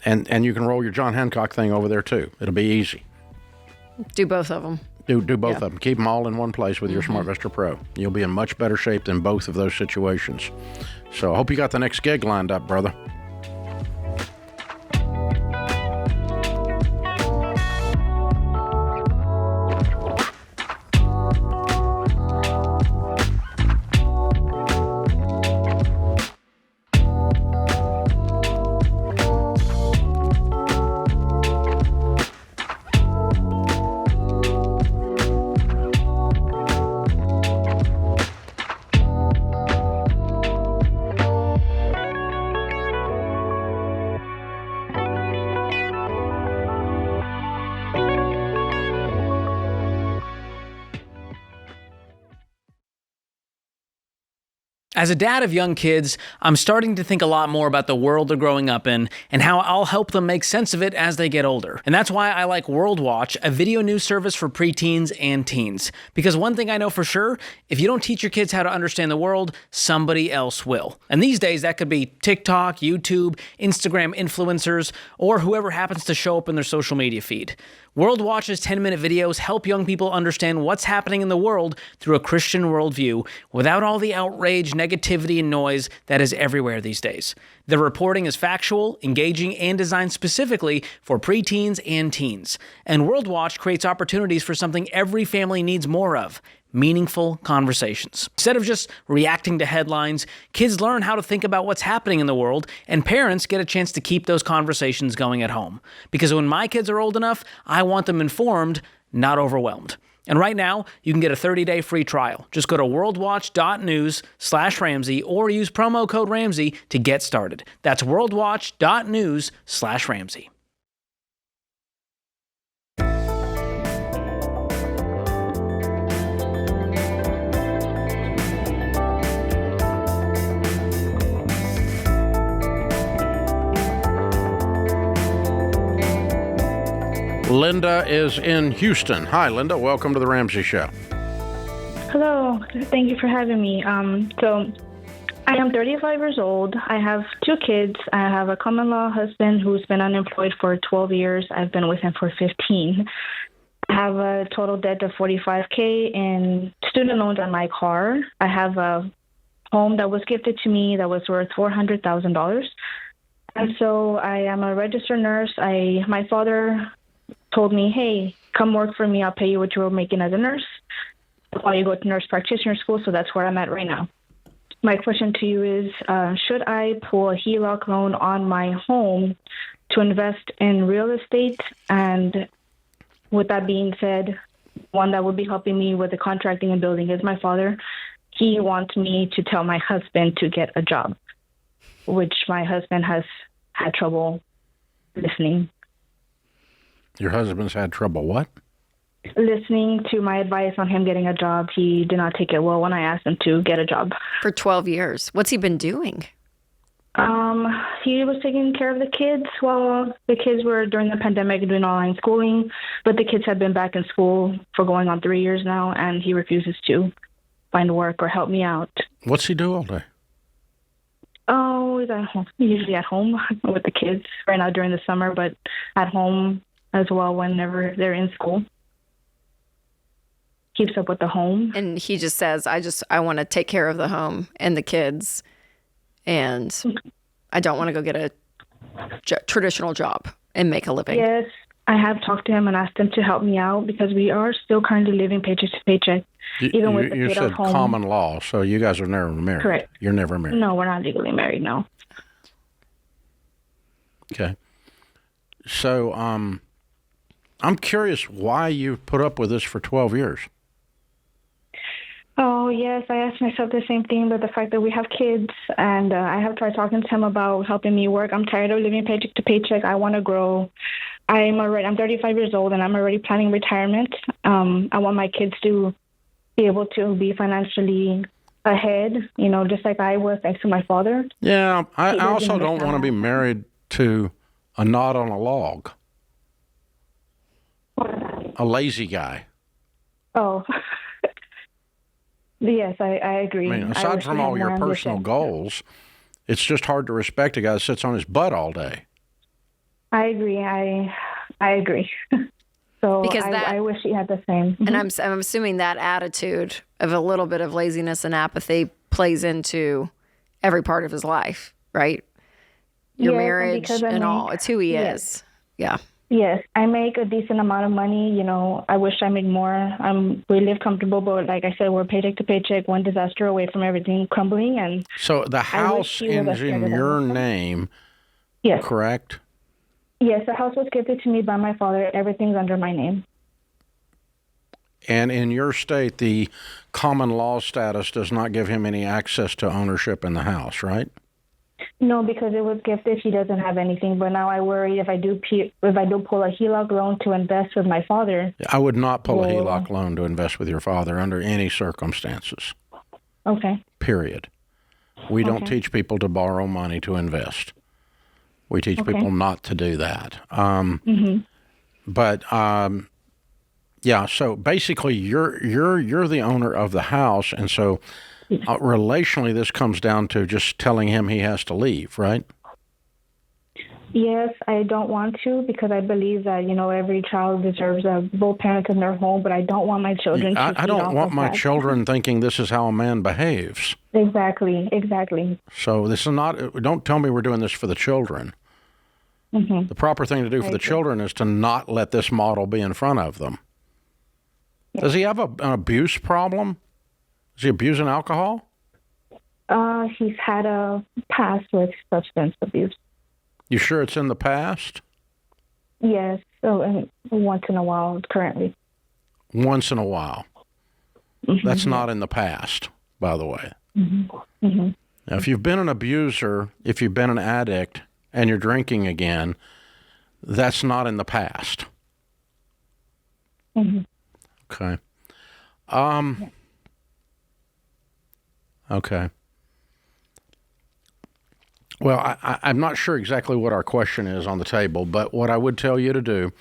Speaker 1: and you can roll your John Hancock thing over there too. It'll be easy.
Speaker 2: Do both of them.
Speaker 1: Do both of them. Keep them all in one place with your SmartVestor Pro. You'll be in much better shape than both of those situations. So I hope you got the next gig lined up, brother.
Speaker 20: As a dad of young kids, I'm starting to think a lot more about the world they're growing up in and how I'll help them make sense of it as they get older. And that's why I like World Watch, a video news service for preteens and teens. Because one thing I know for sure, if you don't teach your kids how to understand the world, somebody else will. And these days, that could be TikTok, YouTube, Instagram influencers, or whoever happens to show up in their social media feed. World Watch's 10-minute videos help young people understand what's happening in the world through a Christian worldview without all the outrage, negativity, and noise that is everywhere these days. The reporting is factual, engaging, and designed specifically for preteens and teens. And World Watch creates opportunities for something every family needs more of: meaningful conversations. Instead of just reacting to headlines, kids learn how to think about what's happening in the world, and parents get a chance to keep those conversations going at home. Because when my kids are old enough, I want them informed, not overwhelmed. And right now, you can get a 30-day free trial. Just go to worldwatch.news/Ramsey or use promo code Ramsey to get started. That's worldwatch.news/Ramsey.
Speaker 1: Linda is in Houston. Hi, Linda. Welcome to the Ramsey Show.
Speaker 21: Hello. Thank you for having me. So I am 35 years old. I have 2 kids. I have a common law husband who's been unemployed for 12 years. I've been with him for 15. I have a total debt of $45K in student loans on my car. I have a home that was gifted to me that was worth $400,000. And so I am a registered nurse. My father told me, hey, come work for me. I'll pay you what you were making as a nurse while you go to nurse practitioner school. So that's where I'm at right now. My question to you is, should I pull a HELOC loan on my home to invest in real estate? And with that being said, one that would be helping me with the contracting and building is my father. He wants me to tell my husband to get a job, which my husband has had trouble listening.
Speaker 1: Your husband's had trouble what?
Speaker 21: Listening to my advice on him getting a job. He did not take it well when I asked him to get a job.
Speaker 2: For 12 years. What's he been doing?
Speaker 21: He was taking care of the kids while the kids were during the pandemic doing online schooling, but the kids have been back in school for going on 3 years now, and he refuses to find work or help me out.
Speaker 1: What's he do all day?
Speaker 21: Oh, he's at home. Usually at home with the kids right now during the summer, but at home as well whenever they're in school. Keeps up with the home.
Speaker 2: And he just says, I want to take care of the home and the kids, and I don't want to go get a traditional job and make a living.
Speaker 21: Yes, I have talked to him and asked him to help me out because we are still currently living paycheck to paycheck. Even with the
Speaker 1: you
Speaker 21: kid
Speaker 1: said
Speaker 21: at home.
Speaker 1: common law, so you guys are never married.
Speaker 21: Correct.
Speaker 1: You're never married.
Speaker 21: No, we're not legally married, no.
Speaker 1: Okay. So, I'm curious why you put up with this for 12 years.
Speaker 21: Oh, yes, I asked myself the same thing, but the fact that we have kids, and I have tried talking to him about helping me work. I'm tired of living paycheck to paycheck. I want to grow. I'm 35 years old, and I'm already planning retirement. I want my kids to be able to be financially ahead, just like I was thanks to my father.
Speaker 1: Yeah, I also don't want to be married to a knot on a log. A lazy guy.
Speaker 21: Oh, yes, I agree.
Speaker 1: I mean, aside from all your personal goals, it's just hard to respect a guy that sits on his butt all day.
Speaker 21: I agree. I agree. So
Speaker 2: because
Speaker 21: I wish he had the same.
Speaker 2: And I'm assuming that attitude of a little bit of laziness and apathy plays into every part of his life, right? Your marriage and all. It's who he is. Yeah.
Speaker 21: Yes, I make a decent amount of money. You know, I wish I made more. We live comfortable, but like I said, we're paycheck to paycheck, one disaster away from everything crumbling. And
Speaker 1: so the house is in your name,
Speaker 21: yes,
Speaker 1: correct?
Speaker 21: Yes, the house was gifted to me by my father. Everything's under my name.
Speaker 1: And in your state, the common law status does not give him any access to ownership in the house, right?
Speaker 21: No, because it was gifted. He doesn't have anything. But now I worry if I do pull a HELOC loan to invest with my father.
Speaker 1: I would not pull a HELOC loan to invest with your father under any circumstances.
Speaker 21: Okay.
Speaker 1: Period. We don't teach people to borrow money to invest. We teach people not to do that. But yeah. So basically, you're the owner of the house, and so. Relationally, this comes down to just telling him he has to leave, right?
Speaker 21: Yes, I don't want to because I believe that, you know, every child deserves both parents in their home, but I don't want my children to
Speaker 1: I don't want my children thinking this is how a man behaves.
Speaker 21: Exactly.
Speaker 1: So this is not, don't tell me we're doing this for the children. The proper thing to do for the children is to not let this model be in front of them. Does he have an abuse problem? Is he abusing alcohol?
Speaker 21: He's had a past with substance abuse.
Speaker 1: You sure it's in the past?
Speaker 21: Yes, so once in a while currently.
Speaker 1: Once in a while. That's not in the past, by the way. Now, if you've been an abuser, if you've been an addict, and you're drinking again, that's not in the past. Okay. Okay. Well, I'm not sure exactly what our question is on the table, but what I would tell you to do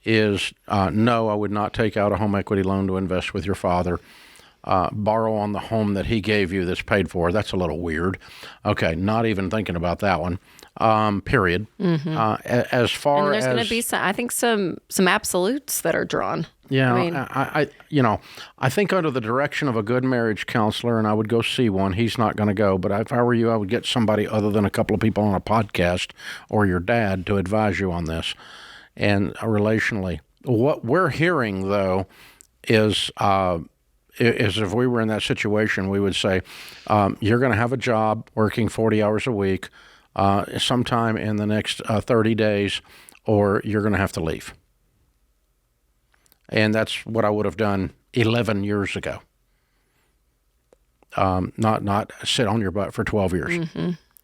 Speaker 1: is, no, I would not take out a home equity loan to invest with your father. Borrow on the home that he gave you that's paid for. That's a little weird. Okay, not even thinking about that one. Period. As far
Speaker 2: and there's going to be some absolutes that are drawn.
Speaker 1: Yeah, I think under the direction of a good marriage counselor, and I would go see one. He's not going to go, but if I were you, I would get somebody other than a couple of people on a podcast or your dad to advise you on this. And relationally, what we're hearing though is if we were in that situation, we would say you're going to have a job working 40 hours a week sometime in the next 30 days, or you're going to have to leave. And that's what I would have done 11 years ago. Not sit on your butt for 12 years.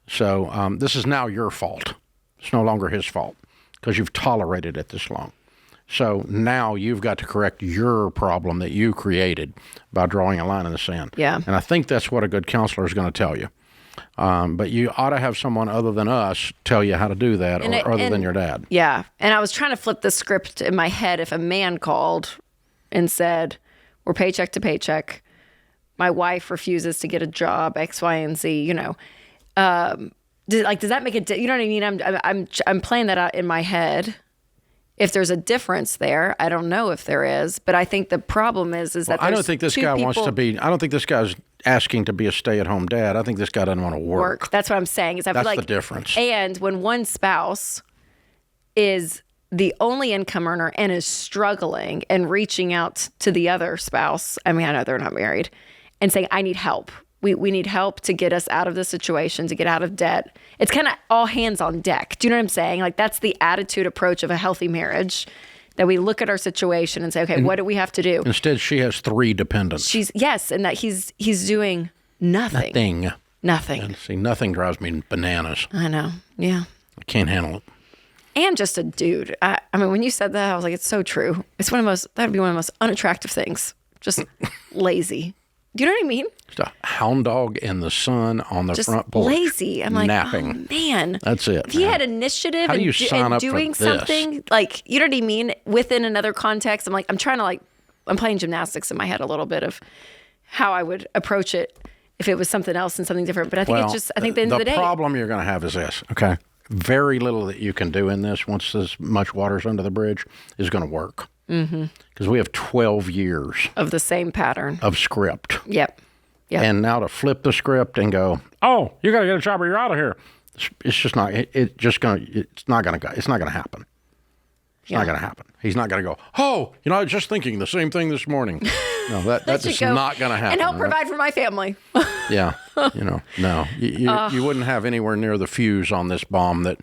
Speaker 1: So this is now your fault. It's no longer his fault because you've tolerated it this long. So now you've got to correct your problem that you created by drawing a line in the sand.
Speaker 2: Yeah.
Speaker 1: And I think that's what a good counselor is going to tell you. But you ought to have someone other than us tell you how to do that, other than your dad.
Speaker 2: Yeah. And I was trying to flip the script in my head. If a man called and said, we're paycheck to paycheck, my wife refuses to get a job, X, Y, and Z, does that make a you know what I mean? I'm playing that out in my head. If there's a difference there, I don't know if there is, but I think the problem is that
Speaker 1: I don't think this guy wants to be. I don't think this guy's asking to be a stay-at-home dad. I think this guy doesn't want to work.
Speaker 2: That's what I'm saying. Is I feel like
Speaker 1: that's the difference.
Speaker 2: And when one spouse is the only income earner and is struggling and reaching out to the other spouse, I mean, I know they're not married, and saying, "I need help. We need help to get us out of this situation, to get out of debt." It's kind of all hands on deck. Do you know what I'm saying? Like that's the attitude approach of a healthy marriage, that we look at our situation and say, okay, what do we have to do?
Speaker 1: Instead, she has 3 dependents.
Speaker 2: And that he's doing nothing. Nothing.
Speaker 1: And see, nothing drives me bananas.
Speaker 2: I know. Yeah.
Speaker 1: I can't handle it.
Speaker 2: And just a dude. I mean, when you said that, I was like, it's so true. That would be one of the most unattractive things. Just lazy. Do you know what I mean?
Speaker 1: Just a hound dog in the sun on the front porch.
Speaker 2: Lazy. I'm like,
Speaker 1: napping.
Speaker 2: Oh, man.
Speaker 1: That's it.
Speaker 2: If he had initiative and doing something, like, you know what I mean? Within another context, I'm playing gymnastics in my head a little bit of how I would approach it if it was something else and something different. But I think I think at the end of the day.
Speaker 1: The problem you're going to have is this, okay? very little that you can do in this once this much water's under the bridge is going to work. Because we have 12 years
Speaker 2: of the same pattern
Speaker 1: of script.
Speaker 2: Yep.
Speaker 1: And now to flip the script and go, oh, you got to get a job or you're out of here. It's just not. It's not going to happen. It's not going to happen. He's not going to go, oh, I was just thinking the same thing this morning. No, that's just not going to happen.
Speaker 2: And help provide for my family.
Speaker 1: Yeah. No. You wouldn't have anywhere near the fuse on this bomb that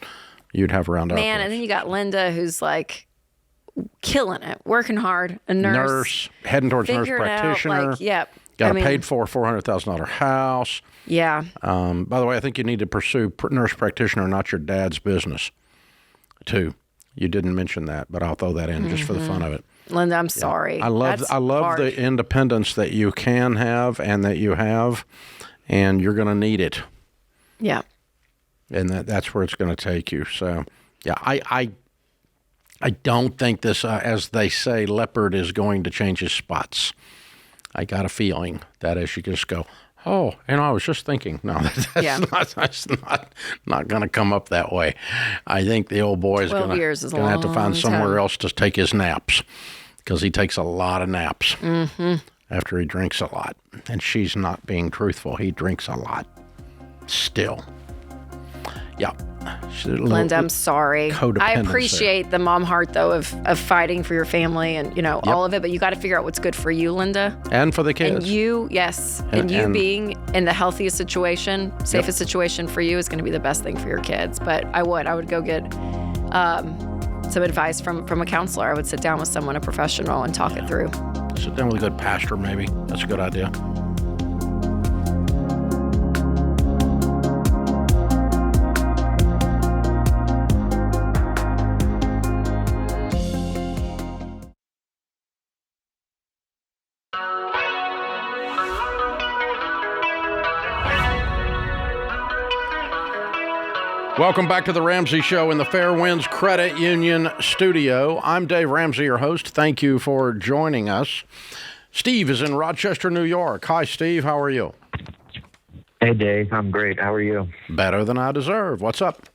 Speaker 1: you'd have around our place.
Speaker 2: And then you got Linda, who's like killing it, working hard, a nurse.
Speaker 1: Heading towards nurse practitioner.
Speaker 2: Yep.
Speaker 1: Got a paid for $400,000 house.
Speaker 2: Yeah.
Speaker 1: By the way, I think you need to pursue nurse practitioner, not your dad's business, too. You didn't mention that, but I'll throw that in just for the fun of it.
Speaker 2: Linda, I'm sorry.
Speaker 1: I love the independence that you can have and that you have, and you're going to need it.
Speaker 2: Yeah.
Speaker 1: And that's where it's going to take you. So, yeah, I don't think this, as they say, leopard is going to change his spots. I got a feeling that as you just go, oh, I was just thinking. No, that's not going to come up that way. I think the old boy is going to have to find somewhere else to take his naps because he takes a lot of naps after he drinks a lot. And she's not being truthful. He drinks a lot still. Yeah.
Speaker 2: Linda, I'm sorry. I appreciate the mom heart, though, of fighting for your family and, all of it. But you got to figure out what's good for you, Linda.
Speaker 1: And for the kids.
Speaker 2: And you, yes. And you being in the healthiest situation, safest situation for you is going to be the best thing for your kids. But I would go get some advice from a counselor. I would sit down with someone, a professional, and talk it through.
Speaker 1: Sit down with a good pastor, maybe. That's a good idea. Welcome back to the Ramsey Show in the Fairwinds Credit Union studio. I'm Dave Ramsey, your host. Thank you for joining us. Steve is in Rochester, New York. Hi, Steve. How are you?
Speaker 3: Hey, Dave. I'm great. How are you?
Speaker 1: Better than I deserve. What's up?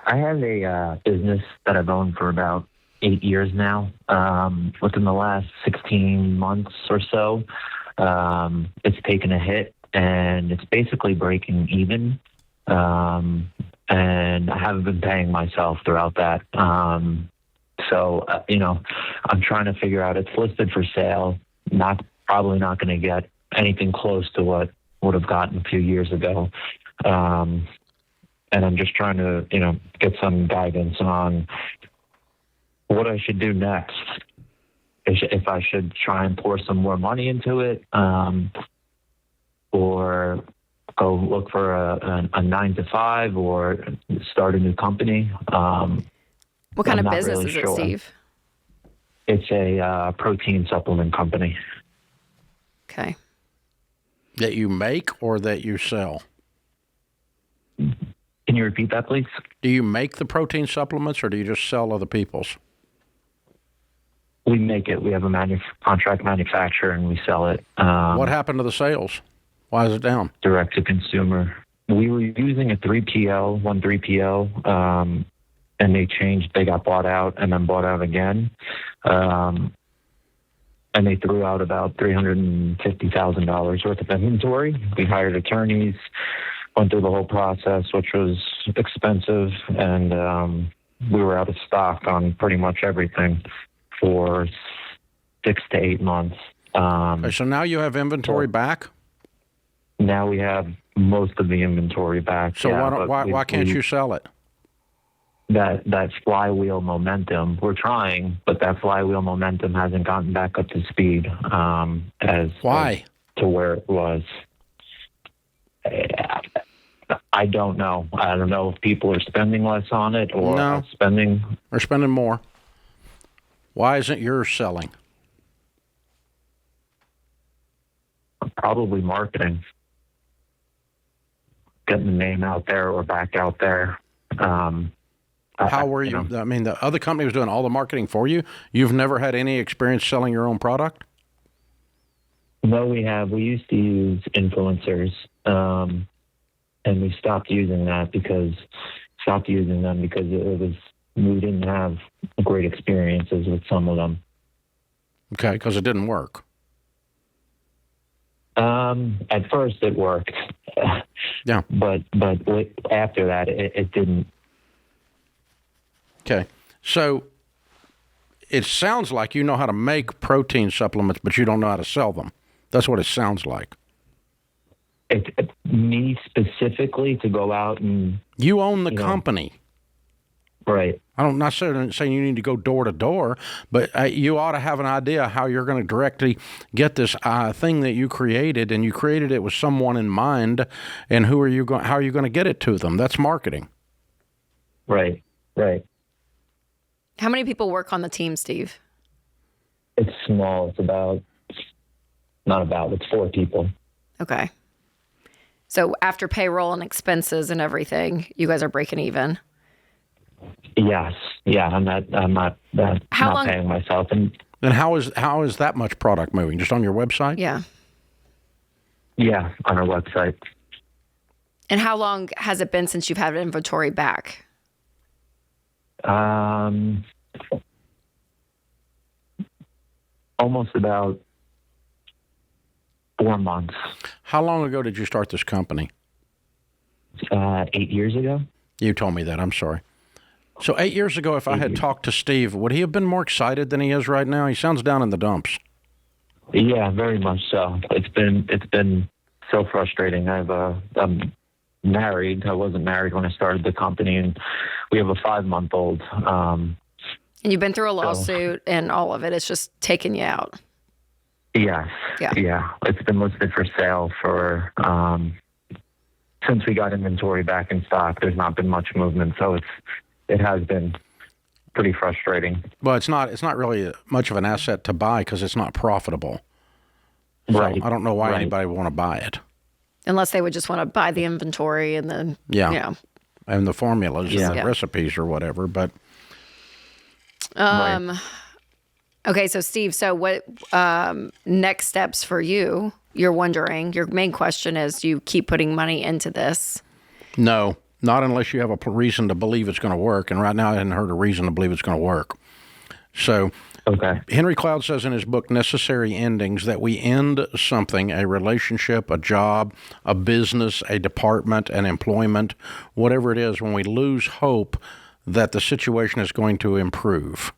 Speaker 3: I have a business that I've owned for about 8 years now. Within the last 16 months or so, it's taken a hit, and it's basically breaking even. And I haven't been paying myself throughout that. So I'm trying to figure out, it's listed for sale, probably not going to get anything close to what would have gotten a few years ago. And I'm just trying to, get some guidance on what I should do next. If I should try and pour some more money into it, or go look for a 9-to-5 or start a new company.
Speaker 2: What kind of business is it, Steve?
Speaker 3: It's a protein supplement company.
Speaker 2: Okay.
Speaker 1: That you make or that you sell?
Speaker 3: Can you repeat that, please?
Speaker 1: Do you make the protein supplements or do you just sell other people's?
Speaker 3: We make it. We have a contract manufacturer and we sell it.
Speaker 1: What happened to the sales? Why is it down?
Speaker 3: Direct to consumer. We were using a 3PL, and they changed. They got bought out and then bought out again. And they threw out about $350,000 worth of inventory. We hired attorneys, went through the whole process, which was expensive, and we were out of stock on pretty much everything for 6 to 8 months.
Speaker 1: So now you have inventory back?
Speaker 3: Now we have most of the inventory back.
Speaker 1: So why can't you sell it?
Speaker 3: That flywheel momentum, we're trying, but that flywheel momentum hasn't gotten back up to speed as to where it was. I don't know. I don't know if people are spending less on it or spending.
Speaker 1: Or spending more. Why isn't yours selling?
Speaker 3: Probably marketing. Getting the name out there or back out there.
Speaker 1: How were you? I mean, the other company was doing all the marketing for you. You've never had any experience selling your own product?
Speaker 3: No, we have. We used to use influencers, and we stopped using that because stopped using them because we didn't have great experiences with some of them.
Speaker 1: Okay, because it didn't work.
Speaker 3: At first it worked.
Speaker 1: Yeah.
Speaker 3: But after that, it didn't.
Speaker 1: Okay. So it sounds like you know how to make protein supplements, but you don't know how to sell them. That's what it sounds like.
Speaker 3: Me specifically to go out and...
Speaker 1: You own the company.
Speaker 3: Right.
Speaker 1: I'm not saying you need to go door to door, but you ought to have an idea how you're going to directly get this thing that you created, and you created it with someone in mind, and how are you going to get it to them? That's marketing.
Speaker 3: Right.
Speaker 2: How many people work on the team, Steve?
Speaker 3: It's small. It's it's 4 people.
Speaker 2: Okay. So after payroll and expenses and everything, you guys are breaking even.
Speaker 3: Yes. Yeah. I'm not paying myself. And
Speaker 1: how is that much product moving? Just on your website?
Speaker 2: Yeah.
Speaker 3: Yeah, on our website.
Speaker 2: And how long has it been since you've had inventory back?
Speaker 3: Almost about 4 months.
Speaker 1: How long ago did you start this company?
Speaker 3: 8 years ago.
Speaker 1: You told me that. I'm sorry. So 8 years ago, if I had talked to Steve, would he have been more excited than he is right now? He sounds down in the dumps.
Speaker 3: Yeah, very much so. It's been so frustrating. I'm married. I wasn't married when I started the company, and we have a 5-month-old.
Speaker 2: And you've been through a lawsuit and all of it. It's just taking you out.
Speaker 3: Yes. Yeah. It's been listed for sale for since we got inventory back in stock. There's not been much movement, so it has been pretty frustrating.
Speaker 1: Well, it's not really much of an asset to buy because it's not profitable. So
Speaker 3: right.
Speaker 1: I don't know why anybody would want to buy it.
Speaker 2: Unless they would just want to buy the inventory and then,
Speaker 1: and the formulas and the recipes or whatever. But
Speaker 2: okay, so Steve, what next steps for you? You're wondering, your main question is, do you keep putting money into this?
Speaker 1: No, not unless you have a reason to believe it's going to work. And right now I hadn't heard a reason to believe it's going to work. So Henry Cloud says in his book, Necessary Endings, that we end something, a relationship, a job, a business, a department, an employment, whatever it is, when we lose hope that the situation is going to improve.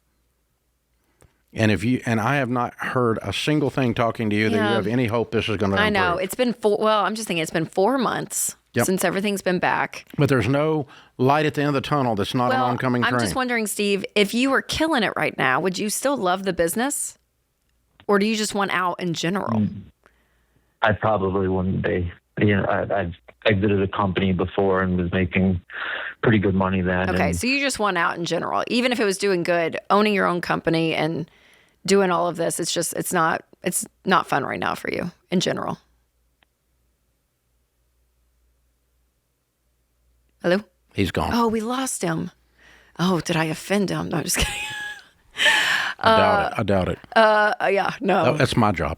Speaker 1: And I have not heard a single thing talking to you that you have any hope this is going to improve.
Speaker 2: I know. It's been I'm just thinking it's been 4 months since everything's been back.
Speaker 1: But there's no light at the end of the tunnel that's not an oncoming train.
Speaker 2: I'm just wondering, Steve, if you were killing it right now, would you still love the business? Or do you just want out in general?
Speaker 3: I probably wouldn't be. I've exited a company before and was making pretty good money then.
Speaker 2: Okay, so you just want out in general. Even if it was doing good, owning your own company and doing all of this, it's not fun right now for you in general. Hello?
Speaker 1: He's gone.
Speaker 2: Oh, we lost him. Oh, did I offend him? No, I'm just kidding.
Speaker 1: I doubt it.
Speaker 2: Yeah, no.
Speaker 1: That's my job.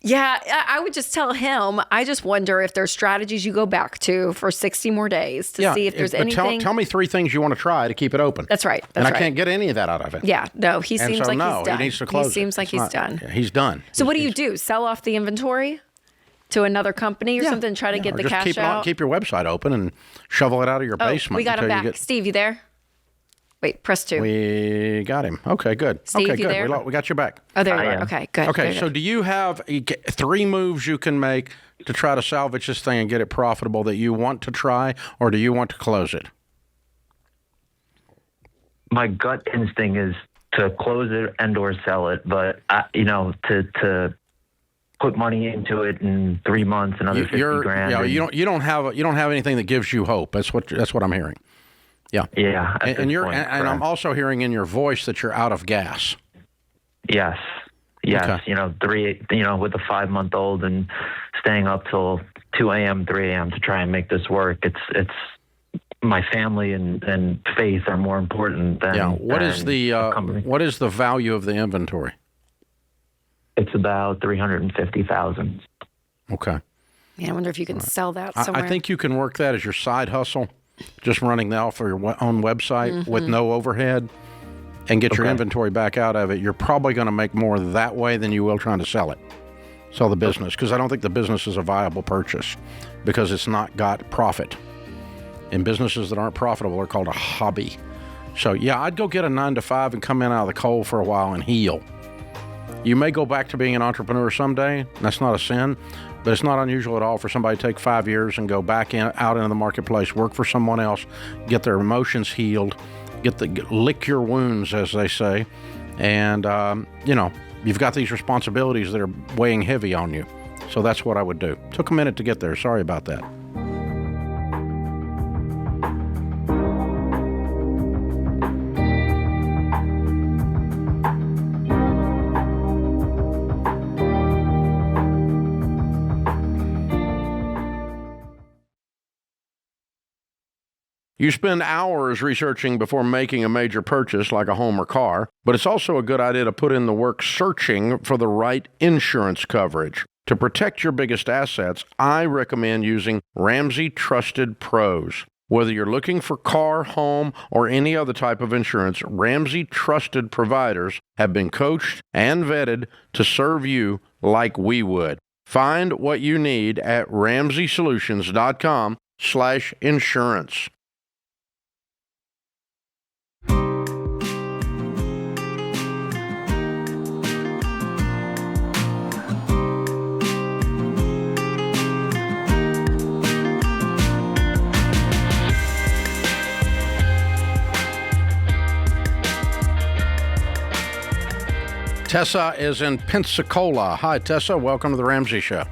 Speaker 2: Yeah, I would just tell him, I just wonder if there's strategies you go back to for 60 more days to see if there's anything.
Speaker 1: Tell me 3 things you want to try to keep it open.
Speaker 2: That's right.
Speaker 1: And I can't get any of that out of it.
Speaker 2: Yeah, no, he seems like he's done.
Speaker 1: He needs to close
Speaker 2: He seems like he's done.
Speaker 1: He's done.
Speaker 2: So what do you do? Sell off the inventory to another company or something? Try to get the cash out?
Speaker 1: Keep your website open and shovel it out of your basement.
Speaker 2: We got him back. Steve, you there? Wait, press 2.
Speaker 1: We got him. Okay, good.
Speaker 2: Steve,
Speaker 1: okay,
Speaker 2: you
Speaker 1: good.
Speaker 2: there?
Speaker 1: We got you back.
Speaker 2: Oh, there you are. Okay, good.
Speaker 1: Okay, so do you have 3 moves you can make to try to salvage this thing and get it profitable that you want to try, or do you want to close it?
Speaker 3: My gut instinct is to close it and or sell it, but to put money into it in 3 months, another $50,000.
Speaker 1: Yeah, you don't have anything that gives you hope. That's what I'm hearing. Yeah.
Speaker 3: Yeah.
Speaker 1: And I'm also hearing in your voice that you're out of gas.
Speaker 3: Yes.
Speaker 1: Okay.
Speaker 3: With a 5-month-old and staying up till 2 a.m., 3 a.m. to try and make this work. It's my family and faith are more important than
Speaker 1: What is the value of the inventory?
Speaker 3: It's about $350,000.
Speaker 1: Okay.
Speaker 2: Man, I wonder if you can sell that somewhere.
Speaker 1: I think you can work that as your side hustle, just running that off of your own website with no overhead and get your inventory back out of it. You're probably going to make more that way than you will trying to sell the business, because I don't think the business is a viable purchase because it's not got profit. And businesses that aren't profitable are called a hobby. So, yeah, I'd go get a 9-to-5 and come in out of the cold for a while and heal. You may go back to being an entrepreneur someday. That's not a sin, but it's not unusual at all for somebody to take 5 years and go back out into the marketplace, work for someone else, get their emotions healed, lick your wounds, as they say. And, you've got these responsibilities that are weighing heavy on you. So that's what I would do. Took a minute to get there. Sorry about that. You spend hours researching before making a major purchase like a home or car, but it's also a good idea to put in the work searching for the right insurance coverage. To protect your biggest assets, I recommend using Ramsey Trusted Pros. Whether you're looking for car, home, or any other type of insurance, Ramsey Trusted providers have been coached and vetted to serve you like we would. Find what you need at RamseySolutions.com/insurance. Tessa is in Pensacola. Hi, Tessa. Welcome to the Ramsey Show.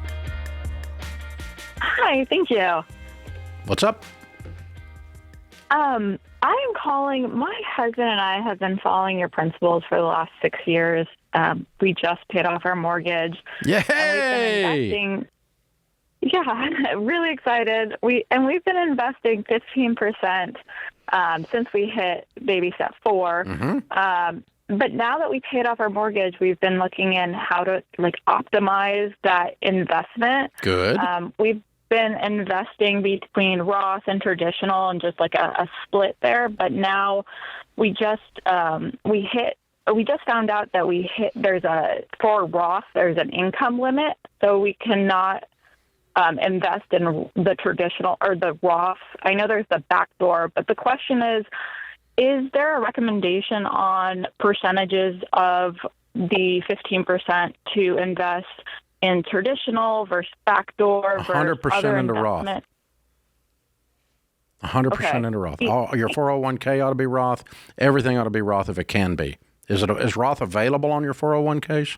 Speaker 5: Hi, thank you.
Speaker 1: What's up?
Speaker 5: I am calling. My husband and I have been following your principles for the last 6 years. We just paid off our mortgage.
Speaker 1: Yay!
Speaker 5: And we've been investing. Yeah, really excited. We've been investing 15% since we hit baby step 4.
Speaker 1: Mm-hmm.
Speaker 5: But now that we paid off our mortgage, we've been looking in how to optimize that investment.
Speaker 1: Good.
Speaker 5: We've been investing between Roth and traditional and just a split there. But now we just found out that for Roth, there's an income limit. So we cannot invest in the traditional or the Roth. I know there's the backdoor, but the question is there a recommendation on percentages of the 15% to invest in traditional versus backdoor versus
Speaker 1: 100%
Speaker 5: other
Speaker 1: into Roth. 100% into Roth. Your 401k ought to be Roth. Everything ought to be Roth if it can be. Is Roth available on your 401ks?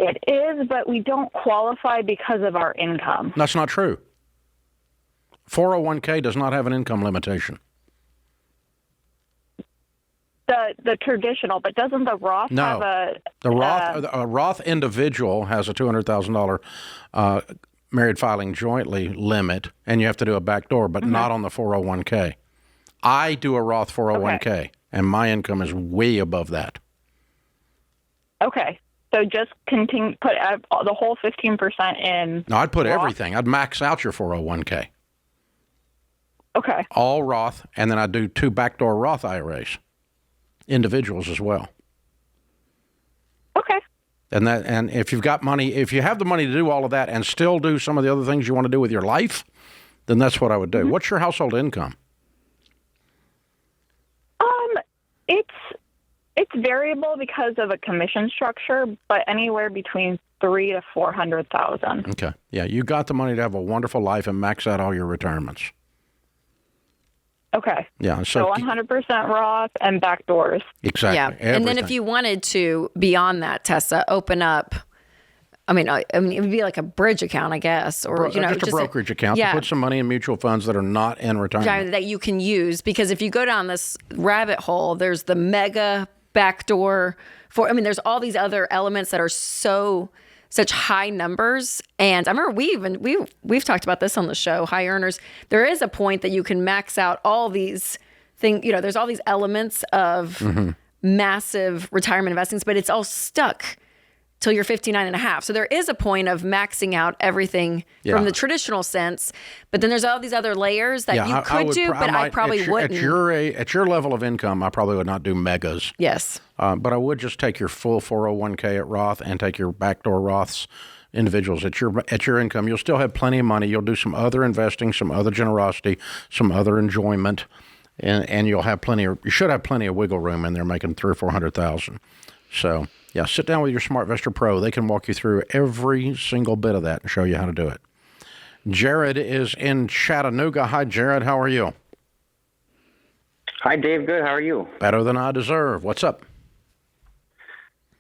Speaker 5: It is, but we don't qualify because of our income.
Speaker 1: That's not true. 401k does not have an income limitation.
Speaker 5: The traditional, but doesn't the Roth have a...
Speaker 1: The Roth individual has a $200,000 married filing jointly limit, and you have to do a backdoor, but not on the 401k. I do a Roth 401k, and my income is way above that.
Speaker 5: Okay. So just put the whole 15% in...
Speaker 1: No, I'd put
Speaker 5: Roth?
Speaker 1: everything. I'd max out your 401k.
Speaker 5: Okay.
Speaker 1: All Roth, and then I'd do 2 backdoor Roth IRAs. Individuals as well.
Speaker 5: Okay.
Speaker 1: And if you've got money, if you have the money to do all of that and still do some of the other things you want to do with your life, then that's what I would do. Mm-hmm. What's your household income?
Speaker 5: It's variable because of a commission structure, but anywhere between $300,000 to $400,000.
Speaker 1: Okay. Yeah, you got the money to have a wonderful life and max out all your retirements.
Speaker 5: Okay.
Speaker 1: Yeah.
Speaker 5: So 100% Roth and backdoors.
Speaker 1: Exactly.
Speaker 2: Yeah.
Speaker 1: Everything.
Speaker 2: And then if you wanted to, beyond that, Tessa, open up, it would be like a bridge account, I guess, or
Speaker 1: just a brokerage account to put some money in mutual funds that are not in retirement.
Speaker 2: Yeah, that you can use, because if you go down this rabbit hole, there's the mega backdoor there's all these other elements that are such high numbers. And I remember we've talked about this on the show, high earners. There is a point that you can max out all these things. There's all these elements of massive retirement investments, but it's all stuck till you're 59 and a half. So there is a point of maxing out everything from the traditional sense, but then there's all these other layers that you could do, but I probably wouldn't.
Speaker 1: At your level of income, I probably would not do megas.
Speaker 2: Yes.
Speaker 1: But I would just take your full 401k at Roth and take your backdoor Roths individuals at your income. You'll still have plenty of money. You'll do some other investing, some other generosity, some other enjoyment, and you should have plenty of wiggle room in there, making $300,000 or $400,000. So yeah, sit down with your SmartVestor Pro. They can walk you through every single bit of that and show you how to do it. Jared is in Chattanooga. Hi, Jared. How are you?
Speaker 6: Hi, Dave. Good. How are you?
Speaker 1: Better than I deserve. What's up?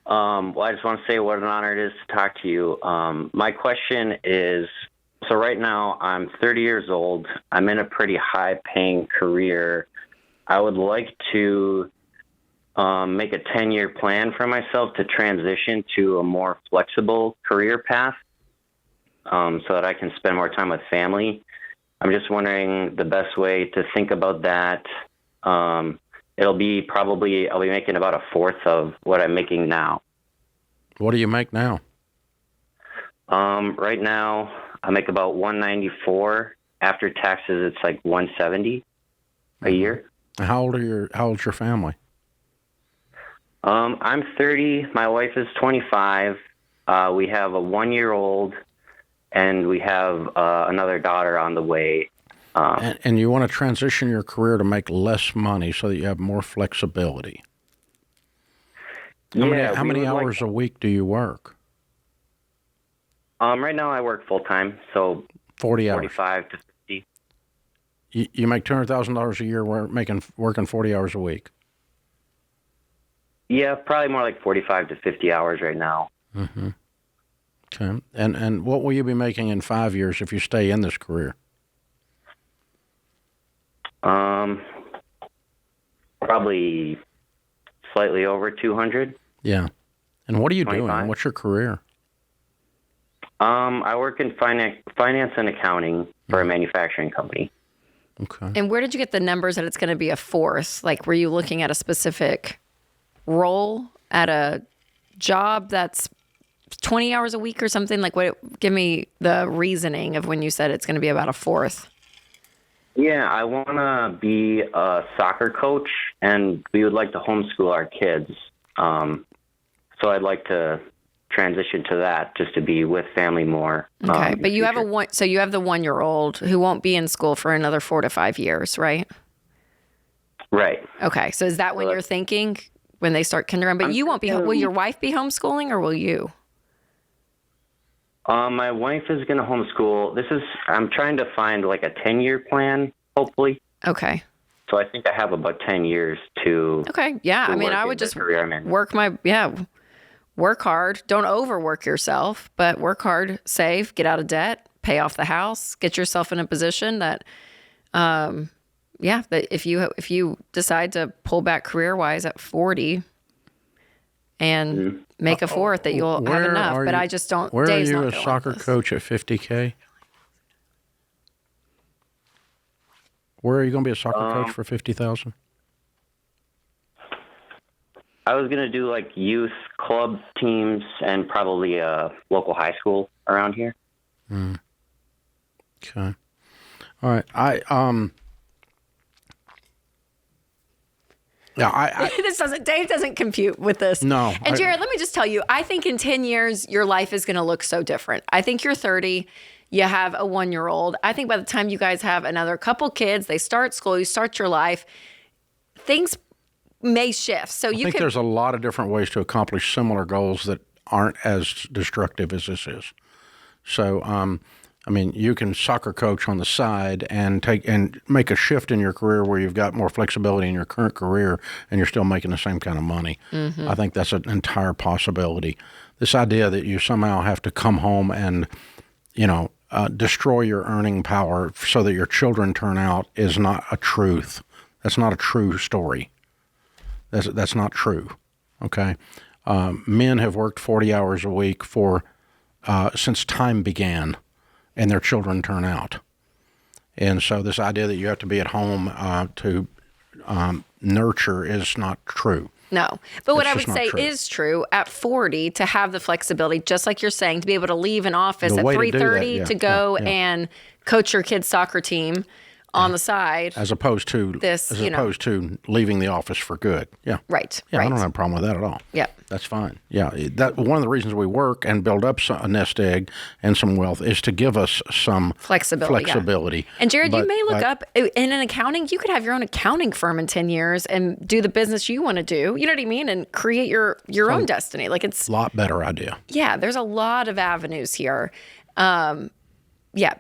Speaker 6: Well, I just want to say what an honor it is to talk to you. My question is, so right now I'm 30 years old. I'm in a pretty high-paying career. I would like to make a 10-year plan for myself to transition to a more flexible career path so that I can spend more time with family. I'm just wondering the best way to think about that. I'll be making about a fourth of what I'm making now.
Speaker 1: What do you make now?
Speaker 6: Right now, I make about $194. After taxes, it's like $170 a year.
Speaker 1: How old's your family?
Speaker 6: I'm 30. My wife is 25. We have a 1-year-old, and we have another daughter on the way.
Speaker 1: And you want to transition your career to make less money so that you have more flexibility. How many hours a week do you work?
Speaker 6: Right now I work full time, so
Speaker 1: 40 hours.
Speaker 6: 45 to 50.
Speaker 1: You make $200,000 a year working 40 hours a week.
Speaker 6: Yeah, probably more like 45 to 50 hours right now.
Speaker 1: Mm-hmm. Okay. And what will you be making in 5 years if you stay in this career?
Speaker 6: Probably slightly over 200.
Speaker 1: Yeah. And what are you
Speaker 6: 25.
Speaker 1: doing? What's your career?
Speaker 6: I work in finance and accounting for a manufacturing company.
Speaker 1: Okay.
Speaker 2: And where did you get the numbers that it's going to be a fourth? Like, were you looking at a specific role at a job that's 20 hours a week or something? Like, give me the reasoning of when you said it's going to be about a fourth.
Speaker 6: Yeah, I want to be a soccer coach, and we would like to homeschool our kids. So I'd like to transition to that just to be with family more.
Speaker 2: Okay, but you have you have the 1-year-old who won't be in school for another 4 to 5 years, right?
Speaker 6: Right.
Speaker 2: Okay, so is that when you're thinking when they start kindergarten? But you won't be. Will your wife be homeschooling, or will you?
Speaker 6: My wife is going to homeschool. I'm trying to find like a 10-year plan, hopefully.
Speaker 2: Okay.
Speaker 6: So I think I have about 10 years to.
Speaker 2: Okay. Yeah. I mean, I would just work hard. Don't overwork yourself, but work hard, save, get out of debt, pay off the house, get yourself in a position that, that if you decide to pull back career-wise at 40 and make a fourth, that you'll have enough. But I just don't.
Speaker 1: Where are you a soccer coach at 50K? Where are you going to be a soccer coach for 50,000?
Speaker 6: I was going to do like youth club teams and probably a local high school around here.
Speaker 1: Okay. All right.
Speaker 2: Dave doesn't compute with this.
Speaker 1: No.
Speaker 2: And Jared, let me just tell you, I think in 10 years, your life is going to look so different. I think you're 30. You have a 1-year-old. I think by the time you guys have another couple kids, they start school, you start your life, things may shift. So I think
Speaker 1: there's a lot of different ways to accomplish similar goals that aren't as destructive as this is. So, you can soccer coach on the side and make a shift in your career where you've got more flexibility in your current career and you're still making the same kind of money. Mm-hmm. I think that's an entire possibility. This idea that you somehow have to come home and, destroy your earning power so that your children turn out is not a truth. That's not a true story. That's not true. Okay. Men have worked 40 hours a week since time began, and their children turn out. And so this idea that you have to be at home to nurture is not true.
Speaker 2: No. But what I would say is true at 40 to have the flexibility, just like you're saying, to be able to leave an office at 3:30 to go and coach your kid's soccer team on the side.
Speaker 1: As opposed to to leaving the office for good. Yeah.
Speaker 2: Right.
Speaker 1: Yeah, I don't have a problem with that at all.
Speaker 2: Yeah.
Speaker 1: That's fine. Yeah. That one of the reasons we work and build up a nest egg and some wealth is to give us some flexibility.
Speaker 2: Yeah. And Jared, you may look up in an accounting, you could have your own accounting firm in 10 years and do the business you want to do. You know what I mean? And create your own destiny. Like it's
Speaker 1: a lot better idea.
Speaker 2: Yeah. There's a lot of avenues here. Yeah.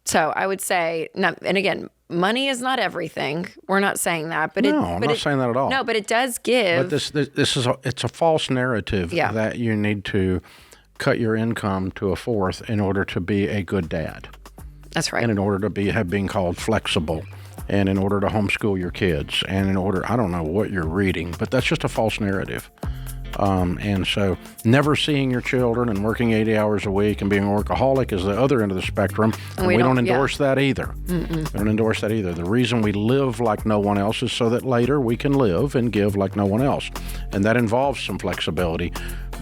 Speaker 2: So I would say, and again, money is not everything. We're not saying that, but
Speaker 1: I'm not saying that at all.
Speaker 2: No, but it does give.
Speaker 1: But it's a false narrative that you need to cut your income to a fourth in order to be a good dad.
Speaker 2: That's right.
Speaker 1: And in order to have being called flexible, and in order to homeschool your kids, and in order, I don't know what you're reading, but that's just a false narrative. And so never seeing your children and working 80 hours a week and being a workaholic is the other end of the spectrum. And we don't endorse that either. We don't endorse that either. The reason we live like no one else is so that later we can live and give like no one else. And that involves some flexibility.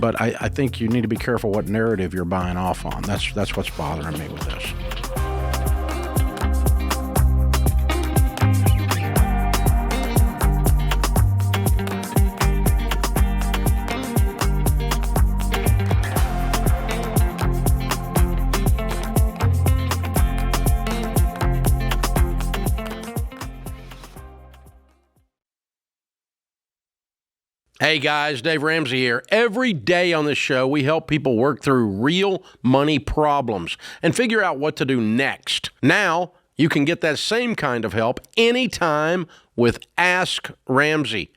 Speaker 1: But I think you need to be careful what narrative you're buying off on. That's what's bothering me with this. Hey guys, Dave Ramsey here. Every day on this show, we help people work through real money problems and figure out what to do next. Now, you can get that same kind of help anytime with Ask Ramsey.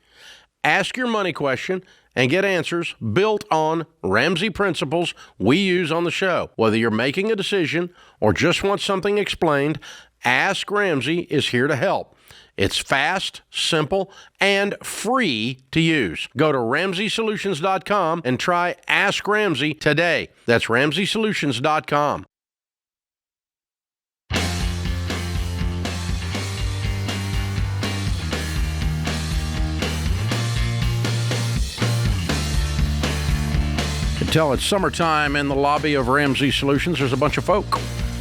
Speaker 1: Ask your money question and get answers built on Ramsey principles we use on the show. Whether you're making a decision or just want something explained, Ask Ramsey is here to help. It's fast, simple, and free to use. Go to RamseySolutions.com and try Ask Ramsey today. That's RamseySolutions.com. You can tell it's summertime in the lobby of Ramsey Solutions. There's a bunch of folk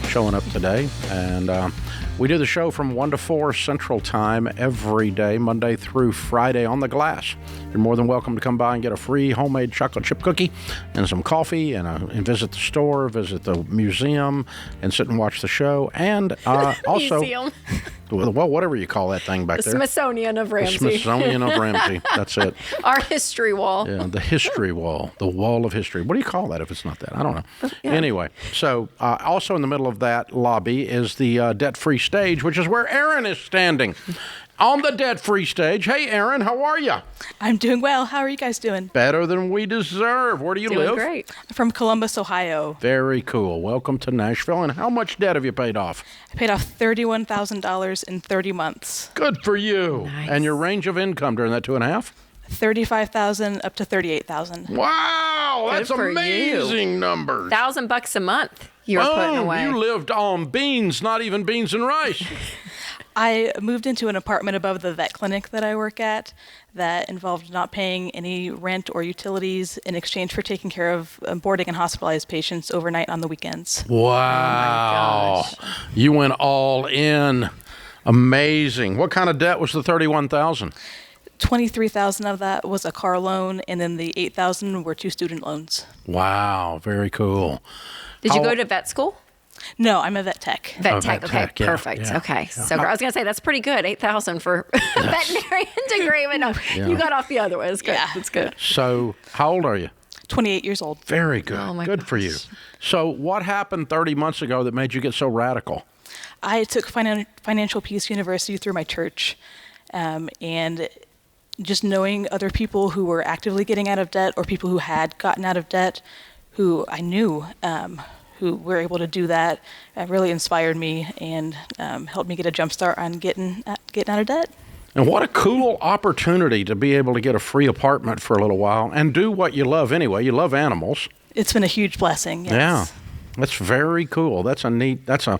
Speaker 1: showing up today, and we do the show from 1 to 4 Central Time every day, Monday through Friday on the glass. You're more than welcome to come by and get a free homemade chocolate chip cookie and some coffee and visit the store, visit the museum, and sit and watch the show. And also,
Speaker 2: museum.
Speaker 1: Well, whatever you call that thing back there.
Speaker 2: The Smithsonian of Ramsey.
Speaker 1: The Smithsonian of Ramsey. That's it.
Speaker 2: Our history wall.
Speaker 1: Yeah, the history wall. The wall of history. What do you call that if it's not that? I don't know. Yeah. Anyway, so also in the middle of that lobby is the debt-free stage, which is where Aaron is standing. On the debt-free stage. Hey, Aaron, how are you?
Speaker 4: I'm doing well. How are you guys doing?
Speaker 1: Better than we deserve. Where do you live?
Speaker 4: Doing great. I'm from Columbus, Ohio.
Speaker 1: Very cool. Welcome to Nashville. And how much debt have you paid off?
Speaker 4: I paid off $31,000 in 30 months.
Speaker 1: Good for you. Nice. And your range of income during that 2.5?
Speaker 4: $35,000 up to $38,000.
Speaker 1: Wow, that's amazing numbers.
Speaker 2: $1,000 a month you're putting away.
Speaker 1: You lived on beans, not even beans and rice.
Speaker 4: I moved into an apartment above the vet clinic that I work at that involved not paying any rent or utilities in exchange for taking care of boarding and hospitalized patients overnight on the weekends.
Speaker 1: Wow.
Speaker 4: Oh my gosh.
Speaker 1: You went all in. Amazing. What kind of debt was the $31,000?
Speaker 4: $23,000 of that was a car loan, and then the $8,000 were 2 student loans.
Speaker 1: Wow, very cool.
Speaker 2: Did you go to vet school?
Speaker 4: No, I'm a vet tech.
Speaker 2: Vet tech. Okay, yeah, perfect. Yeah, okay, yeah. So I was gonna say that's pretty good. $8,000 for veterinarian degree, but no, you got off the other one. It's good. Yeah. It's good.
Speaker 1: So, how old are you?
Speaker 4: 28 years old.
Speaker 1: Very good. Oh my good for you. So, what happened 30 months ago that made you get so radical?
Speaker 4: I took Financial Peace University through my church, and just knowing other people who were actively getting out of debt or people who had gotten out of debt, who I knew. Who were able to do that really inspired me and helped me get a jump start on getting out of debt.
Speaker 1: And what a cool opportunity to be able to get a free apartment for a little while and do what you love anyway. You love animals.
Speaker 4: It's been a huge blessing. Yes.
Speaker 1: Yeah, that's very cool. That's a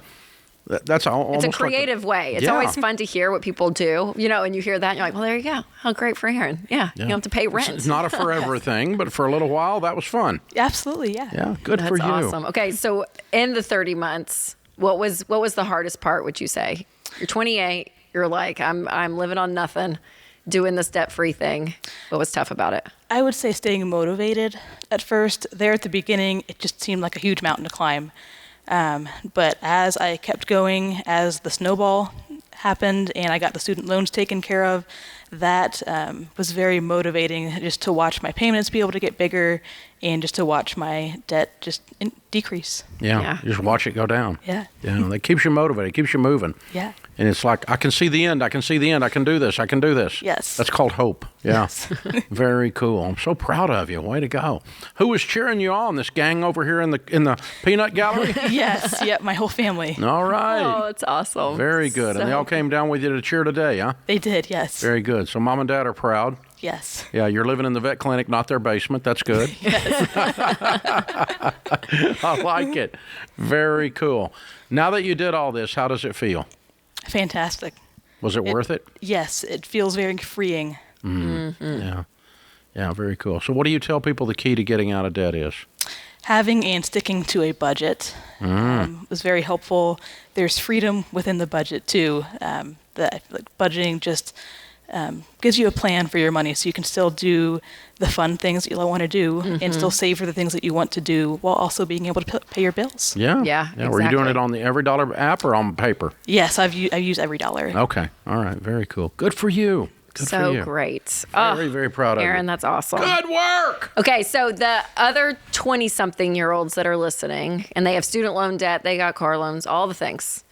Speaker 1: That's almost
Speaker 2: it's a creative way. It's always fun to hear what people do, and you hear that and you're like, well, there you go. How great for Aaron. Yeah. You don't have to pay rent.
Speaker 1: It's not a forever thing, but for a little while, that was fun.
Speaker 4: Absolutely, yeah.
Speaker 1: Yeah, good for you.
Speaker 2: That's awesome. Okay, so in the 30 months, what was the hardest part, would you say? You're 28. You're like, I'm living on nothing, doing this debt-free thing. What was tough about it?
Speaker 4: I would say staying motivated at first. There at the beginning, it just seemed like a huge mountain to climb. But as I kept going, as the snowball happened and I got the student loans taken care of, that was very motivating, just to watch my payments be able to get bigger and just to watch my debt just decrease.
Speaker 1: Yeah, just watch it go down.
Speaker 4: Yeah.
Speaker 1: That keeps you motivated, keeps you moving.
Speaker 4: Yeah.
Speaker 1: And it's like, I can see the end, I can do this, I can do this.
Speaker 4: Yes.
Speaker 1: That's called hope. Yeah. Yes. Very cool. I'm so proud of you. Way to go. Who was cheering you on? This gang over here in the peanut gallery?
Speaker 4: Yes. Yep. My whole family.
Speaker 1: All right.
Speaker 2: Oh, it's awesome.
Speaker 1: Very good. And they all came down with you to cheer today, huh?
Speaker 4: They did, yes.
Speaker 1: Very good. So mom and dad are proud.
Speaker 4: Yes.
Speaker 1: Yeah, you're living in the vet clinic, not their basement. That's good.
Speaker 4: Yes.
Speaker 1: I like it. Very cool. Now that you did all this, how does it feel?
Speaker 4: Fantastic.
Speaker 1: Was it worth it?
Speaker 4: Yes, it feels very freeing.
Speaker 1: Mm-hmm. Yeah, very cool. So what do you tell people the key to getting out of debt is?
Speaker 4: Having and sticking to a budget was very helpful. There's freedom within the budget, too. Budgeting just gives you a plan for your money, so you can still do the fun things that you want to do and still save for the things that you want to do while also being able to pay your bills.
Speaker 1: Yeah.
Speaker 2: Exactly.
Speaker 1: Were you doing it on the EveryDollar app or on paper?
Speaker 4: Yes, I use EveryDollar.
Speaker 1: Okay. All right. Very cool. Good for you. Good for you.
Speaker 2: Great.
Speaker 1: Very, very proud of you.
Speaker 2: Aaron, that's awesome.
Speaker 1: Good work.
Speaker 2: Okay, so the other 20-something-year-olds that are listening, and they have student loan debt, they got car loans, all the things,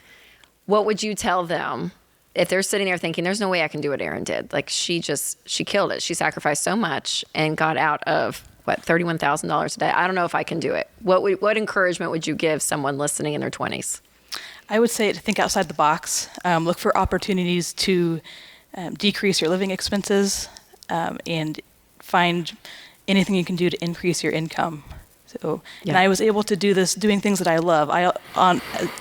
Speaker 2: what would you tell them if they're sitting there thinking, there's no way I can do what Aaron did? Like, she killed it. She sacrificed so much and got out of, $31,000 a day. I don't know if I can do it. What encouragement would you give someone listening in their 20s?
Speaker 4: I would say to think outside the box. Look for opportunities to decrease your living expenses and find anything you can do to increase your income. And I was able to do this doing things that I love.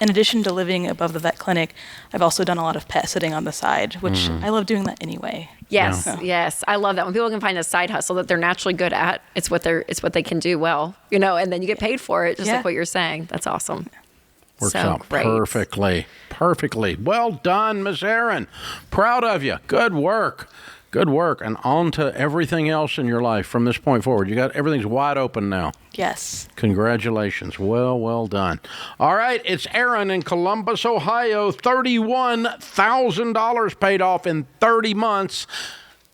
Speaker 4: In addition to living above the vet clinic, I've also done a lot of pet sitting on the side, which I love doing that anyway.
Speaker 2: Yes, yes, I love that. When people can find a side hustle that they're naturally good at, it's what they can do well, and then you get paid for it, just like what you're saying. That's awesome.
Speaker 1: Works out perfectly. Well done, Miss Aaron. Proud of you. Good work. And on to everything else in your life from this point forward. Everything's wide open now.
Speaker 4: Yes.
Speaker 1: Congratulations. Well done. All right, it's Aaron in Columbus, Ohio. $31,000 paid off in 30 months.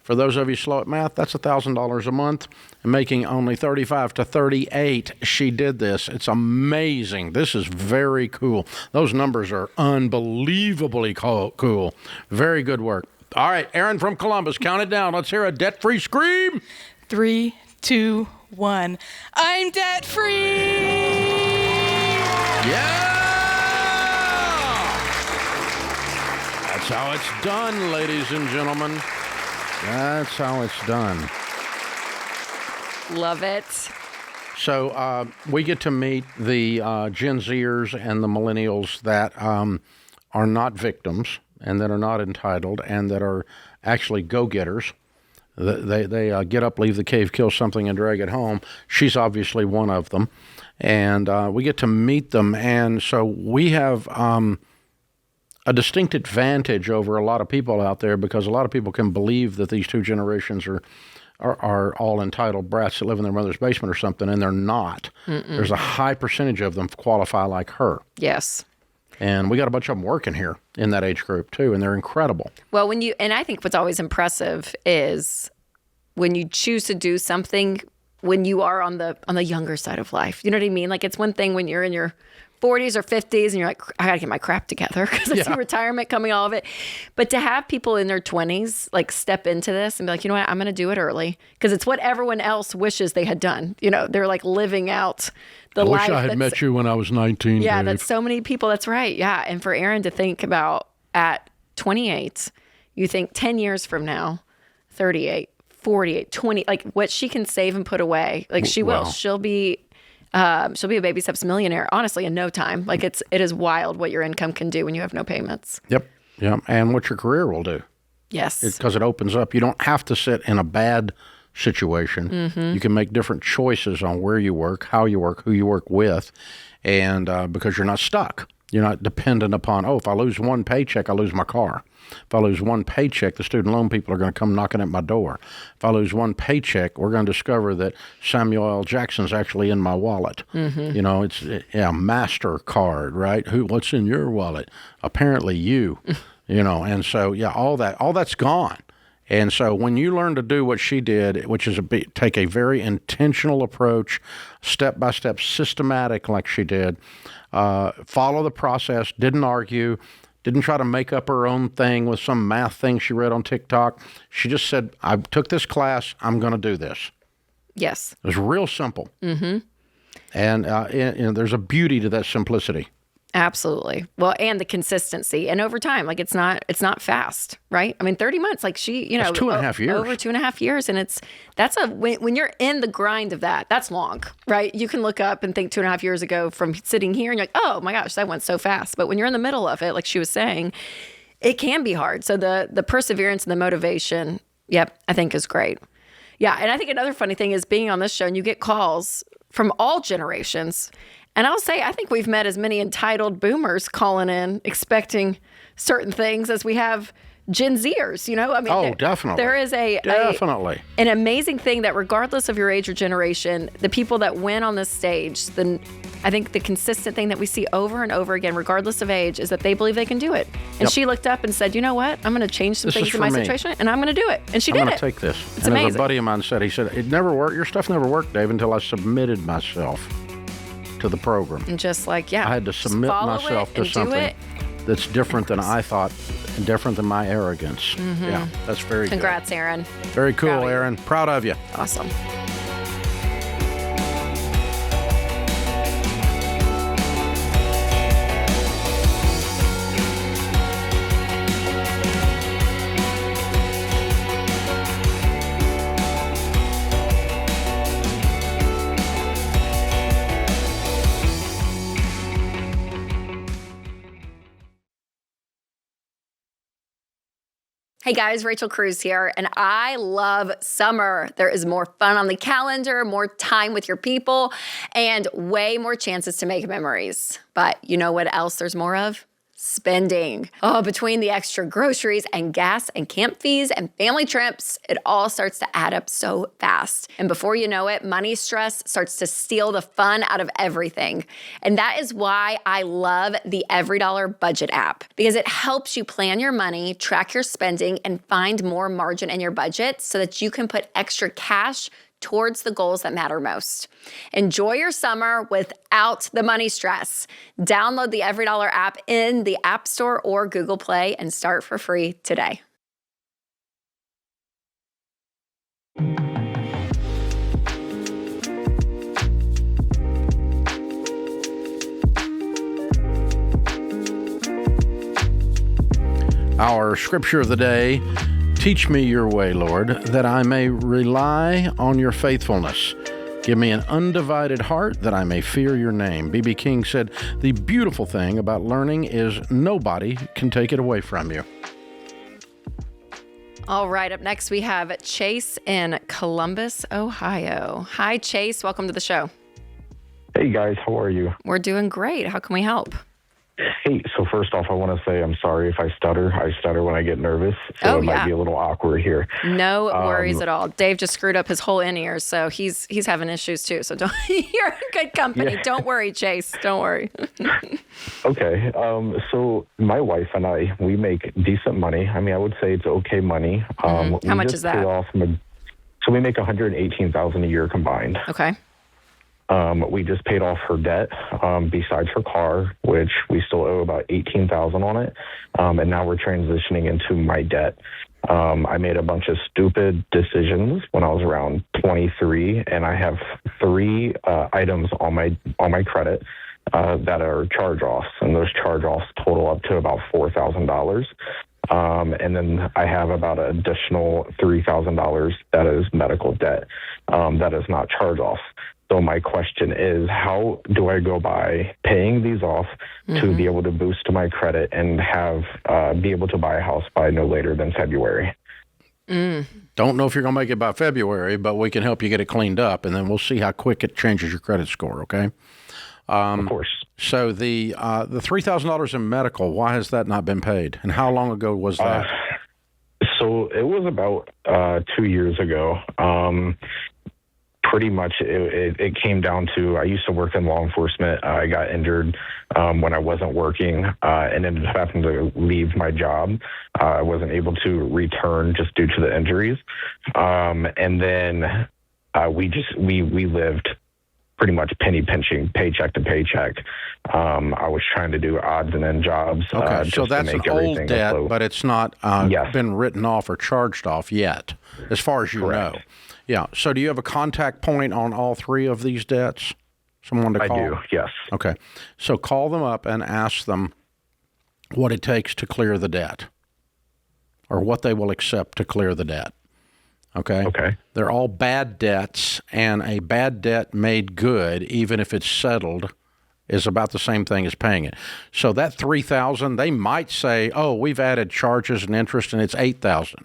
Speaker 1: For those of you slow at math, that's $1,000 a month. And making only $35 to $38, she did this. It's amazing. This is very cool. Those numbers are unbelievably cool. Very good work. All right, Aaron from Columbus, count it down. Let's hear a debt-free scream.
Speaker 4: 3, 2, 1. I'm debt-free!
Speaker 1: Yeah! That's how it's done, ladies and gentlemen. That's how it's done.
Speaker 2: Love it.
Speaker 1: So we get to meet the Gen Zers and the millennials that are not victims and that are not entitled and that are actually go-getters. They get up, leave the cave, kill something, and drag it home. She's obviously one of them. And we get to meet them. And so we have a distinct advantage over a lot of people out there because a lot of people can believe that these two generations are all entitled brats that live in their mother's basement or something, and they're not. There's a high percentage of them qualify like her.
Speaker 2: Yes.
Speaker 1: And we got a bunch of them working here in that age group too, and they're incredible.
Speaker 2: Well, and I think what's always impressive is when you choose to do something when you are on the younger side of life. You know what I mean? Like, it's one thing when you're in your 40s or 50s and you're like, I gotta get my crap together because I see retirement coming, all of it. But to have people in their 20s like step into this and be like, you know what, I'm gonna do it early because it's what everyone else wishes they had done. They're like living out the life.
Speaker 1: I wish I had met you when I was 19.
Speaker 2: Yeah,
Speaker 1: Dave.
Speaker 2: That's so many people. That's right. Yeah. And for Aaron to think about at 28, you think 10 years from now, 38, 48, 20, like what she can save and put away. Like she will. She'll be She'll be a baby steps millionaire, honestly, in no time. Like it is wild what your income can do when you have no payments.
Speaker 1: Yep. And what your career will do.
Speaker 2: Yes.
Speaker 1: Because it opens up. You don't have to sit in a bad situation.
Speaker 2: Mm-hmm.
Speaker 1: You can make different choices on where you work, how you work, who you work with, and because you're not stuck. You're not dependent upon, if I lose one paycheck, I lose my car. If I lose one paycheck, the student loan people are going to come knocking at my door. If I lose one paycheck, we're going to discover that Samuel L. Jackson's actually in my wallet.
Speaker 2: Mm-hmm.
Speaker 1: It's MasterCard, right? What's in your wallet? Apparently you, and so, all that's gone. And so when you learn to do what she did, which is take a very intentional approach, step-by-step, systematic like she did, follow the process, didn't argue, didn't try to make up her own thing with some math thing she read on TikTok. She just said, I took this class, I'm going to do this.
Speaker 2: Yes.
Speaker 1: It was real simple.
Speaker 2: Mm-hmm.
Speaker 1: And there's a beauty to that simplicity.
Speaker 2: Absolutely. Well, and the consistency, and over time, like it's not fast, right? I mean, 30 months, like she,
Speaker 1: That's 2.5 years.
Speaker 2: Over 2.5 years, and when you're in the grind of that's long, right? You can look up and think 2.5 years ago from sitting here, and you're like, oh my gosh, that went so fast. But when you're in the middle of it, like she was saying, it can be hard. So the perseverance and the motivation, I think is great. Yeah, and I think another funny thing is being on this show, and you get calls from all generations. And I'll say, I think we've met as many entitled boomers calling in, expecting certain things as we have Gen Zers,
Speaker 1: definitely.
Speaker 2: There is
Speaker 1: definitely
Speaker 2: an amazing thing that regardless of your age or generation, the people that win on this stage, I think the consistent thing that we see over and over again, regardless of age, is that they believe they can do it. And she looked up and said, you know what? I'm going to change some things in my situation, and I'm going to do it. And she did it.
Speaker 1: I'm going to take this.
Speaker 2: It's
Speaker 1: and
Speaker 2: amazing.
Speaker 1: As a buddy of mine said, it never worked. Your stuff never worked, Dave, until I submitted myself to the program.
Speaker 2: And just I
Speaker 1: had to submit myself to something that's different than I thought and different than my arrogance.
Speaker 2: Mm-hmm.
Speaker 1: Yeah, that's very good.
Speaker 2: Congrats, Aaron.
Speaker 1: Very cool, Aaron. Proud of you.
Speaker 2: Awesome. Hey guys, Rachel Cruze here, and I love summer. There is more fun on the calendar, more time with your people, and way more chances to make memories. But you know what else there's more of? Spending. Between the extra groceries and gas and camp fees and family trips, it all starts to add up so fast. And before you know it, money stress starts to steal the fun out of everything. And that is why I love the EveryDollar Budget app, because it helps you plan your money, track your spending, and find more margin in your budget so that you can put extra cash towards the goals that matter most. Enjoy your summer without the money stress. Download the EveryDollar app in the App Store or Google Play and start for free today.
Speaker 1: Our scripture of the day: teach me your way, Lord, that I may rely on your faithfulness. Give me an undivided heart that I may fear your name. B.B. King said, the beautiful thing about learning is nobody can take it away from you.
Speaker 2: All right, up next we have Chase in Columbus, Ohio. Hi, Chase. Welcome to the show.
Speaker 7: Hey, guys. How are you?
Speaker 2: We're doing great. How can we help?
Speaker 7: Hey, so first off, I want to say I'm sorry if I stutter. I stutter when I get nervous, so it might be a little awkward here.
Speaker 2: No worries at all. Dave just screwed up his whole in-ears, so he's having issues too. So you're in good company. Yeah. Don't worry, Chase. Don't worry.
Speaker 7: Okay. So my wife and I, we make decent money. I mean, I would say it's okay money.
Speaker 2: How much is that?
Speaker 7: So we make $118,000 a year combined.
Speaker 2: Okay.
Speaker 7: We just paid off her debt, besides her car, which we still owe about $18,000 on it. And now we're transitioning into my debt. I made a bunch of stupid decisions when I was around 23, and I have 3 items on my credit that are charge-offs, and those charge-offs total up to about $4,000. And then I have about an additional $3,000 that is medical debt that is not charge-off. So my question is, how do I go by paying these off to be able to boost my credit and have be able to buy a house by no later than February?
Speaker 1: Don't know if you're going to make it by February, but we can help you get it cleaned up, and then we'll see how quick it changes your credit score, okay?
Speaker 7: Of course.
Speaker 1: So the $3,000 in medical, why has that not been paid? And how long ago was that?
Speaker 7: So it was about 2 years ago. Pretty much it came down to, I used to work in law enforcement. I got injured when I wasn't working and ended up having to leave my job. I wasn't able to return just due to the injuries. And then we lived pretty much penny pinching, paycheck to paycheck. I was trying to do odds and end jobs.
Speaker 1: Okay, so that's an old debt,
Speaker 7: afloat.
Speaker 1: but it's not been written off or charged off yet, as far as you know. Yeah. So do you have a contact point on all three of these debts? Someone to call?
Speaker 7: I do, yes.
Speaker 1: Okay. So call them up and ask them what it takes to clear the debt, or what they will accept to clear the debt. Okay?
Speaker 7: Okay.
Speaker 1: They're all bad debts, and a bad debt made good, even if it's settled, is about the same thing as paying it. So that $3,000, they might say, oh, we've added charges and interest, and it's $8,000.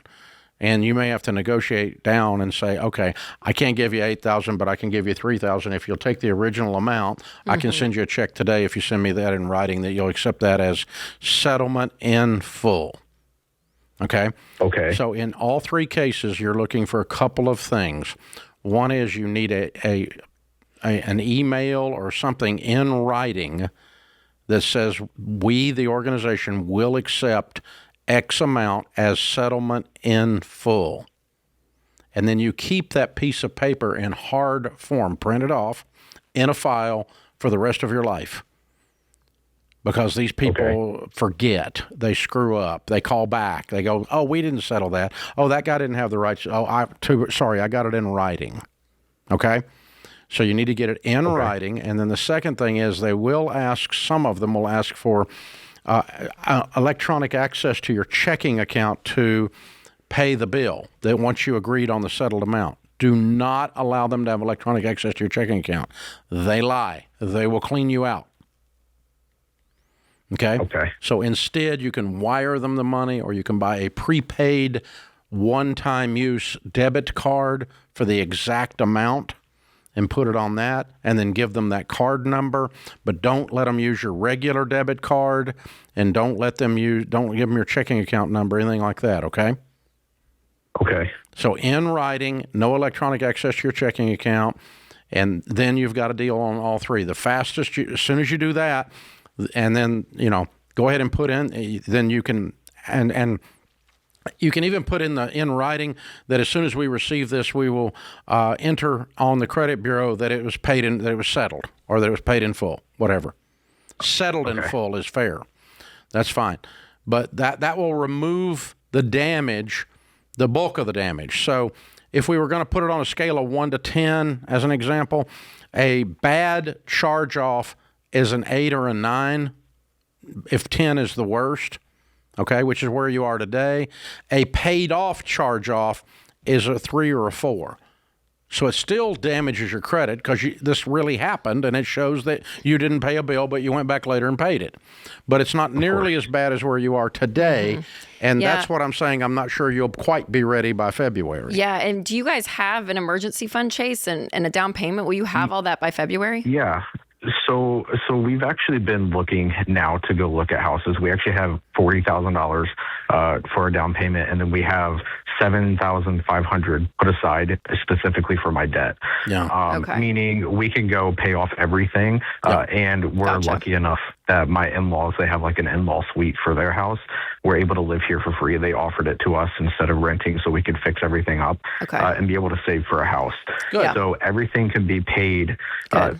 Speaker 1: And you may have to negotiate down and say, okay, I can't give you $8,000, but I can give you $3,000. If you'll take the original amount, I can send you a check today if you send me that in writing, that you'll accept that as settlement in full. Okay?
Speaker 7: Okay.
Speaker 1: So in all three cases, you're looking for a couple of things. One is you need an email or something in writing that says we, the organization, will accept X amount as settlement in full. And then you keep that piece of paper in hard form, printed off in a file for the rest of your life. Because these people forget, they screw up, they call back, they go, oh, we didn't settle that. Oh, that guy didn't have the rights. Oh, I got it in writing. Okay? So you need to get it in writing. And then the second thing is they will ask, some of them will ask for electronic access to your checking account to pay the bill that once you agreed on the settled amount. Do not allow them to have electronic access to your checking account. They lie. They will clean you out. Okay? So instead, you can wire them the money, or you can buy a prepaid one-time use debit card for the exact amount and put it on that, and then give them that card number. But don't let them use your regular debit card, and don't give them your checking account number, anything like that, okay?
Speaker 7: Okay.
Speaker 1: So in writing, no electronic access to your checking account, and then you've got a deal on all three. The fastest, as soon as you do that, and then, go ahead and put in, then you can, and you can even put in writing that as soon as we receive this, we will enter on the credit bureau that it was paid in, that it was settled, or that it was paid in full, whatever. Settled in full is fair. That's fine. But that will remove the damage, the bulk of the damage. So if we were going to put it on a scale of 1 to 10, as an example, a bad charge-off is an 8 or a 9, if 10 is the worst, okay, which is where you are today. A paid-off charge-off is a 3 or a 4. So it still damages your credit because this really happened, and it shows that you didn't pay a bill, but you went back later and paid it. But it's not nearly as bad as where you are today, and that's what I'm saying. I'm not sure you'll quite be ready by February.
Speaker 2: Yeah, and do you guys have an emergency fund, Chase, and a down payment? Will you have all that by February?
Speaker 7: Yeah. So we've actually been looking now to go look at houses. We actually have $40,000 for a down payment, and then we have $7,500 put aside specifically for my debt.
Speaker 1: Yeah.
Speaker 7: Meaning we can go pay off everything, and we're lucky enough that my in-laws, they have like an in-law suite for their house. We're able to live here for free. They offered it to us instead of renting, so we could fix everything up and be able to save for a house.
Speaker 2: Good.
Speaker 7: So everything can be paid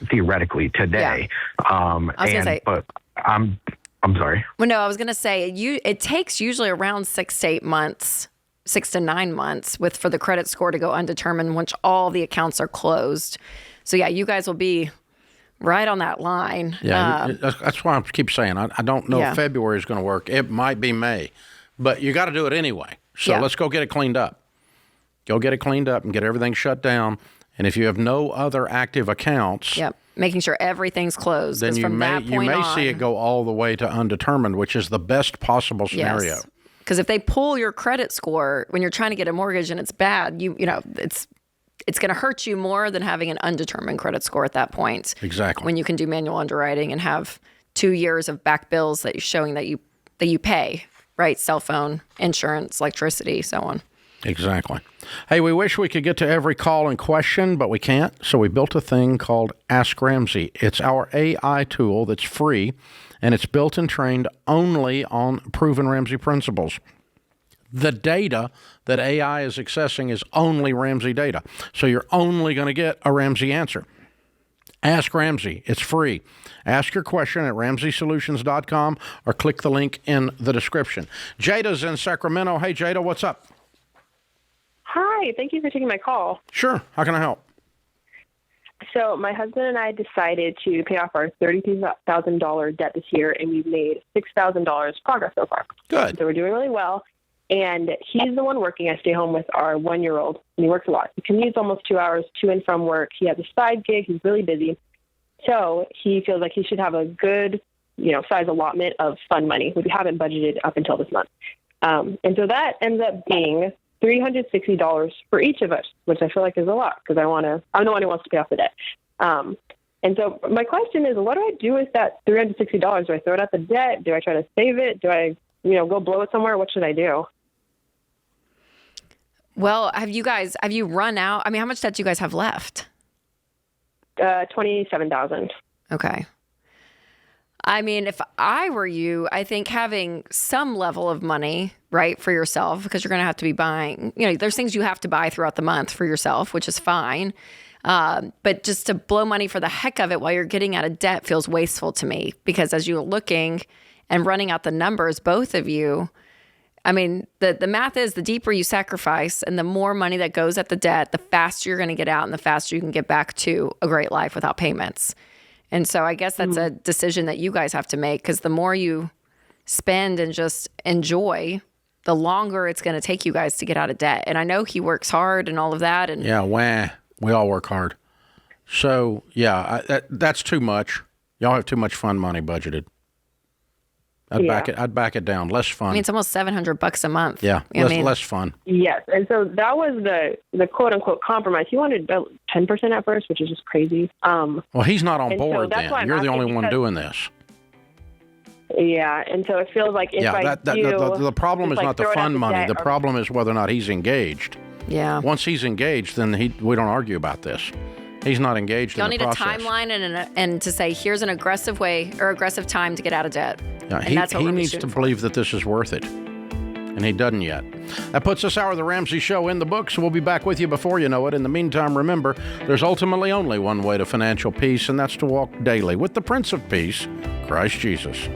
Speaker 7: theoretically today. But I'm sorry.
Speaker 2: Well, no, I was going to say it takes usually around 6 to 8 months, 6 to 9 months for the credit score to go undetermined once all the accounts are closed. So yeah, you guys will be right on that line.
Speaker 1: Yeah, that's why I keep saying I don't know if February is going to work. It might be May, but you got to do it anyway. So let's go get it cleaned up. Go get it cleaned up and get everything shut down, And if you have no other active accounts,
Speaker 2: yep, making sure everything's closed.
Speaker 1: Then you
Speaker 2: from
Speaker 1: may
Speaker 2: that point
Speaker 1: see it go all the way to undetermined, which is the best possible scenario.
Speaker 2: Yes. Because if they pull your credit score when you're trying to get a mortgage and it's bad, you know it's going to hurt you more than having an undetermined credit score at that point.
Speaker 1: Exactly.
Speaker 2: When you can do manual underwriting and have 2 years of back bills that you're showing that you pay, right? Cell phone, insurance, electricity, so on.
Speaker 1: Exactly. Hey, we wish we could get to every call and question, but we can't. So we built a thing called Ask Ramsey. It's our AI tool that's free, and it's built and trained only on proven Ramsey principles. The data that AI is accessing is only Ramsey data. So you're only going to get a Ramsey answer. Ask Ramsey. It's free. Ask your question at RamseySolutions.com or click the link in the description. Jada's in Sacramento. Hey, Jada, what's up?
Speaker 8: Hi, thank you for taking my call.
Speaker 1: Sure. How can I help?
Speaker 8: So my husband and I decided to pay off our $32,000 debt this year, and we've made $6,000 progress so far.
Speaker 1: Good.
Speaker 8: So we're doing really well. And he's the one working. I stay home with our 1-year-old, and he works a lot. He commutes almost 2 hours to and from work. He has a side gig. He's really busy. So he feels like he should have a good, size allotment of fund money. We haven't budgeted up until this month. And so that ends up being $360 for each of us, which I feel like is a lot because I'm the one who wants to pay off the debt. And so my question is, what do I do with that $360? Do I throw it at the debt? Do I try to save it? Do I, go blow it somewhere? What should I do?
Speaker 2: Well, have you run out? I mean, how much debt do you guys have left?
Speaker 8: $27,000.
Speaker 2: Okay. I mean, if I were you, I think having some level of money, right, for yourself, because you're going to have to be buying, there's things you have to buy throughout the month for yourself, which is fine. But just to blow money for the heck of it while you're getting out of debt feels wasteful to me, because as you're looking and running out the numbers, both of you, I mean, the math is the deeper you sacrifice and the more money that goes at the debt, the faster you're going to get out and the faster you can get back to a great life without payments. And so I guess that's a decision that you guys have to make, because the more you spend and just enjoy, the longer it's going to take you guys to get out of debt. And I know he works hard and all of that. And
Speaker 1: yeah, we all work hard. So, that's too much. Y'all have too much fun money budgeted. I'd back it down. Less fun.
Speaker 2: I mean, it's almost $700 a month.
Speaker 1: Yeah, less fun.
Speaker 8: Yes, and so that was the quote unquote compromise. He wanted 10% at first, which is just crazy.
Speaker 1: Well, he's not on board. So then you're the only one doing this.
Speaker 8: Yeah, and so it feels like
Speaker 1: the problem is not the fun money. The problem is whether or not he's engaged.
Speaker 2: Yeah.
Speaker 1: Once he's engaged, then we don't argue about this. He's not engaged in the process.
Speaker 2: Y'all need a timeline and to say, here's an aggressive way or aggressive time to get out of debt.
Speaker 1: Yeah, he needs to believe that this is worth it. And he doesn't yet. That puts this hour of The Ramsey Show in the books. We'll be back with you before you know it. In the meantime, remember, there's ultimately only one way to financial peace, and that's to walk daily with the Prince of Peace, Christ Jesus.